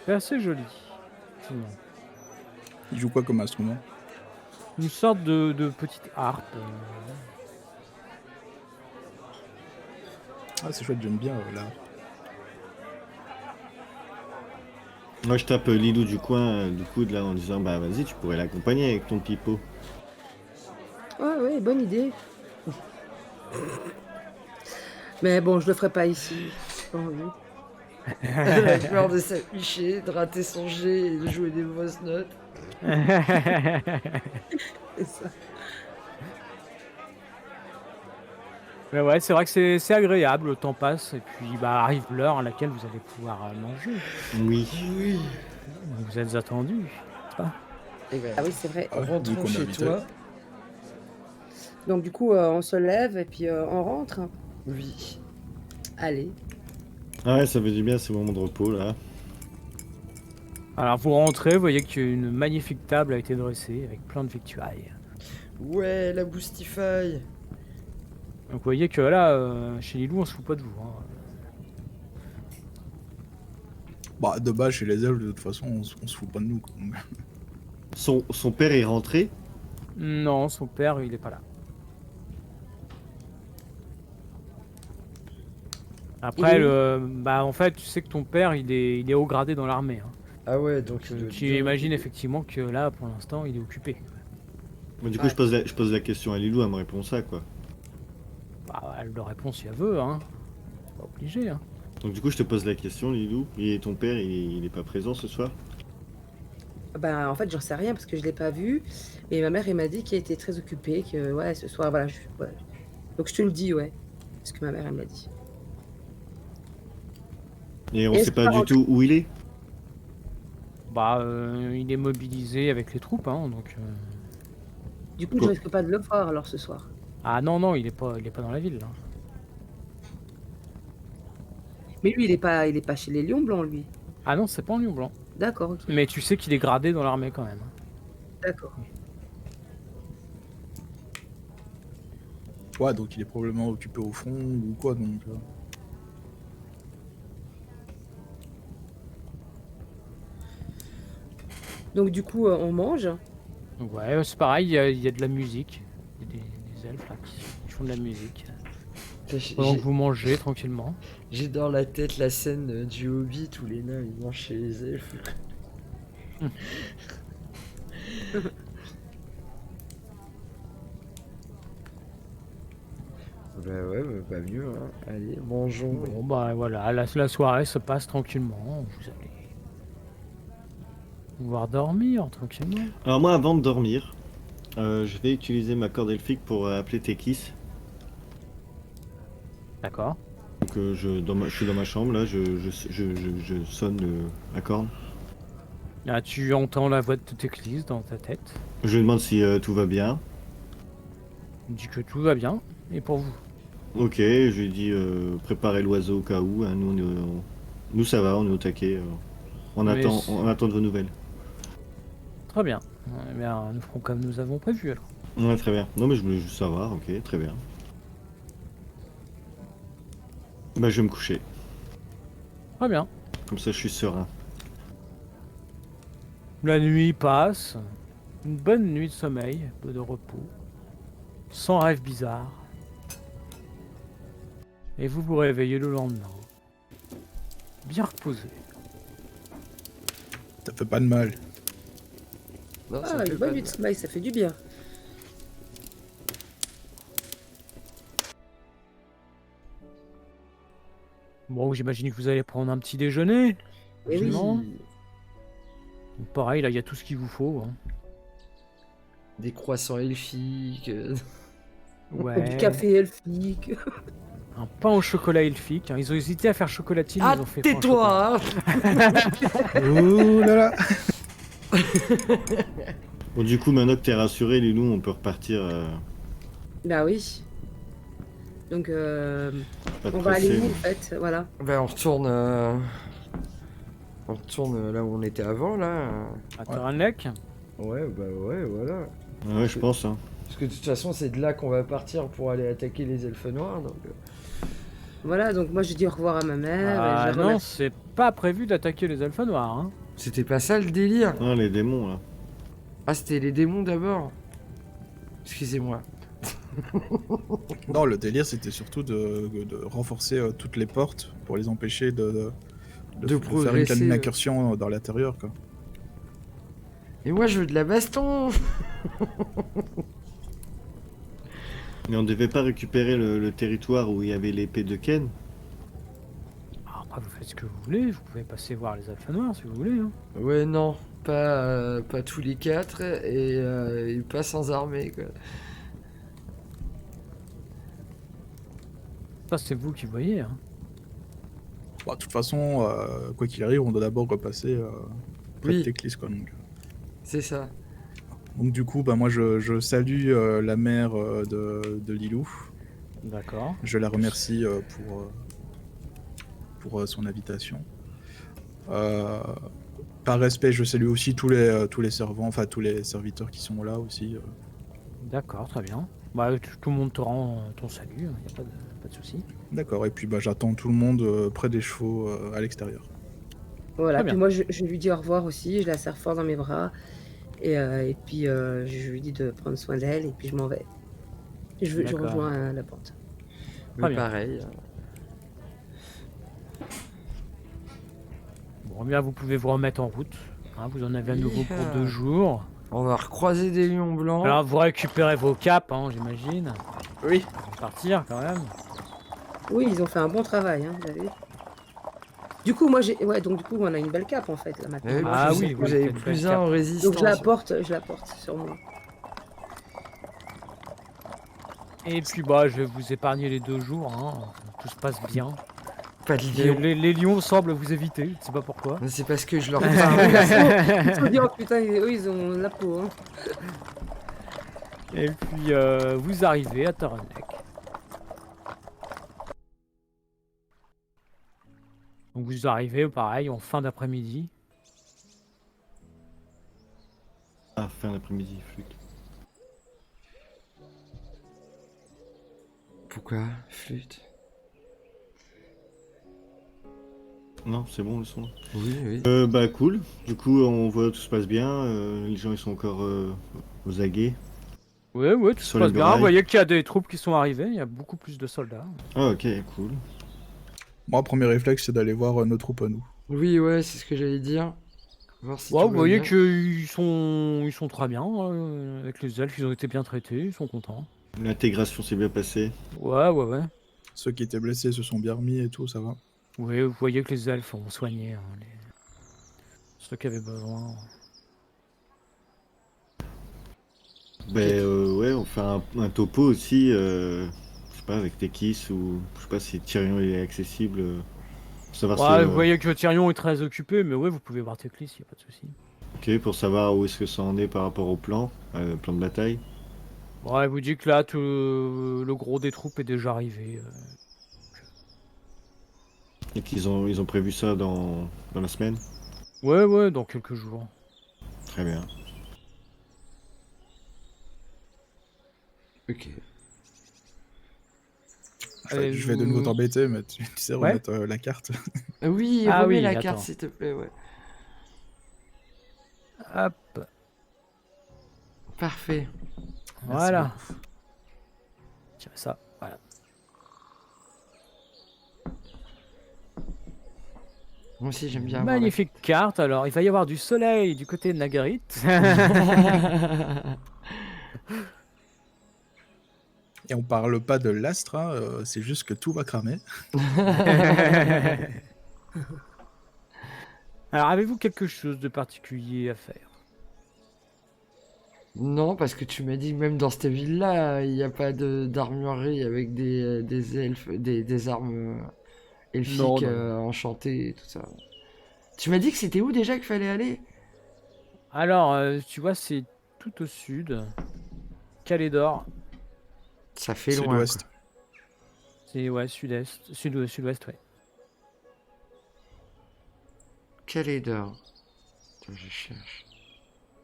Speaker 3: C'est assez joli. Effectivement.
Speaker 2: Il joue quoi comme instrument?
Speaker 3: Une sorte de petite harpe.
Speaker 2: Ah, c'est chouette, j'aime bien là.
Speaker 4: Moi, je tape Lilou du coin, du coude, là, en disant, bah vas-y, tu pourrais l'accompagner avec ton pipeau.
Speaker 5: Ouais, bonne idée. Mais bon, je le ferai pas ici. J'ai pas envie.
Speaker 1: Elle a peur de s'afficher, de rater son jet et de jouer des mauvaises notes.
Speaker 5: C'est ça.
Speaker 3: Mais ouais, c'est vrai que c'est agréable, le temps passe, et puis bah, arrive l'heure à laquelle vous allez pouvoir manger.
Speaker 4: Oui.
Speaker 1: Oui.
Speaker 3: Vous êtes attendus.
Speaker 1: Et ben,
Speaker 5: Ah oui, c'est vrai.
Speaker 2: Ah ouais, vu
Speaker 1: rentrons
Speaker 2: qu'on est
Speaker 1: chez
Speaker 2: invité.
Speaker 1: toi.
Speaker 5: Donc du coup, on se lève et puis on rentre.
Speaker 1: Oui.
Speaker 5: Allez.
Speaker 4: Ah ouais, ça fait du bien ces moments de repos, là.
Speaker 3: Alors vous rentrez, vous voyez qu'une magnifique table a été dressée avec plein de victuailles.
Speaker 1: Ouais, la Boostify.
Speaker 3: Donc vous voyez que là, chez Lilou, on se fout pas de vous. Hein.
Speaker 2: Bah, de base, chez les elfes, de toute façon, on se fout pas de nous. Quoi.
Speaker 4: Son père est rentré.
Speaker 3: Non, son père, il est pas là. Après,
Speaker 5: Il est
Speaker 3: bah en fait, tu sais que ton père, il est haut gradé dans l'armée. Hein.
Speaker 1: Ah ouais, donc il doit
Speaker 3: Tu
Speaker 1: bien
Speaker 3: imagines
Speaker 1: occuper.
Speaker 3: effectivement que là, pour l'instant, il est occupé.
Speaker 4: Bon, du coup,
Speaker 1: Ouais.
Speaker 4: je pose la question à Lilou, elle me répond ça, quoi.
Speaker 3: Bah, elle le répond si elle veut, hein. Pas obligé, hein.
Speaker 4: Donc du coup, je te pose la question, Lilou. Et ton père, il est pas présent ce soir?
Speaker 5: Ben, en fait, j'en sais rien parce que je l'ai pas vu. Et ma mère, elle m'a dit qu'il était très occupé, que ouais, ce soir, voilà. Ouais. Donc je te le dis, ouais. Ce que ma mère, elle m'a dit.
Speaker 4: Et on
Speaker 5: Est-ce
Speaker 4: sait
Speaker 5: que
Speaker 4: pas
Speaker 5: par
Speaker 4: du
Speaker 5: contre-
Speaker 4: tout où il est?
Speaker 3: Bah, il est mobilisé avec les troupes, hein, donc...
Speaker 5: Du coup, je
Speaker 4: Quoi
Speaker 5: risque pas de le voir alors ce soir.
Speaker 3: Ah non, il est pas dans la ville, là.
Speaker 5: Mais lui, il est pas chez les Lions Blancs, lui.
Speaker 3: Ah non, c'est pas en Lion Blanc.
Speaker 5: D'accord, ok.
Speaker 3: Mais tu sais qu'il est gradé dans l'armée quand même. Hein.
Speaker 5: D'accord.
Speaker 2: Ouais, donc il est probablement occupé au front ou quoi, donc...
Speaker 5: Donc du coup, on mange.
Speaker 3: Donc ouais, c'est pareil, il y a de la musique. Il y a des elfes là qui font de la musique. Pendant que vous mangez tranquillement.
Speaker 1: J'ai dans la tête la scène du Hobbit où les nains ils mangent chez les elfes. Bah ouais, bah, pas mieux, hein. Allez, mangeons.
Speaker 3: Bon, bah voilà, la soirée se passe tranquillement. Vous allez pouvoir dormir tranquillement.
Speaker 4: Alors moi, avant de dormir, je vais utiliser ma corde elfique pour appeler Tekis.
Speaker 3: D'accord.
Speaker 4: Donc je suis dans ma chambre, là, je sonne la corne.
Speaker 3: Là, tu entends la voix de Teclis dans ta tête.
Speaker 4: Je lui demande si tout va bien.
Speaker 3: Il dit que tout va bien. Et pour vous?
Speaker 4: Ok, je lui dis préparez l'oiseau au cas où. Hein, nous ça va, on est au taquet. On
Speaker 3: Mais
Speaker 4: attend de vos nouvelles.
Speaker 3: Très bien. Eh bien, nous ferons comme nous avons prévu alors.
Speaker 4: Ouais, très bien. Non mais je voulais juste savoir, ok, très bien. Bah je vais me coucher.
Speaker 3: Très bien.
Speaker 4: Comme ça je suis serein.
Speaker 3: La nuit passe. Une bonne nuit de sommeil, peu de repos. Sans rêve bizarre. Et vous vous réveillez le lendemain. Bien reposé.
Speaker 2: Ça fait pas de mal.
Speaker 1: Non, ça
Speaker 5: Ah,
Speaker 1: fait
Speaker 5: une
Speaker 1: pas
Speaker 5: bonne
Speaker 1: de
Speaker 5: nuit de
Speaker 1: mal.
Speaker 5: sommeil, ça fait du bien.
Speaker 3: Bon, j'imagine que vous allez prendre un petit déjeuner.
Speaker 5: Eh oui.
Speaker 3: Tranquillement. Donc, pareil, là, il y a tout ce qu'il vous faut. Hein.
Speaker 1: Des croissants elfiques.
Speaker 3: Ouais.
Speaker 5: Du café elfique.
Speaker 3: Un pain au chocolat elfique. Hein. Ils ont hésité à faire chocolatine,
Speaker 1: Ah,
Speaker 3: ils ont fait pain au chocolat.
Speaker 1: tais-toi, hein.
Speaker 2: Ouh là là.
Speaker 4: Bon du coup maintenant que t'es rassuré Lilou, on peut repartir.
Speaker 5: Bah oui. Donc,
Speaker 4: Pas de
Speaker 5: on va aller
Speaker 4: presser.
Speaker 5: où en fait? Voilà.
Speaker 1: Ben on retourne là où on était avant, là.
Speaker 3: À Taranlek.
Speaker 1: Ouais, bah ouais, voilà.
Speaker 4: Ouais je pense hein.
Speaker 1: Parce que de toute façon, c'est de là qu'on va partir pour aller attaquer les elfes noirs, donc...
Speaker 5: Voilà, donc moi je dis au revoir à ma mère.
Speaker 3: Ah
Speaker 5: et je la
Speaker 3: non,
Speaker 5: remercie.
Speaker 3: c'est pas prévu d'attaquer les elfes noirs. Hein.
Speaker 1: C'était pas ça le délire.
Speaker 4: Ah les démons là.
Speaker 1: Ah, c'était les démons d'abord. Excusez-moi.
Speaker 2: Non, le délire c'était surtout de renforcer toutes les portes pour les empêcher de faire
Speaker 1: progresser,
Speaker 2: une incursion dans l'intérieur quoi.
Speaker 1: Et moi, je veux de la baston.
Speaker 4: Mais on devait pas récupérer le territoire où il y avait l'épée de Ken.
Speaker 3: Ah, après, vous faites ce que vous voulez. Vous pouvez passer voir les elfes noirs si vous voulez. Hein.
Speaker 1: Ouais, non. Pas tous les quatre, et pas sans armée, quoi.
Speaker 3: Ça, c'est vous qui voyez. Hein.
Speaker 2: Bon, de toute façon, quoi qu'il arrive, on doit d'abord repasser près de
Speaker 1: Oui.
Speaker 2: Teclis quoi.
Speaker 1: C'est ça.
Speaker 2: Donc du coup, bah moi je salue la mère de Lilou.
Speaker 3: D'accord.
Speaker 2: Je la remercie pour son invitation. Par respect, je salue aussi tous les servants, enfin tous les serviteurs qui sont là aussi.
Speaker 3: D'accord, très bien. Bah, tout le monde te rend ton salut. Il n'y a pas de souci.
Speaker 2: D'accord, et puis bah j'attends tout le monde près des chevaux à l'extérieur.
Speaker 5: Voilà,
Speaker 3: Très
Speaker 5: puis
Speaker 3: bien.
Speaker 5: moi je lui dis au revoir aussi, je la serre fort dans mes bras. Et puis je lui dis de prendre soin d'elle et puis je m'en vais. Et je
Speaker 3: D'accord.
Speaker 5: rejoins la porte.
Speaker 1: Mais
Speaker 3: bien.
Speaker 1: pareil.
Speaker 3: Bon, bien, vous pouvez vous remettre en route. Hein, vous en avez à nouveau pour
Speaker 1: Yeah.
Speaker 3: 2 jours.
Speaker 1: On va recroiser des lions blancs.
Speaker 3: Alors, vous récupérez vos capes, hein, j'imagine.
Speaker 2: Oui.
Speaker 3: Avant de partir, quand même.
Speaker 5: Oui, ils ont fait un bon travail, hein, vous avez vu. Du coup, moi donc du coup on a une belle cape en fait là maintenant.
Speaker 1: Eh oui,
Speaker 3: Ah
Speaker 1: je sais
Speaker 3: oui,
Speaker 1: que
Speaker 3: oui,
Speaker 1: vous avez
Speaker 3: c'est une
Speaker 1: plus
Speaker 3: belle
Speaker 1: un
Speaker 3: cape.
Speaker 1: en résistance.
Speaker 5: Donc je la porte sur moi.
Speaker 3: Et puis, bah, je vais vous épargner les 2 jours. Hein. Tout se passe bien.
Speaker 1: Pas de
Speaker 3: Les,
Speaker 1: lions.
Speaker 3: les lions semblent vous éviter, je sais pas pourquoi.
Speaker 1: Mais c'est parce que je leur
Speaker 5: Ils
Speaker 1: parle.
Speaker 5: se disent, oh putain, eux ils ont la peau. Hein.
Speaker 3: Et puis, vous arrivez à Taranlek. Donc, vous arrivez, pareil, en fin d'après-midi.
Speaker 4: Ah fin d'après-midi, flûte.
Speaker 1: Pourquoi flûte?
Speaker 4: Non, c'est bon le son.
Speaker 1: Oui, oui.
Speaker 4: Bah cool. Du coup on voit tout se passe bien. Les gens ils sont encore aux aguets.
Speaker 3: Ouais, tout se
Speaker 4: Sur les
Speaker 3: passe bien. Vous
Speaker 4: murailles.
Speaker 3: voyez qu'il y a des troupes qui sont arrivées, il y a beaucoup plus de soldats.
Speaker 4: Ah ok, cool.
Speaker 2: Moi, premier réflexe, c'est d'aller voir nos troupes à nous.
Speaker 1: Oui, ouais, c'est ce que j'allais dire. Voir si
Speaker 3: Ouais,
Speaker 1: tout
Speaker 3: vous
Speaker 1: va
Speaker 3: voyez
Speaker 1: bien.
Speaker 3: qu'ils sont très bien avec les elfes, ils ont été bien traités, ils sont contents.
Speaker 4: L'intégration s'est bien passée.
Speaker 3: Ouais.
Speaker 2: Ceux qui étaient blessés se sont bien remis et tout, ça va.
Speaker 3: Oui, vous voyez que les elfes ont soigné ceux qui avaient besoin.
Speaker 4: Ben ouais, on fait un topo aussi, je sais pas, avec Tekis ou je sais pas si Tyrion il est accessible. Pour savoir si,
Speaker 3: Ouais, vous voyez que Tyrion est très occupé, mais ouais, vous pouvez voir Teclis, y a pas de souci.
Speaker 4: ok, pour savoir où est-ce que ça en est par rapport au plan de bataille.
Speaker 3: Ouais, il vous dit que là, tout le gros des troupes est déjà arrivé.
Speaker 4: Et ils ont prévu ça dans la semaine.
Speaker 3: Ouais, dans quelques jours.
Speaker 4: Très bien.
Speaker 1: Ok.
Speaker 2: Je vais de nouveau t'embêter, mais tu sais
Speaker 3: Ouais.
Speaker 2: remettre la carte.
Speaker 1: Oui,
Speaker 3: Ah
Speaker 1: remets
Speaker 3: oui,
Speaker 1: la carte
Speaker 3: attends.
Speaker 1: s'il te plaît, ouais.
Speaker 3: Hop,
Speaker 1: Parfait.
Speaker 3: voilà. Tiens, ça, voilà.
Speaker 1: Moi aussi j'aime bien avoir
Speaker 3: Magnifique carte. Alors, il va y avoir du soleil du côté de Nagarit.
Speaker 2: Et on parle pas de l'astre, hein, c'est juste que tout va cramer.
Speaker 3: Alors, avez-vous quelque chose de particulier à faire?
Speaker 1: Non, parce que tu m'as dit que même dans cette ville-là, il n'y a pas d'armurerie avec des elfes, des armes elfiques
Speaker 3: Non.
Speaker 1: enchantées et tout ça. Tu m'as dit que c'était où déjà qu'il fallait aller?
Speaker 3: Alors, tu vois, c'est tout au sud. Calédor.
Speaker 1: Ça fait loin,
Speaker 2: Sud-ouest.
Speaker 1: quoi.
Speaker 3: C'est, ouais, sud-est. Sud-ouest, ouais.
Speaker 1: Calédor. Attends, je cherche.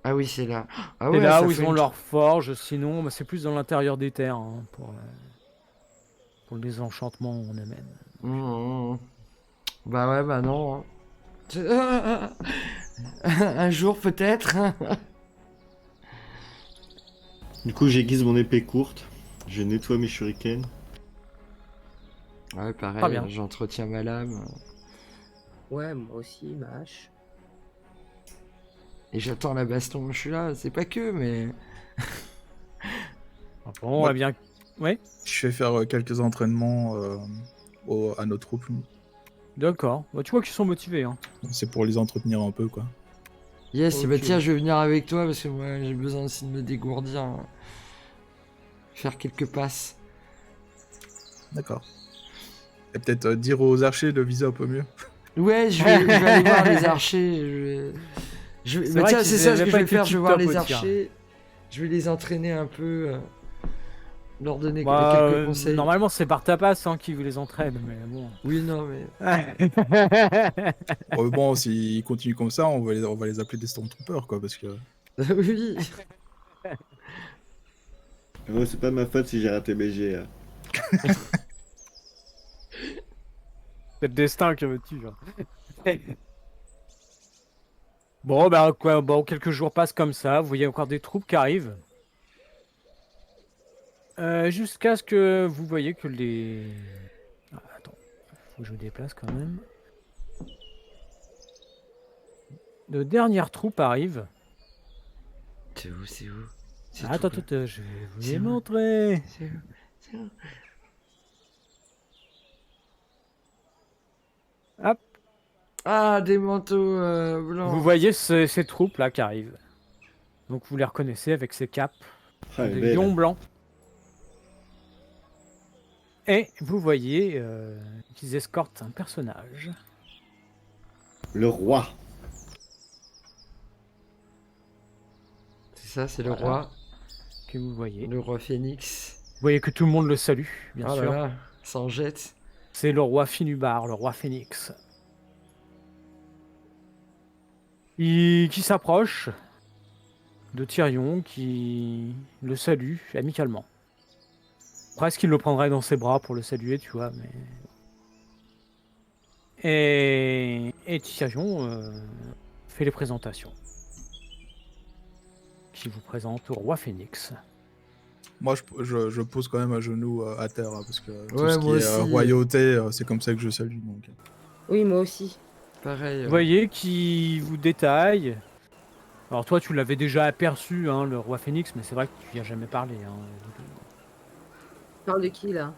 Speaker 1: Ah oui, c'est là. Ah
Speaker 3: C'est
Speaker 1: ouais,
Speaker 3: là
Speaker 1: ça
Speaker 3: où
Speaker 1: fait
Speaker 3: ils ont
Speaker 1: une
Speaker 3: leur forge, sinon, bah, c'est plus dans l'intérieur des terres, hein, pour les enchantements on amène.
Speaker 1: Mmh. Bah ouais, bah non. Hein. Un jour peut-être.
Speaker 4: Du coup, j'aiguise mon épée courte. Je nettoie mes shurikens.
Speaker 1: Ouais,
Speaker 3: Très
Speaker 1: pareil,
Speaker 3: bien.
Speaker 1: j'entretiens ma lame.
Speaker 5: Ouais, moi aussi, ma hache.
Speaker 1: Et j'attends la baston. Je suis là, c'est pas que, mais.
Speaker 3: Ah bon,
Speaker 2: Ouais.
Speaker 3: eh bien, ouais,
Speaker 2: Je vais faire quelques entraînements à nos troupes.
Speaker 3: d'accord. Bah, tu vois qu'ils sont motivés, hein.
Speaker 2: C'est pour les entretenir un peu, quoi.
Speaker 1: Yes, bah
Speaker 3: Ok.
Speaker 1: tiens, je vais venir avec toi parce que moi j'ai besoin aussi de me dégourdir. Faire quelques passes.
Speaker 2: D'accord. Et peut-être dire aux archers de viser un peu mieux.
Speaker 1: Ouais, je vais aller voir les archers.
Speaker 3: C'est
Speaker 1: Bah
Speaker 3: vrai
Speaker 1: tiens,
Speaker 3: qu'ils
Speaker 1: c'est ça ce
Speaker 3: avaient
Speaker 1: que
Speaker 3: pas
Speaker 1: je vais
Speaker 3: été
Speaker 1: faire. Je vais
Speaker 3: tip
Speaker 1: voir
Speaker 3: top
Speaker 1: les
Speaker 3: au tir.
Speaker 1: archers. Je vais les entraîner un peu. Leur donner
Speaker 3: Bah,
Speaker 1: quelques conseils.
Speaker 3: normalement, c'est par tapas hein, qui vous les entraîne, mais bon.
Speaker 1: Oui, non, mais.
Speaker 2: Bon, s'ils continuent comme ça, on va les appeler des Stormtroopers, quoi, parce que...
Speaker 1: Oui.
Speaker 4: Ouais, c'est pas ma faute si j'ai raté mes jets.
Speaker 3: C'est le destin que veux-tu, genre. Bon, bah, quoi, bon, quelques jours passent comme ça. Vous voyez encore des troupes qui arrivent. Jusqu'à ce que vous voyez que les... Ah, attends, faut que je me déplace quand même. De dernières troupes arrivent.
Speaker 1: C'est où, c'est où? C'est
Speaker 3: Attends,
Speaker 1: tout
Speaker 3: attends, je vais vous
Speaker 1: C'est
Speaker 3: les
Speaker 1: où
Speaker 3: montrer.
Speaker 1: C'est où? C'est où?
Speaker 3: Hop.
Speaker 1: Ah, des manteaux blancs.
Speaker 3: Vous voyez ces troupes là qui arrivent. Donc vous les reconnaissez avec ces capes,
Speaker 4: Ah, elle est
Speaker 3: des
Speaker 4: belle.
Speaker 3: lions blancs. Et vous voyez qu'ils escortent un personnage.
Speaker 4: Le roi.
Speaker 1: C'est ça, c'est le
Speaker 3: Voilà.
Speaker 1: roi.
Speaker 3: Que vous voyez.
Speaker 1: Le roi Phénix.
Speaker 3: Vous voyez que tout le monde le salue, bien
Speaker 1: Oh là
Speaker 3: sûr.
Speaker 1: là, s'en jette.
Speaker 3: C'est le roi Finubar, le roi Phénix. Qui s'approche de Tyrion, qui le salue amicalement. Presque il le prendrait dans ses bras pour le saluer, tu vois, mais... Et Tyrion fait les présentations. Qui vous présente au roi Phénix.
Speaker 2: Moi, je pose quand même à genoux à terre, hein, parce que tout
Speaker 1: Ouais,
Speaker 2: ce qui
Speaker 1: moi
Speaker 2: est
Speaker 1: aussi.
Speaker 2: royauté, c'est comme ça que je salue. Donc.
Speaker 5: Oui, moi aussi.
Speaker 1: Pareil.
Speaker 3: Vous voyez qui vous détaille. Alors toi, tu l'avais déjà aperçu, hein, le roi Phénix, mais c'est vrai que tu n'y as jamais parlé. Hein,
Speaker 5: Tu parles de qui, là?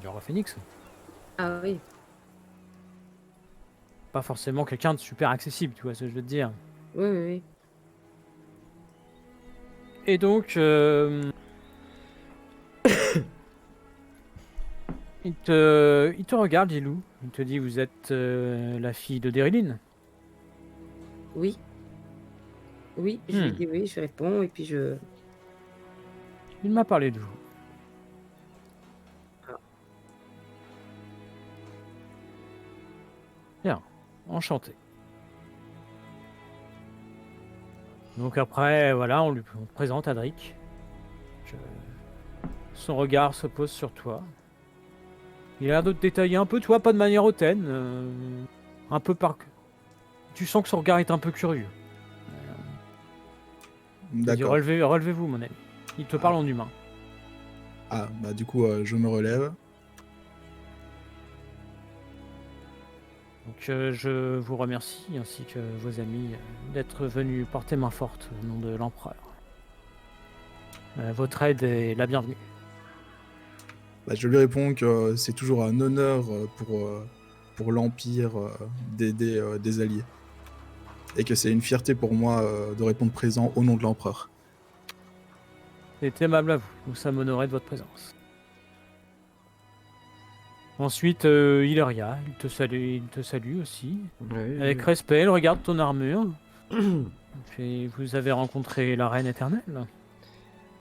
Speaker 3: du roi Phénix.
Speaker 5: Ah oui.
Speaker 3: Pas forcément quelqu'un de super accessible, tu vois ce que je veux te dire.
Speaker 5: Oui, oui, oui.
Speaker 3: Et donc, il te regarde, Lilou. Il te dit, vous êtes la fille de Dériline.
Speaker 5: Oui. Oui, je lui dis oui, je réponds, et puis je...
Speaker 3: Il m'a parlé de vous. Bien, enchanté. Donc après, voilà, on te présente Adric. Son regard se pose sur toi. Il a l'air de te détailler un peu, tu vois, pas de manière hautaine. Un peu par... Tu sens que son regard est un peu curieux. Il dit,
Speaker 2: D'accord.
Speaker 3: relevez-vous, mon ami. Il te parle en humain.
Speaker 2: Ah, bah du coup, je me relève.
Speaker 3: Donc je vous remercie, ainsi que vos amis, d'être venus porter main forte au nom de l'empereur. Votre aide est la bienvenue.
Speaker 2: Bah, je lui réponds que c'est toujours un honneur pour l'Empire d'aider des alliés. Et que c'est une fierté pour moi de répondre présent au nom de l'empereur.
Speaker 3: C'est aimable à vous. Nous sommes honorés de votre présence. Ensuite, Ilaria, il te salue aussi.
Speaker 1: Oui,
Speaker 3: Avec respect, il regarde ton armure. Puis vous avez rencontré la reine éternelle.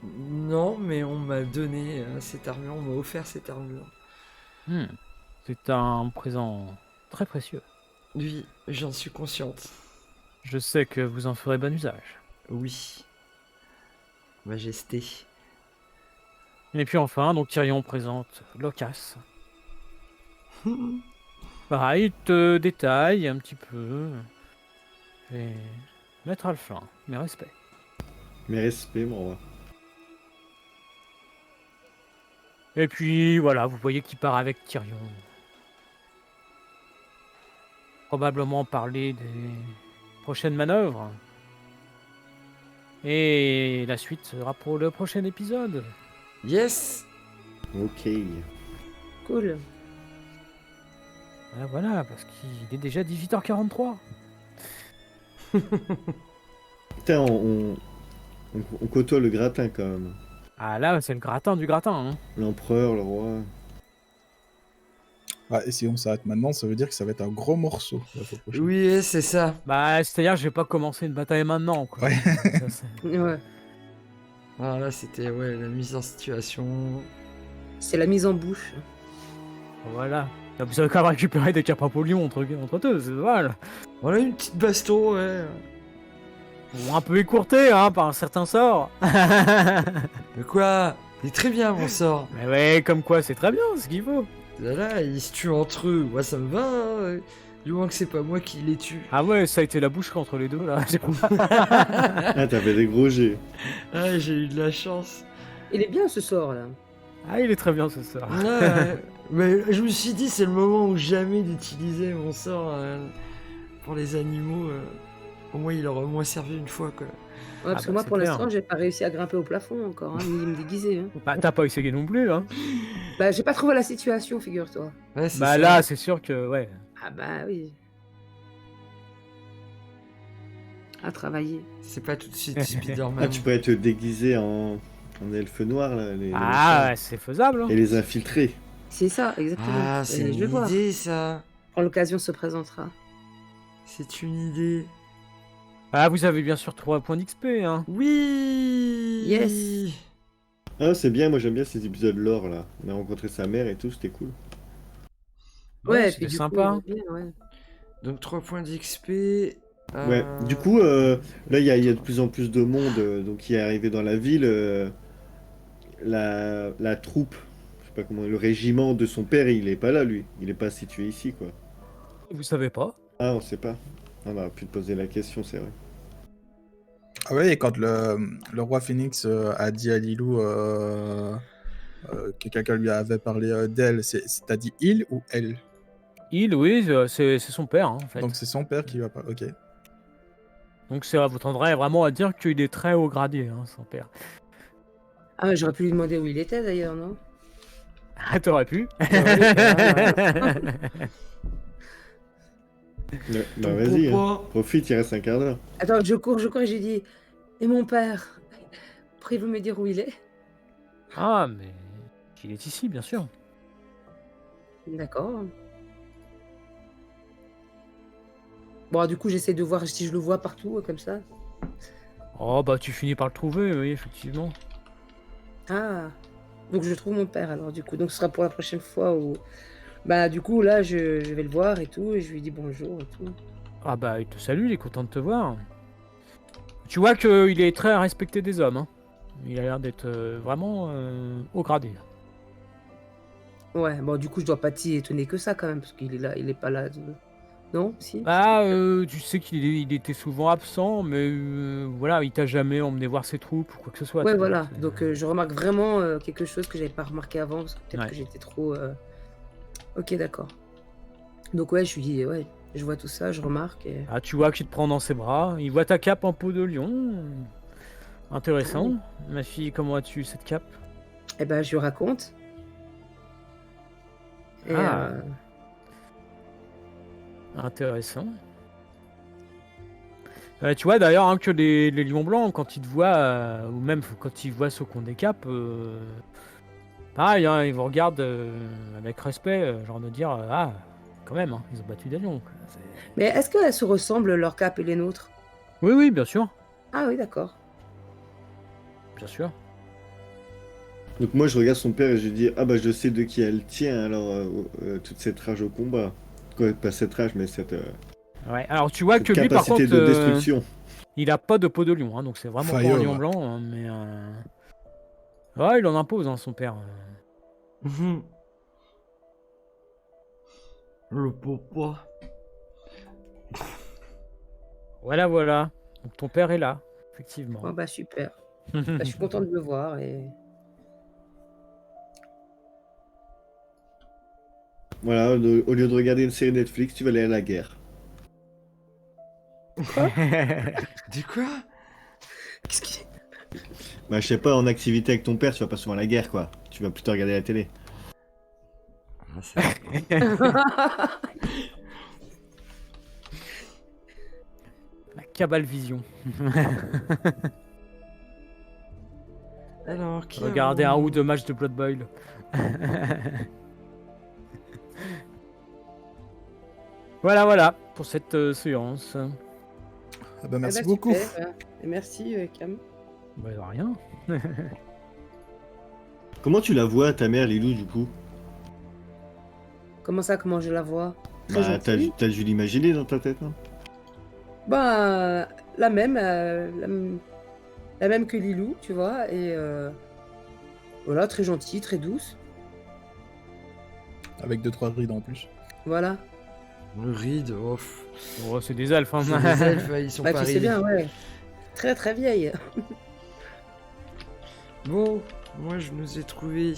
Speaker 1: Non, mais on m'a donné cette armure, on m'a offert cette armure.
Speaker 3: C'est un présent très précieux.
Speaker 1: Oui, j'en suis consciente.
Speaker 3: Je sais que vous en ferez bon usage.
Speaker 1: Oui. Majesté.
Speaker 3: Et puis enfin, donc Tyrion présente Locas. Pareil, il te détaille un petit peu. Et maître Alflin, mes respects.
Speaker 4: Mes respects, mon roi.
Speaker 3: Et puis voilà, vous voyez qu'il part avec Tyrion. Probablement parler des prochaines manœuvres. Et la suite sera pour le prochain épisode.
Speaker 1: Yes.
Speaker 4: Ok.
Speaker 5: Cool.
Speaker 3: Voilà, parce qu'il est déjà 18h43.
Speaker 4: Putain, on côtoie le gratin quand même.
Speaker 3: Ah là, c'est le gratin du gratin. Hein.
Speaker 4: L'empereur, le roi.
Speaker 2: Ah, et si on s'arrête maintenant, ça veut dire que ça va être un gros morceau la fois prochaine.
Speaker 1: Oui, c'est ça.
Speaker 3: Bah, c'est-à-dire que je vais pas commencer une bataille maintenant. Quoi.
Speaker 2: Ouais.
Speaker 3: Ça, c'est-
Speaker 5: Ouais.
Speaker 1: Alors là, c'était la mise en situation.
Speaker 5: C'est la mise en bouche.
Speaker 3: Voilà. Là, vous avez quand même récupéré des capapolions entre deux, c'est mal.
Speaker 1: On a eu une petite baston, ouais.
Speaker 3: Bon, un peu écourté, hein, par un certain sort.
Speaker 1: Mais quoi? Il est très bien, mon sort.
Speaker 3: Mais ouais, comme quoi, c'est très bien ce qu'il faut.
Speaker 1: Là, ils se tuent entre eux. Moi, ça me va. Hein. Du moins que c'est pas moi qui les tue.
Speaker 3: Ah ouais, ça a été la boucherie entre les deux, là.
Speaker 4: Ah, t'avais des gros jets.
Speaker 1: Ah, j'ai eu de la chance.
Speaker 5: Il est bien ce sort là.
Speaker 3: Ah, il est très bien ce sort.
Speaker 1: Ouais, mais je me suis dit, c'est le moment où jamais d'utiliser mon sort pour les animaux. Au moins, il aura au moins servi une fois, quoi.
Speaker 5: Ouais, parce
Speaker 3: Ah
Speaker 5: que
Speaker 3: bah,
Speaker 5: moi
Speaker 3: c'est
Speaker 5: pour
Speaker 3: clair.
Speaker 5: l'instant j'ai pas réussi à grimper au plafond encore, hein, ni me déguiser. Hein.
Speaker 3: Bah, t'as pas essayé non plus, hein.
Speaker 5: Bah j'ai pas trouvé la situation, figure-toi.
Speaker 1: Ouais, c'est
Speaker 3: Bah
Speaker 1: ça.
Speaker 3: là, c'est sûr que, ouais.
Speaker 5: Ah bah oui. À travailler.
Speaker 1: C'est pas tout de suite Spider-Man.
Speaker 4: Ah, tu pourrais te déguiser en elfe noir, là. Les
Speaker 3: Ah,
Speaker 4: méchants.
Speaker 3: ouais, c'est faisable, hein.
Speaker 4: Et les infiltrer.
Speaker 5: C'est ça, exactement.
Speaker 1: Ah, c'est
Speaker 5: Et
Speaker 1: une
Speaker 5: je vais voir.
Speaker 1: idée, ça.
Speaker 5: Quand l'occasion se présentera.
Speaker 1: C'est une idée.
Speaker 3: Ah, vous avez bien sûr 3 points d'XP, hein.
Speaker 1: Oui.
Speaker 5: Yes.
Speaker 4: Ah, c'est bien, moi j'aime bien ces épisodes lore, là. On a rencontré sa mère et tout, c'était cool.
Speaker 5: Ouais,
Speaker 3: c'était
Speaker 5: puis du
Speaker 3: sympa.
Speaker 5: coup, bien, ouais.
Speaker 1: Donc 3 points d'XP.
Speaker 4: Ouais, du coup, là, il y a de plus en plus de monde donc qui est arrivé dans la ville. La troupe, je sais pas comment, le régiment de son père, il est pas là, lui. Il est pas situé ici, quoi.
Speaker 3: Vous savez pas.
Speaker 4: Ah, on sait pas. On aurait pu te poser la question, c'est vrai.
Speaker 2: Ah ouais, et quand le roi Phénix a dit à Lilou que quelqu'un lui avait parlé d'elle, t'as dit il ou elle?
Speaker 3: Il, oui, c'est son père, hein, en fait.
Speaker 2: Donc c'est son père qui va pas. Ok.
Speaker 3: Donc vous tendrez vraiment à dire qu'il est très haut gradé, hein, son père.
Speaker 5: Ah, mais j'aurais pu lui demander où il était d'ailleurs, non?
Speaker 3: Ah, t'aurais pu.
Speaker 4: Bah vas-y, hein.
Speaker 1: Pourquoi
Speaker 4: Profite, il reste un quart d'heure.
Speaker 5: Attends, je cours et j'ai dit, et mon père? Pourriez-vous me dire où il est?
Speaker 3: Ah, mais il est ici, bien sûr.
Speaker 5: D'accord. Bon, du coup, j'essaie de voir si je le vois partout, comme ça.
Speaker 3: Oh, bah tu finis par le trouver, oui, effectivement.
Speaker 5: Ah, donc je trouve mon père alors du coup. Donc ce sera pour la prochaine fois où... Bah du coup là je vais le voir et tout, et je lui dis bonjour et tout.
Speaker 3: Ah bah il te salue, il est content de te voir. Tu vois qu'il est très respecté des hommes, hein. Il a l'air d'être vraiment haut gradé.
Speaker 5: Ouais, bon du coup je dois pas t'y étonner que ça quand même, parce qu'il est là, il est pas là. Non, si?
Speaker 3: Bah, tu sais il était souvent absent, mais voilà, il t'a jamais emmené voir ses troupes ou quoi que ce soit.
Speaker 5: Ouais,
Speaker 3: tu vois,
Speaker 5: voilà.
Speaker 3: c'est-
Speaker 5: Donc je remarque vraiment quelque chose que j'avais pas remarqué avant, parce que peut-être
Speaker 3: Ouais.
Speaker 5: que j'étais trop... Ok, d'accord. Donc ouais, je lui dis, ouais, je vois tout ça, je remarque. Et...
Speaker 3: Ah, tu vois qu'il te prend dans ses bras, il voit ta cape en peau de lion. Intéressant. Ma fille, comment as-tu cette cape?
Speaker 5: Eh ben je lui raconte. Et,
Speaker 3: Ah. Intéressant. Tu vois d'ailleurs hein, que les lions blancs, quand ils te voient, ou même quand ils voient ceux qui ont des capes, pareil, hein, ils vous regardent avec respect, genre de dire ah, quand même, hein, ils ont battu des lions, quoi.
Speaker 5: Mais est-ce qu'elles se ressemblent, leur cape et les nôtres?
Speaker 3: Oui, oui, bien sûr.
Speaker 5: Ah oui, d'accord.
Speaker 3: Bien sûr.
Speaker 4: Donc moi je regarde son père et je lui dis ah bah je sais de qui elle tient alors toute cette rage au combat. Quoi, pas cette rage mais cette
Speaker 3: Ouais. Alors tu vois que lui, par
Speaker 4: capacité
Speaker 3: contre,
Speaker 4: de destruction.
Speaker 3: il a pas de peau de lion, hein, donc c'est vraiment pas un
Speaker 2: Fire.
Speaker 3: lion blanc, hein, mais ouais, il en impose, hein, son père.
Speaker 1: Mhm. Le papa.
Speaker 3: Voilà, voilà. Donc ton père est là, effectivement.
Speaker 5: Oh bah super. Bah, je suis content de le voir et...
Speaker 4: Voilà, au lieu de regarder une série Netflix, tu vas aller à la guerre.
Speaker 1: De quoi?
Speaker 5: Qu'est-ce qui...
Speaker 4: Bah je sais pas, en activité avec ton père, tu vas pas souvent à la guerre quoi. Tu vas plutôt regarder la télé.
Speaker 1: Ah, c'est-
Speaker 3: La cabale vision.
Speaker 1: Alors, qui
Speaker 3: Regardez un
Speaker 1: avons-nous
Speaker 3: ou deux matchs de Blood Boil. Voilà, voilà, pour cette séance.
Speaker 2: Ah bah
Speaker 5: Ah
Speaker 2: merci
Speaker 5: bah,
Speaker 2: beaucoup.
Speaker 5: super, et merci Cam.
Speaker 3: Bah, de rien.
Speaker 4: Comment tu la vois ta mère Lilou du coup?
Speaker 5: Comment ça, comment je la vois? Très
Speaker 4: Bah
Speaker 5: gentille.
Speaker 4: t'as dû l'imaginer dans ta tête non?
Speaker 5: Bah, la même, la même que Lilou, tu vois, et voilà, très gentille, très douce,
Speaker 2: Avec 2-3 rides en plus.
Speaker 5: voilà.
Speaker 1: Le ride, oh,
Speaker 3: Oh, c'est des elfes, hein.
Speaker 1: c'est des elfes, ils sont
Speaker 5: Bah,
Speaker 1: pas
Speaker 5: tu sais
Speaker 1: arrivés.
Speaker 5: bien, ouais. Très très vieille.
Speaker 1: Bon, moi je nous ai trouvé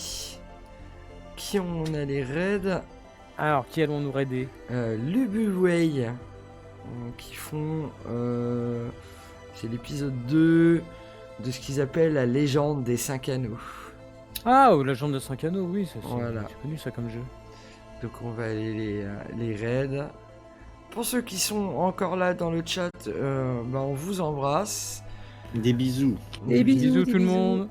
Speaker 1: qui on a les raids.
Speaker 3: Alors, qui allons-nous raider?
Speaker 1: Lubuway qui font c'est l'épisode 2 de ce qu'ils appellent la légende des 5 anneaux.
Speaker 3: Ah, ou la Légende de 5 anneaux, oui,
Speaker 1: Voilà.
Speaker 3: c'est connu ça comme jeu.
Speaker 1: Donc on va aller les raids. Pour ceux qui sont encore là dans le chat, bah, on vous embrasse.
Speaker 4: Des bisous.
Speaker 5: Des bisous,
Speaker 3: Bisous
Speaker 5: des
Speaker 3: tout le
Speaker 5: bisous.
Speaker 3: monde.